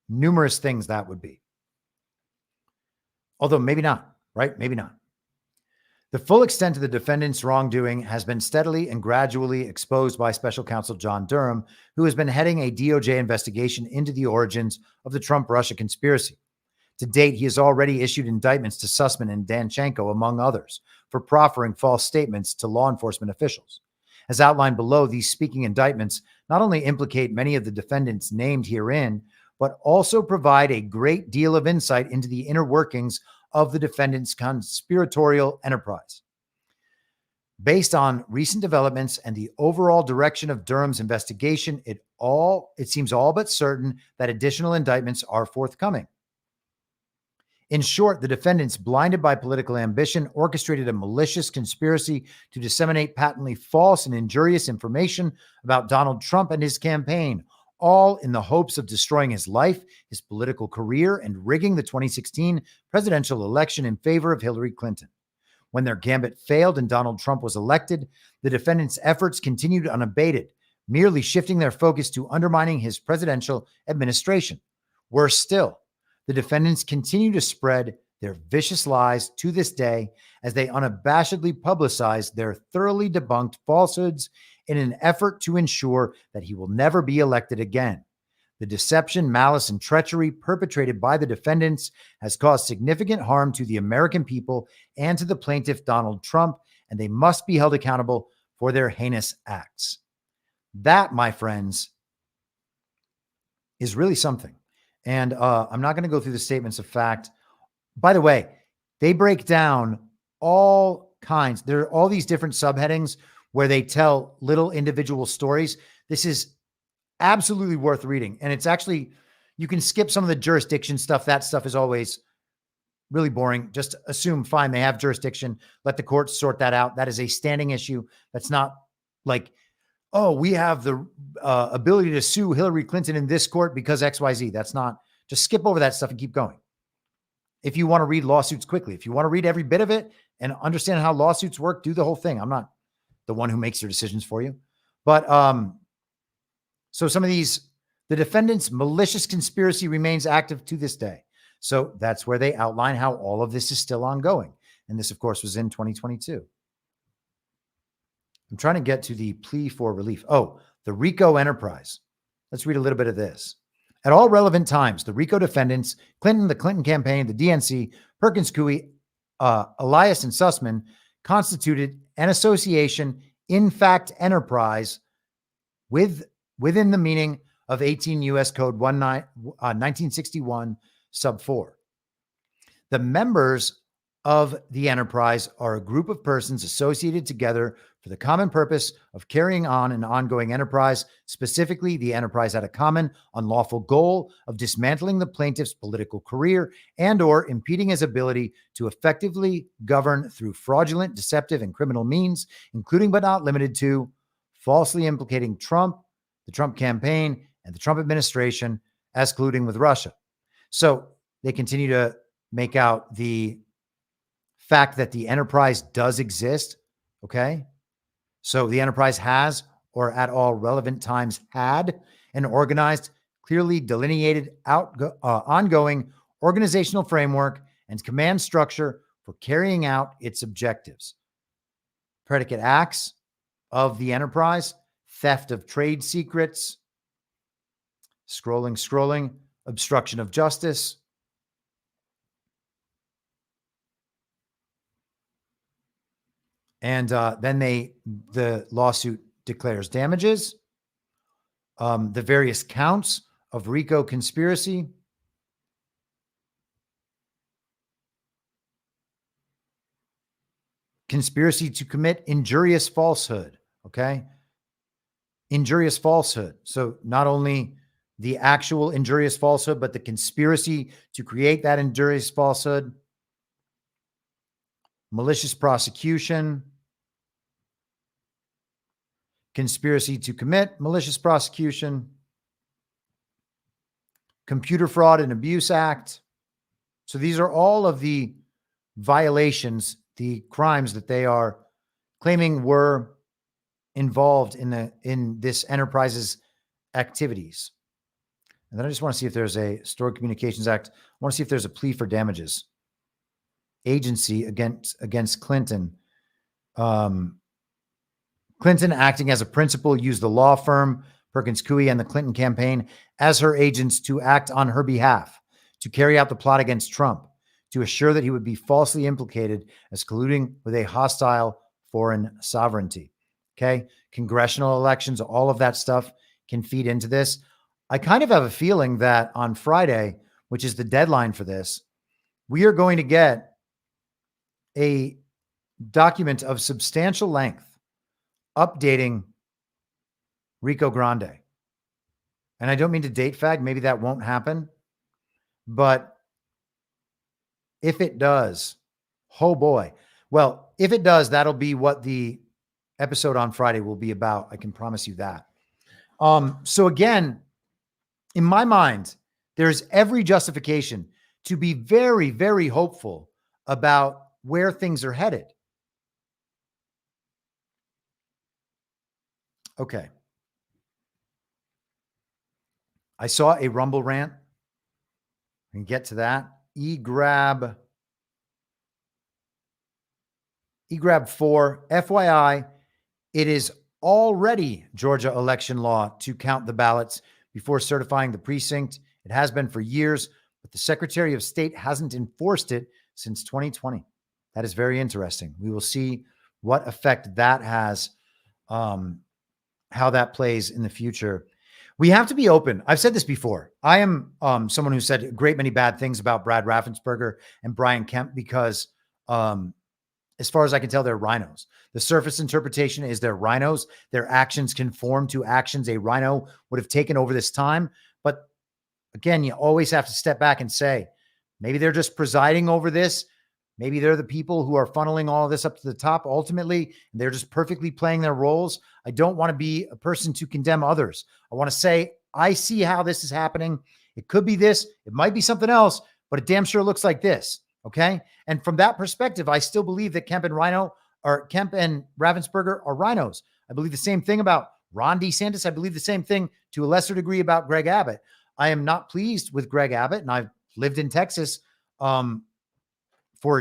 Speaker 11: numerous things that would be. Although maybe not, right? Maybe not. The full extent of the defendant's wrongdoing has been steadily and gradually exposed by special counsel John Durham, who has been heading a DOJ investigation into the origins of the Trump-Russia conspiracy. To date, he has already issued indictments to Sussman and Danchenko, among others, for proffering false statements to law enforcement officials. As outlined below, these speaking indictments not only implicate many of the defendants named herein, but also provide a great deal of insight into the inner workings of the defendant's conspiratorial enterprise. Based on recent developments and the overall direction of Durham's investigation, it seems all but certain that additional indictments are forthcoming. In short, the defendants, blinded by political ambition, orchestrated a malicious conspiracy to disseminate patently false and injurious information about Donald Trump and his campaign, all in the hopes of destroying his life, his political career, and rigging the 2016 presidential election in favor of Hillary Clinton. When their gambit failed and Donald Trump was elected, the defendants' efforts continued unabated, merely shifting their focus to undermining his presidential administration. Worse still, the defendants continue to spread their vicious lies to this day as they unabashedly publicize their thoroughly debunked falsehoods in an effort to ensure that he will never be elected again. The deception, malice, and treachery perpetrated by the defendants has caused significant harm to the American people and to the plaintiff, Donald Trump, and they must be held accountable for their heinous acts. That, my friends, is really something. And I'm not going to go through the statements of fact. By the way, they break down all kinds. There are all these different subheadings where they tell little individual stories. This is absolutely worth reading. And it's actually, you can skip some of the jurisdiction stuff. That stuff is always really boring. Just assume, fine, they have jurisdiction. Let the courts sort that out. That is a standing issue. That's not like, oh, we have the ability to sue Hillary Clinton in this court because XYZ. That's not, just skip over that stuff and keep going. If you want to read lawsuits quickly, if you want to read every bit of it and understand how lawsuits work, do the whole thing. I'm not the one who makes your decisions for you. But so some of these, the defendant's malicious conspiracy remains active to this day. So that's where they outline how all of this is still ongoing. And this, of course, was in 2022. I'm trying to get to the plea for relief. Oh, the RICO enterprise. Let's read a little bit of this. At all relevant times, the RICO defendants, Clinton, the Clinton campaign, the DNC, Perkins Coie, Elias, and Sussman, constituted an association, in fact, enterprise within the meaning of 18 U.S. Code 1961, sub 4. The members of the enterprise are a group of persons associated together for the common purpose of carrying on an ongoing enterprise. Specifically, the enterprise had a common unlawful goal of dismantling the plaintiff's political career and or impeding his ability to effectively govern through fraudulent, deceptive, and criminal means, including but not limited to falsely implicating Trump, the Trump campaign, and the Trump administration as colluding with Russia. So they continue to make out the fact that the enterprise does exist. Okay. So the enterprise has, or at all relevant times had, an organized, clearly delineated, ongoing organizational framework and command structure for carrying out its objectives. Predicate acts of the enterprise: theft of trade secrets, scrolling, obstruction of justice, and then the lawsuit declares damages. The various counts of RICO conspiracy, conspiracy to commit injurious falsehood. Okay. Injurious falsehood. So not only the actual injurious falsehood, but the conspiracy to create that injurious falsehood, malicious prosecution, conspiracy to commit malicious prosecution, Computer Fraud and Abuse Act. So these are all of the violations, the crimes that they are claiming were involved in this enterprise's activities. And then I just want to see if there's a Stored Communications Act. I want to see if there's a plea for damages. Agency against Clinton. Clinton, acting as a principal, used the law firm Perkins Coie and the Clinton campaign as her agents to act on her behalf, to carry out the plot against Trump, to assure that he would be falsely implicated as colluding with a hostile foreign sovereignty. Okay. Congressional elections, all of that stuff can feed into this. I kind of have a feeling that on Friday, which is the deadline for this, we are going to get a document of substantial length updating Rico Grande. And I don't mean to date fag. Maybe that won't happen. But if it does, oh boy. Well, if it does, that'll be what the episode on Friday will be about. I can promise you that. So again, in my mind, there's every justification to be very, very hopeful about where things are headed. Okay. I saw a Rumble rant. We can get to that. eGrab 4. FYI, it is already Georgia election law to count the ballots before certifying the precinct. It has been for years, but the Secretary of State hasn't enforced it since 2020. That is very interesting. We will see what effect that has, how that plays in the future. We have to be open. I've said this before. I am someone who said a great many bad things about Brad Raffensperger and Brian Kemp because as far as I can tell, they're rhinos. The surface interpretation is they're rhinos. Their actions conform to actions a rhino would have taken over this time. But again, you always have to step back and say, maybe they're just presiding over this. Maybe they're the people who are funneling all of this up to the top ultimately. And they're just perfectly playing their roles. I don't want to be a person to condemn others. I want to say, I see how this is happening. It could be this. It might be something else, but it damn sure looks like this. Okay. And from that perspective, I still believe that Kemp and Raffensperger are rhinos. I believe the same thing about Ron DeSantis. I believe the same thing to a lesser degree about Greg Abbott. I am not pleased with Greg Abbott, and I've lived in Texas for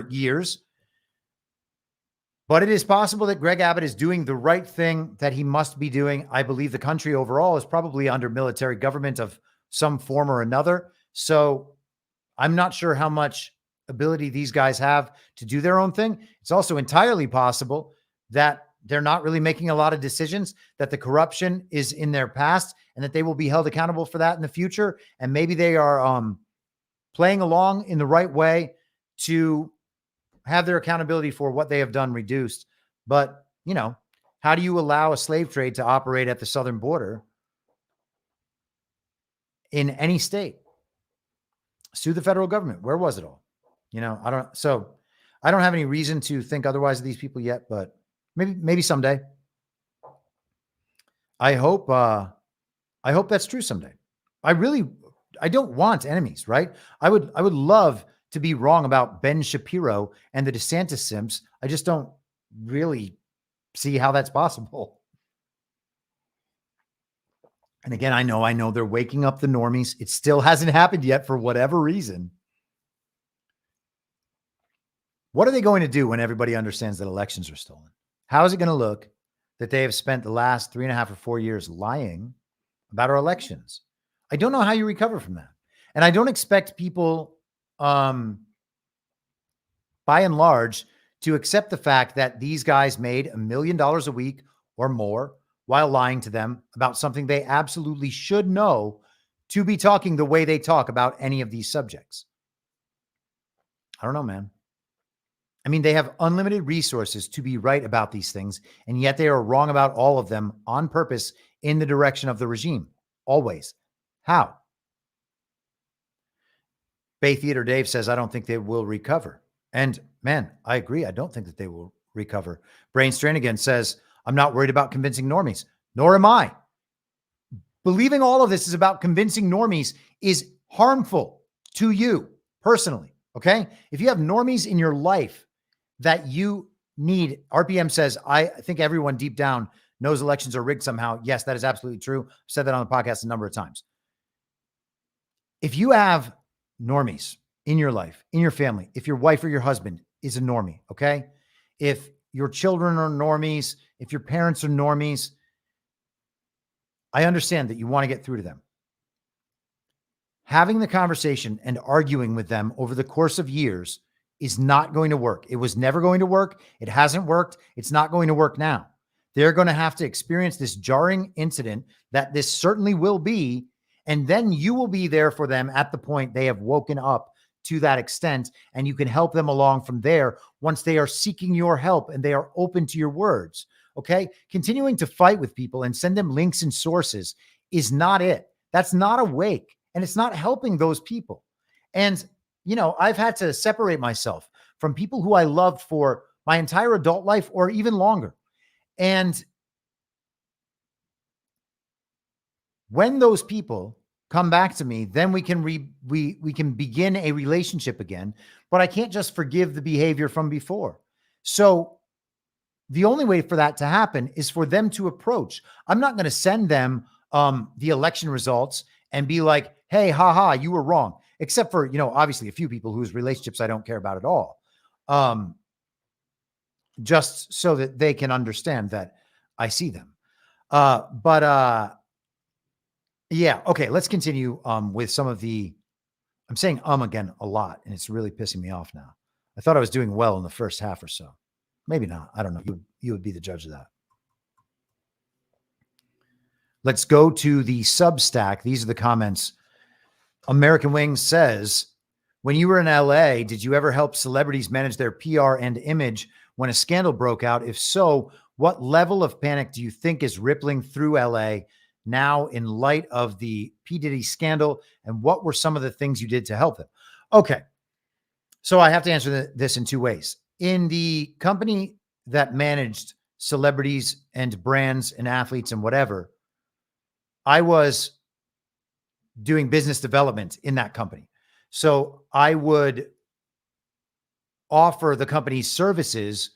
Speaker 11: years. But it is possible that Greg Abbott is doing the right thing that he must be doing. I believe the country overall is probably under military government of some form or another. So I'm not sure how much ability these guys have to do their own thing. It's also entirely possible that they're not really making a lot of decisions, that the corruption is in their past and that they will be held accountable for that in the future. And maybe they are playing along in the right way to have their accountability for what they have done reduced. But, How do you allow a slave trade to operate at the southern border in any state? Sue the federal government. Where was it all? I don't have any reason to think otherwise of these people yet, but maybe someday. I hope that's true someday. I don't want enemies, right? I would love to be wrong about Ben Shapiro and the DeSantis simps. I just don't really see how that's possible. And again, I know they're waking up the normies. It still hasn't happened yet for whatever reason. What are they going to do when everybody understands that elections are stolen? How is it going to look that they have spent the last 3.5 or 4 years lying about our elections? I don't know how you recover from that. And I don't expect people, by and large, to accept the fact that these guys made $1 million a week or more while lying to them about something they absolutely should know to be talking the way they talk about any of these subjects. I don't know, man. I mean, they have unlimited resources to be right about these things, and yet they are wrong about all of them on purpose in the direction of the regime. Always. How? Bay Theater Dave says, I don't think they will recover. And man, I agree. I don't think that they will recover. Brain Strain again says, I'm not worried about convincing normies, nor am I. Believing all of this is about convincing normies is harmful to you personally. Okay. If you have normies in your life that you need, RPM says, I think everyone deep down knows elections are rigged somehow. Yes, that is absolutely true. I've said that on the podcast a number of times. If you have normies in your life, in your family, if your wife or your husband is a normie, okay? If your children are normies, if your parents are normies, I understand that you want to get through to them. Having the conversation and arguing with them over the course of years is not going to work. It was never going to work. It hasn't worked. It's not going to work now. They're going to have to experience this jarring incident that this certainly will be, and then you will be there for them at the point they have woken up to that extent, and you can help them along from there once they are seeking your help and they are open to your words. Okay? Continuing to fight with people and send them links and sources is not it. That's not awake, and it's not helping those people. And, I've had to separate myself from people who I loved for my entire adult life or even longer. And when those people come back to me, then we can we can begin a relationship again, but I can't just forgive the behavior from before. So the only way for that to happen is for them to approach. I'm not going to send them the election results and be like, hey, haha, you were wrong. Except for, obviously a few people whose relationships I don't care about at all. Just so that they can understand that I see them. Yeah. Okay. Let's continue with some of I'm saying again a lot, and it's really pissing me off now. I thought I was doing well in the first half or so. Maybe not. I don't know. You would be the judge of that. Let's go to the Substack. These are the comments. American Wings says, when you were in LA, did you ever help celebrities manage their PR and image when a scandal broke out? If so, what level of panic do you think is rippling through LA now in light of the P. Diddy scandal? And what were some of the things you did to help them? Okay. So I have to answer this in two ways. In the company that managed celebrities and brands and athletes and whatever, I was doing business development in that company. So I would offer the company's services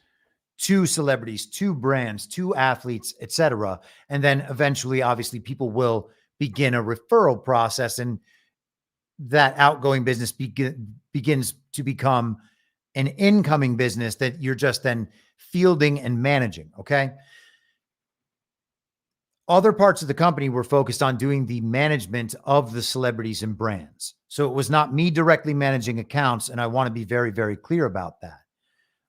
Speaker 11: to celebrities, to brands, to athletes, etc. And then eventually, obviously, people will begin a referral process, and that outgoing business begins to become an incoming business that you're just then fielding and managing. Okay. Other parts of the company were focused on doing the management of the celebrities and brands. So it was not me directly managing accounts. And I want to be very, very clear about that.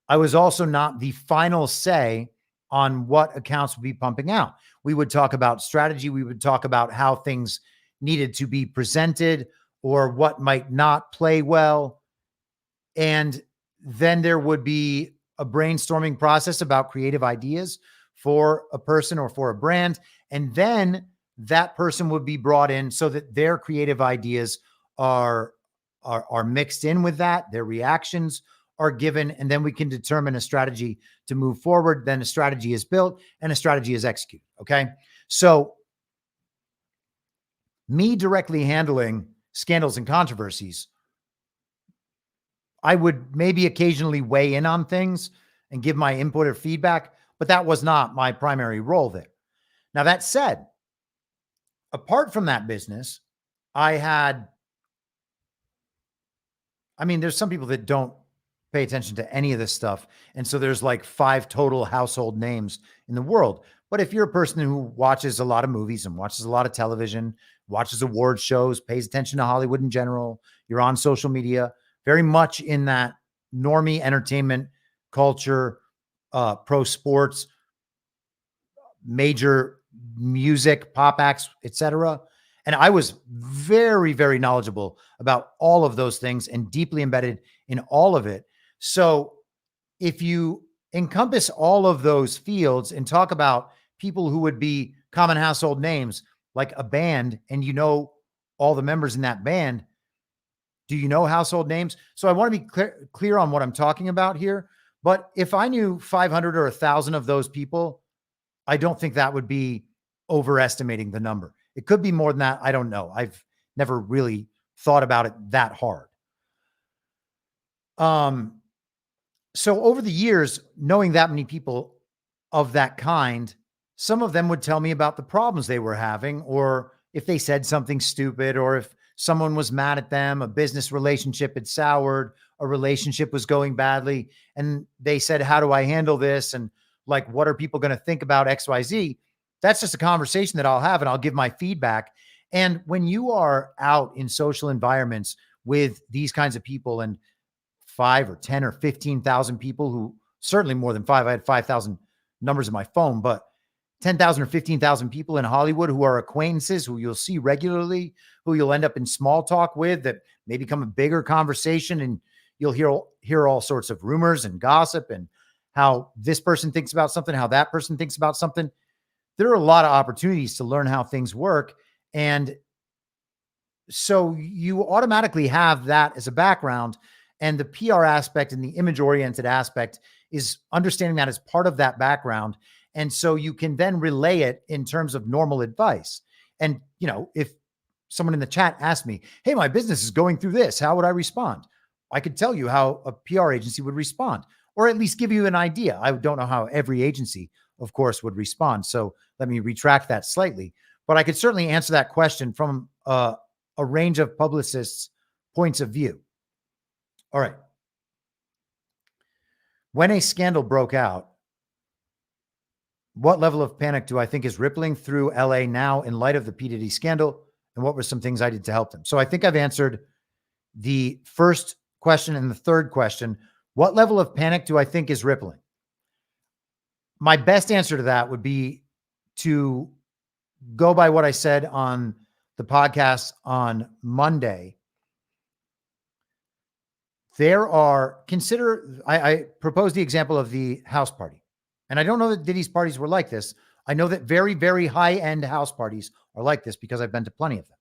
Speaker 11: I was also not the final say on what accounts would be pumping out. We would talk about strategy. We would talk about how things needed to be presented or what might not play well. And then there would be a brainstorming process about creative ideas for a person or for a brand. And then that person would be brought in so that their creative ideas are mixed in with that. Their reactions are given, and then we can determine a strategy to move forward. Then a strategy is built and a strategy is executed. Okay. So me directly handling scandals and controversies, I would maybe occasionally weigh in on things and give my input or feedback, but that was not my primary role there. Now, that said, apart from that business, there's some people that don't pay attention to any of this stuff. And so there's like 5 total household names in the world. But if you're a person who watches a lot of movies and watches a lot of television, watches award shows, pays attention to Hollywood in general, you're on social media, very much in that normie entertainment culture, pro sports, major music, pop acts, etc. And I was very, very knowledgeable about all of those things and deeply embedded in all of it. So if you encompass all of those fields and talk about people who would be common household names, like a band, and you know all the members in that band, do you know household names? So I want to be clear on what I'm talking about here. But if I knew 500 or 1,000 of those people, I don't think that would be overestimating the number. It could be more than that. I don't know. I've never really thought about it that hard. So over the years, knowing that many people of that kind, some of them would tell me about the problems they were having, or if they said something stupid, or if someone was mad at them, a business relationship had soured, a relationship was going badly, and they said, how do I handle this? And like, what are people going to think about XYZ? That's just a conversation that I'll have, and I'll give my feedback. And when you are out in social environments with these kinds of people, and 5 or 10 or 15,000 people, who certainly more than 5, I had 5,000 numbers in my phone, but 10,000 or 15,000 people in Hollywood who are acquaintances, who you'll see regularly, who you'll end up in small talk with, that may become a bigger conversation, and you'll hear all sorts of rumors and gossip and how this person thinks about something, how that person thinks about something. There are a lot of opportunities to learn how things work. And so you automatically have that as a background, and the PR aspect and the image-oriented aspect is understanding that as part of that background. And so you can then relay it in terms of normal advice. And, you know, if someone in the chat asked me, hey, my business is going through this, how would I respond? I could tell you how a PR agency would respond, or at least give you an idea. I don't know how every agency, of course, would respond. So let me retract that slightly. But I could certainly answer that question from a range of publicists' points of view. All right. When a scandal broke out, what level of panic do I think is rippling through LA now in light of the P. Diddy scandal? And what were some things I did to help them? So I think I've answered the first question and the third question. What level of panic do I think is rippling? My best answer to that would be to go by what I said on the podcast on Monday. I proposed the example of the house party. And I don't know that Diddy's parties were like this. I know that very, very high-end house parties are like this because I've been to plenty of them.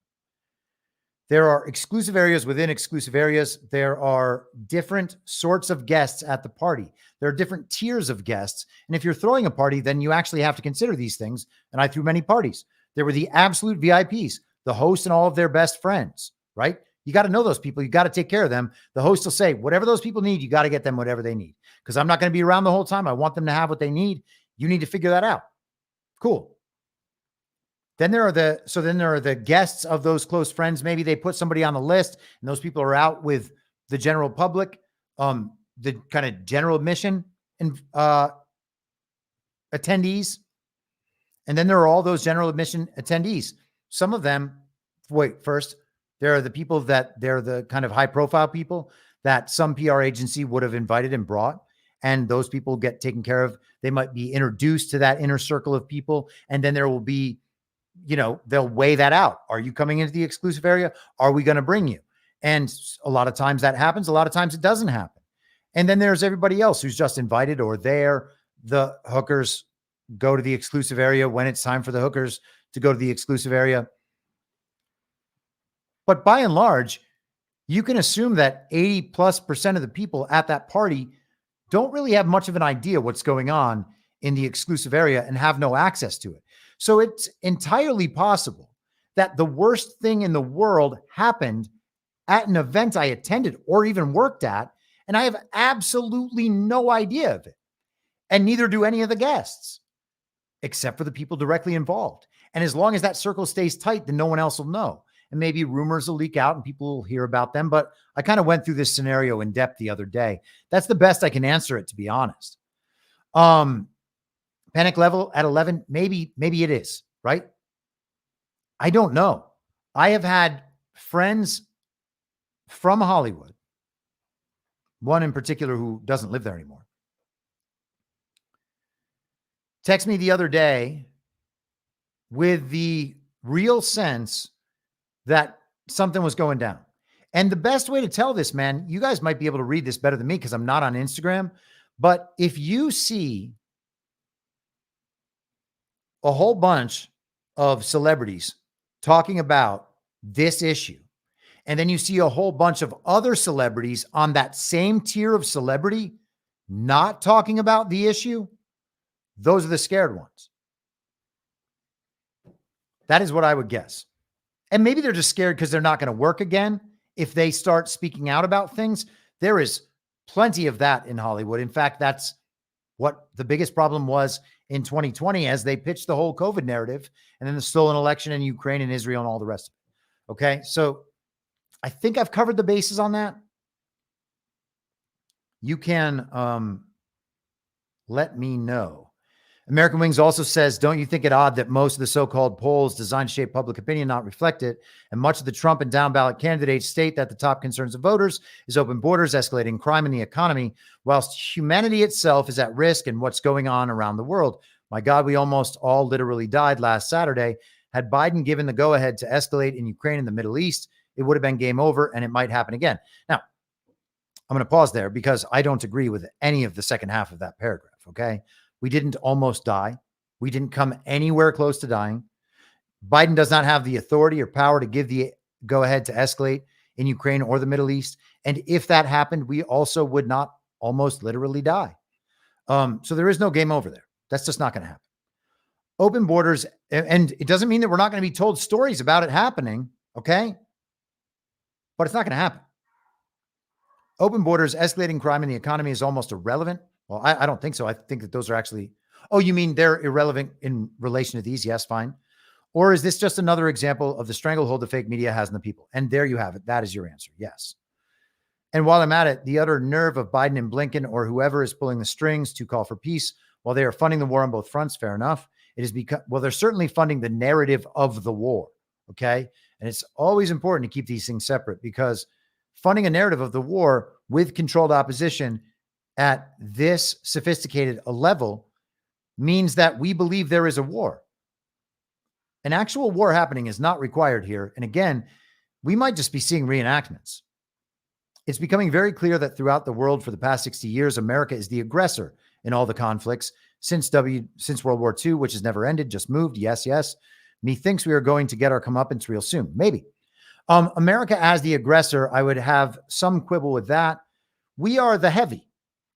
Speaker 11: There are exclusive areas within exclusive areas. There are different sorts of guests at the party. There are different tiers of guests. And if you're throwing a party, then you actually have to consider these things. And I threw many parties. There were the absolute VIPs, the host and all of their best friends, right? You got to know those people. You got to take care of them. The host will say, whatever those people need, you got to get them whatever they need. Because I'm not going to be around the whole time. I want them to have what they need. You need to figure that out. Cool. Then there are the guests of those close friends. Maybe they put somebody on the list, and those people are out with the general public, the kind of general admission and attendees. And then there are all those general admission attendees. Some of them, there are the people that they're the kind of high profile people that some PR agency would have invited and brought. And those people get taken care of. They might be introduced to that inner circle of people. And then there will be, they'll weigh that out. Are you coming into the exclusive area? Are we going to bring you? And a lot of times that happens. A lot of times it doesn't happen. And then there's everybody else who's just invited, or the hookers, go to the exclusive area when it's time for the hookers to go to the exclusive area. But by and large, you can assume that 80+% of the people at that party don't really have much of an idea what's going on in the exclusive area and have no access to it. So it's entirely possible that the worst thing in the world happened at an event I attended or even worked at, and I have absolutely no idea of it. And neither do any of the guests, except for the people directly involved. And as long as that circle stays tight, then no one else will know. And maybe rumors will leak out and people will hear about them. But I kind of went through this scenario in depth the other day. That's the best I can answer it, to be honest. Panic level at 11, maybe it is, right? I don't know. I have had friends from Hollywood, one in particular who doesn't live there anymore, text me the other day with the real sense that something was going down. And the best way to tell this, man, you guys might be able to read this better than me because I'm not on Instagram. But if you see a whole bunch of celebrities talking about this issue, and then you see a whole bunch of other celebrities on that same tier of celebrity not talking about the issue, those are the scared ones. That is what I would guess. And maybe they're just scared because they're not going to work again if they start speaking out about things. There is plenty of that in Hollywood. In fact, that's what the biggest problem was in 2020 as they pitched the whole COVID narrative and then the stolen election in Ukraine and Israel and all the rest of it. Okay, so I think I've covered the bases on that. You can let me know. American Wings also says, don't you think it odd that most of the so-called polls designed to shape public opinion not reflect it? And much of the Trump and down ballot candidates state that the top concerns of voters is open borders, escalating crime, and the economy, whilst humanity itself is at risk and what's going on around the world. My God, we almost all literally died last Saturday. Had Biden given the go-ahead to escalate in Ukraine and the Middle East, it would have been game over and it might happen again. Now, I'm going to pause there because I don't agree with any of the second half of that paragraph, okay? We didn't almost die. We didn't come anywhere close to dying. Biden does not have the authority or power to give the go-ahead to escalate in Ukraine or the Middle East. And if that happened, we also would not almost literally die. So there is no game over there. That's just not going to happen. Open borders, and it doesn't mean that we're not going to be told stories about it happening, okay? But it's not going to happen. Open borders, escalating crime in the economy is almost irrelevant. Well, I don't think so. I think that those are actually, oh, you mean they're irrelevant in relation to these? Yes, fine. Or is this just another example of the stranglehold the fake media has on the people? And there you have it. That is your answer. Yes. And while I'm at it, the utter nerve of Biden and Blinken or whoever is pulling the strings to call for peace while they are funding the war on both fronts, fair enough. It is because, well, they're certainly funding the narrative of the war. Okay. And it's always important to keep these things separate because funding a narrative of the war with controlled opposition at this sophisticated a level means that we believe there is a war. An actual war happening is not required here. And again, we might just be seeing reenactments. It's becoming very clear that throughout the world for the past 60 years, America is the aggressor in all the conflicts since World War II, which has never ended, just moved. Yes, yes. Methinks we are going to get our comeuppance real soon. Maybe. America as the aggressor, I would have some quibble with that. We are the heavy.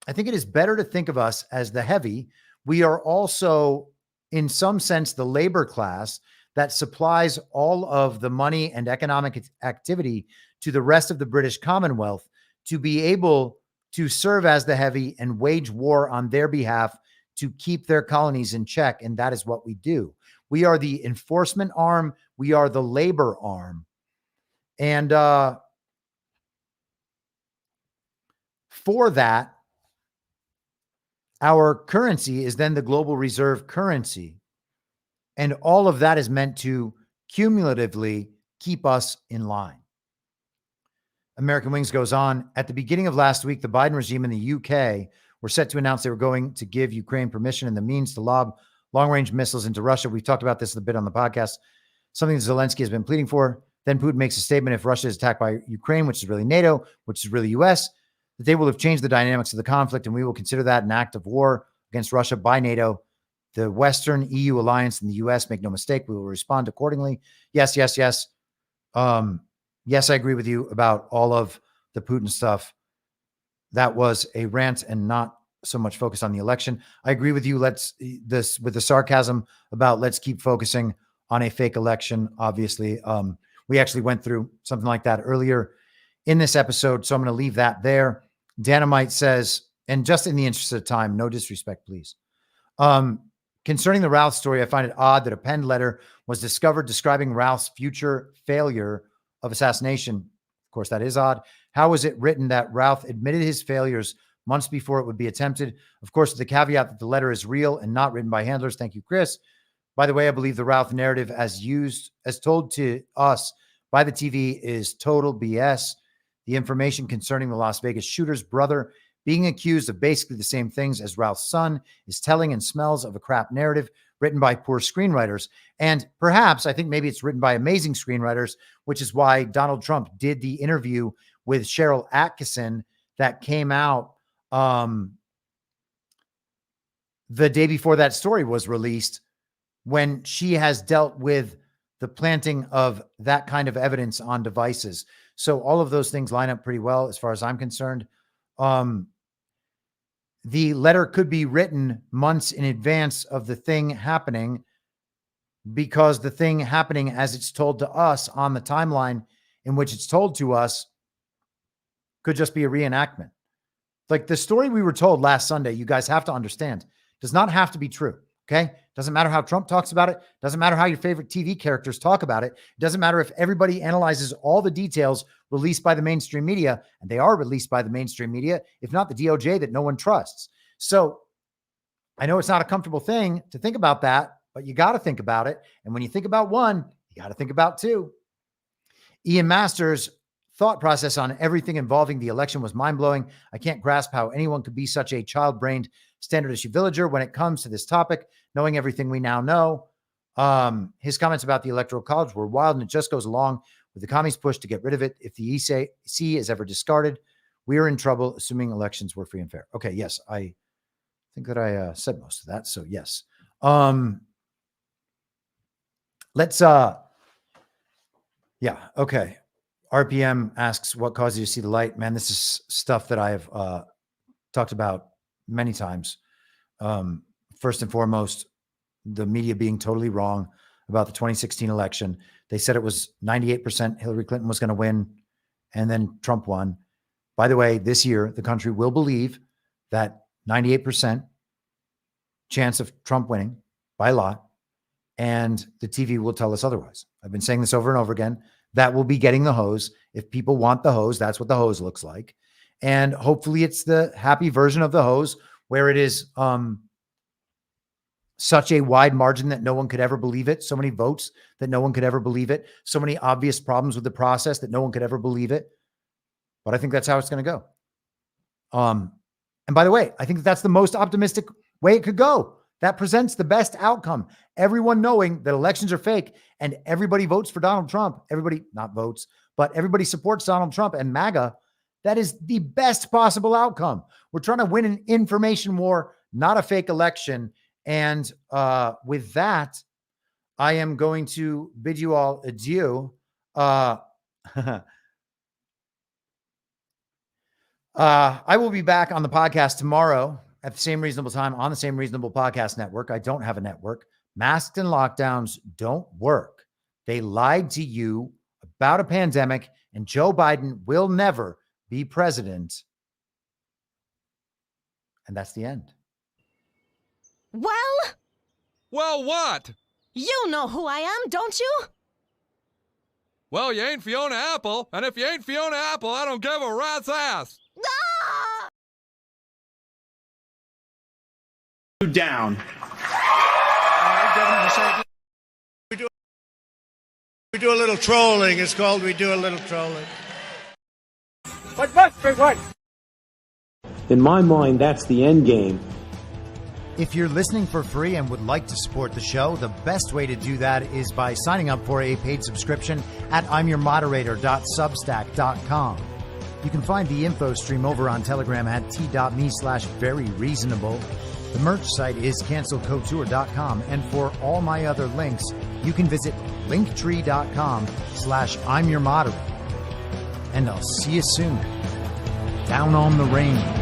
Speaker 11: I think it is better to think of us as the heavy. We are also, in some sense, the labor class that supplies all of the money and economic activity to the rest of the British Commonwealth to be able to serve as the heavy and wage war on their behalf to keep their colonies in check. And that is what we do. We are the enforcement arm. We are the labor arm. And for that, our currency is then the global reserve currency. And all of that is meant to cumulatively keep us in line. American Wings goes on. At the beginning of last week, the Biden regime in the UK were set to announce they were going to give Ukraine permission and the means to lob long-range missiles into Russia. We've talked about this a bit on the podcast, something that Zelensky has been pleading for. Then Putin makes a statement if Russia is attacked by Ukraine, which is really NATO, which is really US, that they will have changed the dynamics of the conflict, and we will consider that an act of war against Russia by NATO. The Western EU alliance and the U.S., make no mistake, we will respond accordingly. Yes, yes, yes. Yes, I agree with you about all of the Putin stuff. That was a rant and not so much focused on the election. I agree with you. With the sarcasm about let's keep focusing on a fake election. Obviously, we actually went through something like that earlier in this episode, so I'm going to leave that there. Dynamite says, and just in the interest of time, no disrespect, please. Concerning the Routh story, I find it odd that a penned letter was discovered describing Routh's future failure of assassination. Of course, that is odd. How was it written that Routh admitted his failures months before it would be attempted? Of course, the caveat that the letter is real and not written by handlers. Thank you, Chris. By the way, I believe the Routh narrative as told to us by the TV is total BS. The information concerning the Las Vegas shooter's brother being accused of basically the same things as Routh's son is telling and smells of a crap narrative written by poor screenwriters. And perhaps, I think maybe it's written by amazing screenwriters, which is why Donald Trump did the interview with Cheryl Atkinson that came out the day before that story was released, when she has dealt with the planting of that kind of evidence on devices. So all of those things line up pretty well as far as I'm concerned. The letter could be written months in advance of the thing happening, because the thing happening as it's told to us on the timeline in which it's told to us could just be a reenactment. Like the story we were told last Sunday, you guys have to understand, does not have to be true. Okay. Doesn't matter how Trump talks about it. Doesn't matter how your favorite TV characters talk about it. It doesn't matter if everybody analyzes all the details released by the mainstream media, and they are released by the mainstream media, if not the DOJ that no one trusts. So I know it's not a comfortable thing to think about that, but you got to think about it. And when you think about one, you got to think about two. Ian Masters' thought process on everything involving the election was mind-blowing. I can't grasp how anyone could be such a child-brained standard issue villager when it comes to this topic, knowing everything we now know. His comments about the Electoral College were wild, and it just goes along with the commies' push to get rid of it. If the EC is ever discarded, we are in trouble, assuming elections were free and fair. Okay, yes, I think that I said most of that. So yes. Okay. RPM asks, what caused you to see the light? Man, this is stuff that I have talked about many times. First and foremost, the media being totally wrong about the 2016 election. They said it was 98% Hillary Clinton was going to win, and then Trump won. By the way, this year, the country will believe that 98% chance of Trump winning by a lot, and the TV will tell us otherwise. I've been saying this over and over again. That will be getting the hose. If people want the hose, that's what the hose looks like. And hopefully it's the happy version of the hose where it is such a wide margin that no one could ever believe it. So many votes that no one could ever believe it. So many obvious problems with the process that no one could ever believe it. But I think that's how it's going to go. And by the way, I think that's the most optimistic way it could go. That presents the best outcome. Everyone knowing that elections are fake and everybody votes for Donald Trump. Everybody, not votes, but everybody supports Donald Trump and MAGA. That is the best possible outcome. We're trying to win an information war, not a fake election. And with that, I am going to bid you all adieu. I will be back on the podcast tomorrow at the same reasonable time on the same reasonable podcast network. I don't have a network. Masks and lockdowns don't work. They lied to you about a pandemic, and Joe Biden will never be president. And that's the end.
Speaker 20: Well,
Speaker 17: what?
Speaker 20: You know who I am, don't you?
Speaker 17: Well, you ain't Fiona Apple, and if you ain't Fiona Apple, I don't give a rat's ass.
Speaker 20: Ah!
Speaker 1: Down.
Speaker 19: We do a little trolling. It's called We Do a Little Trolling.
Speaker 2: What? In my mind, that's the end game.
Speaker 11: If you're listening for free and would like to support the show, the best way to do that is by signing up for a paid subscription at imyourmoderator.substack.com. You can find the info stream over on Telegram at t.me/veryreasonable. The merch site is cancelcouture.com, and for all my other links, you can visit linktree.com/I'm your moderator. And I'll see you soon, down on the range.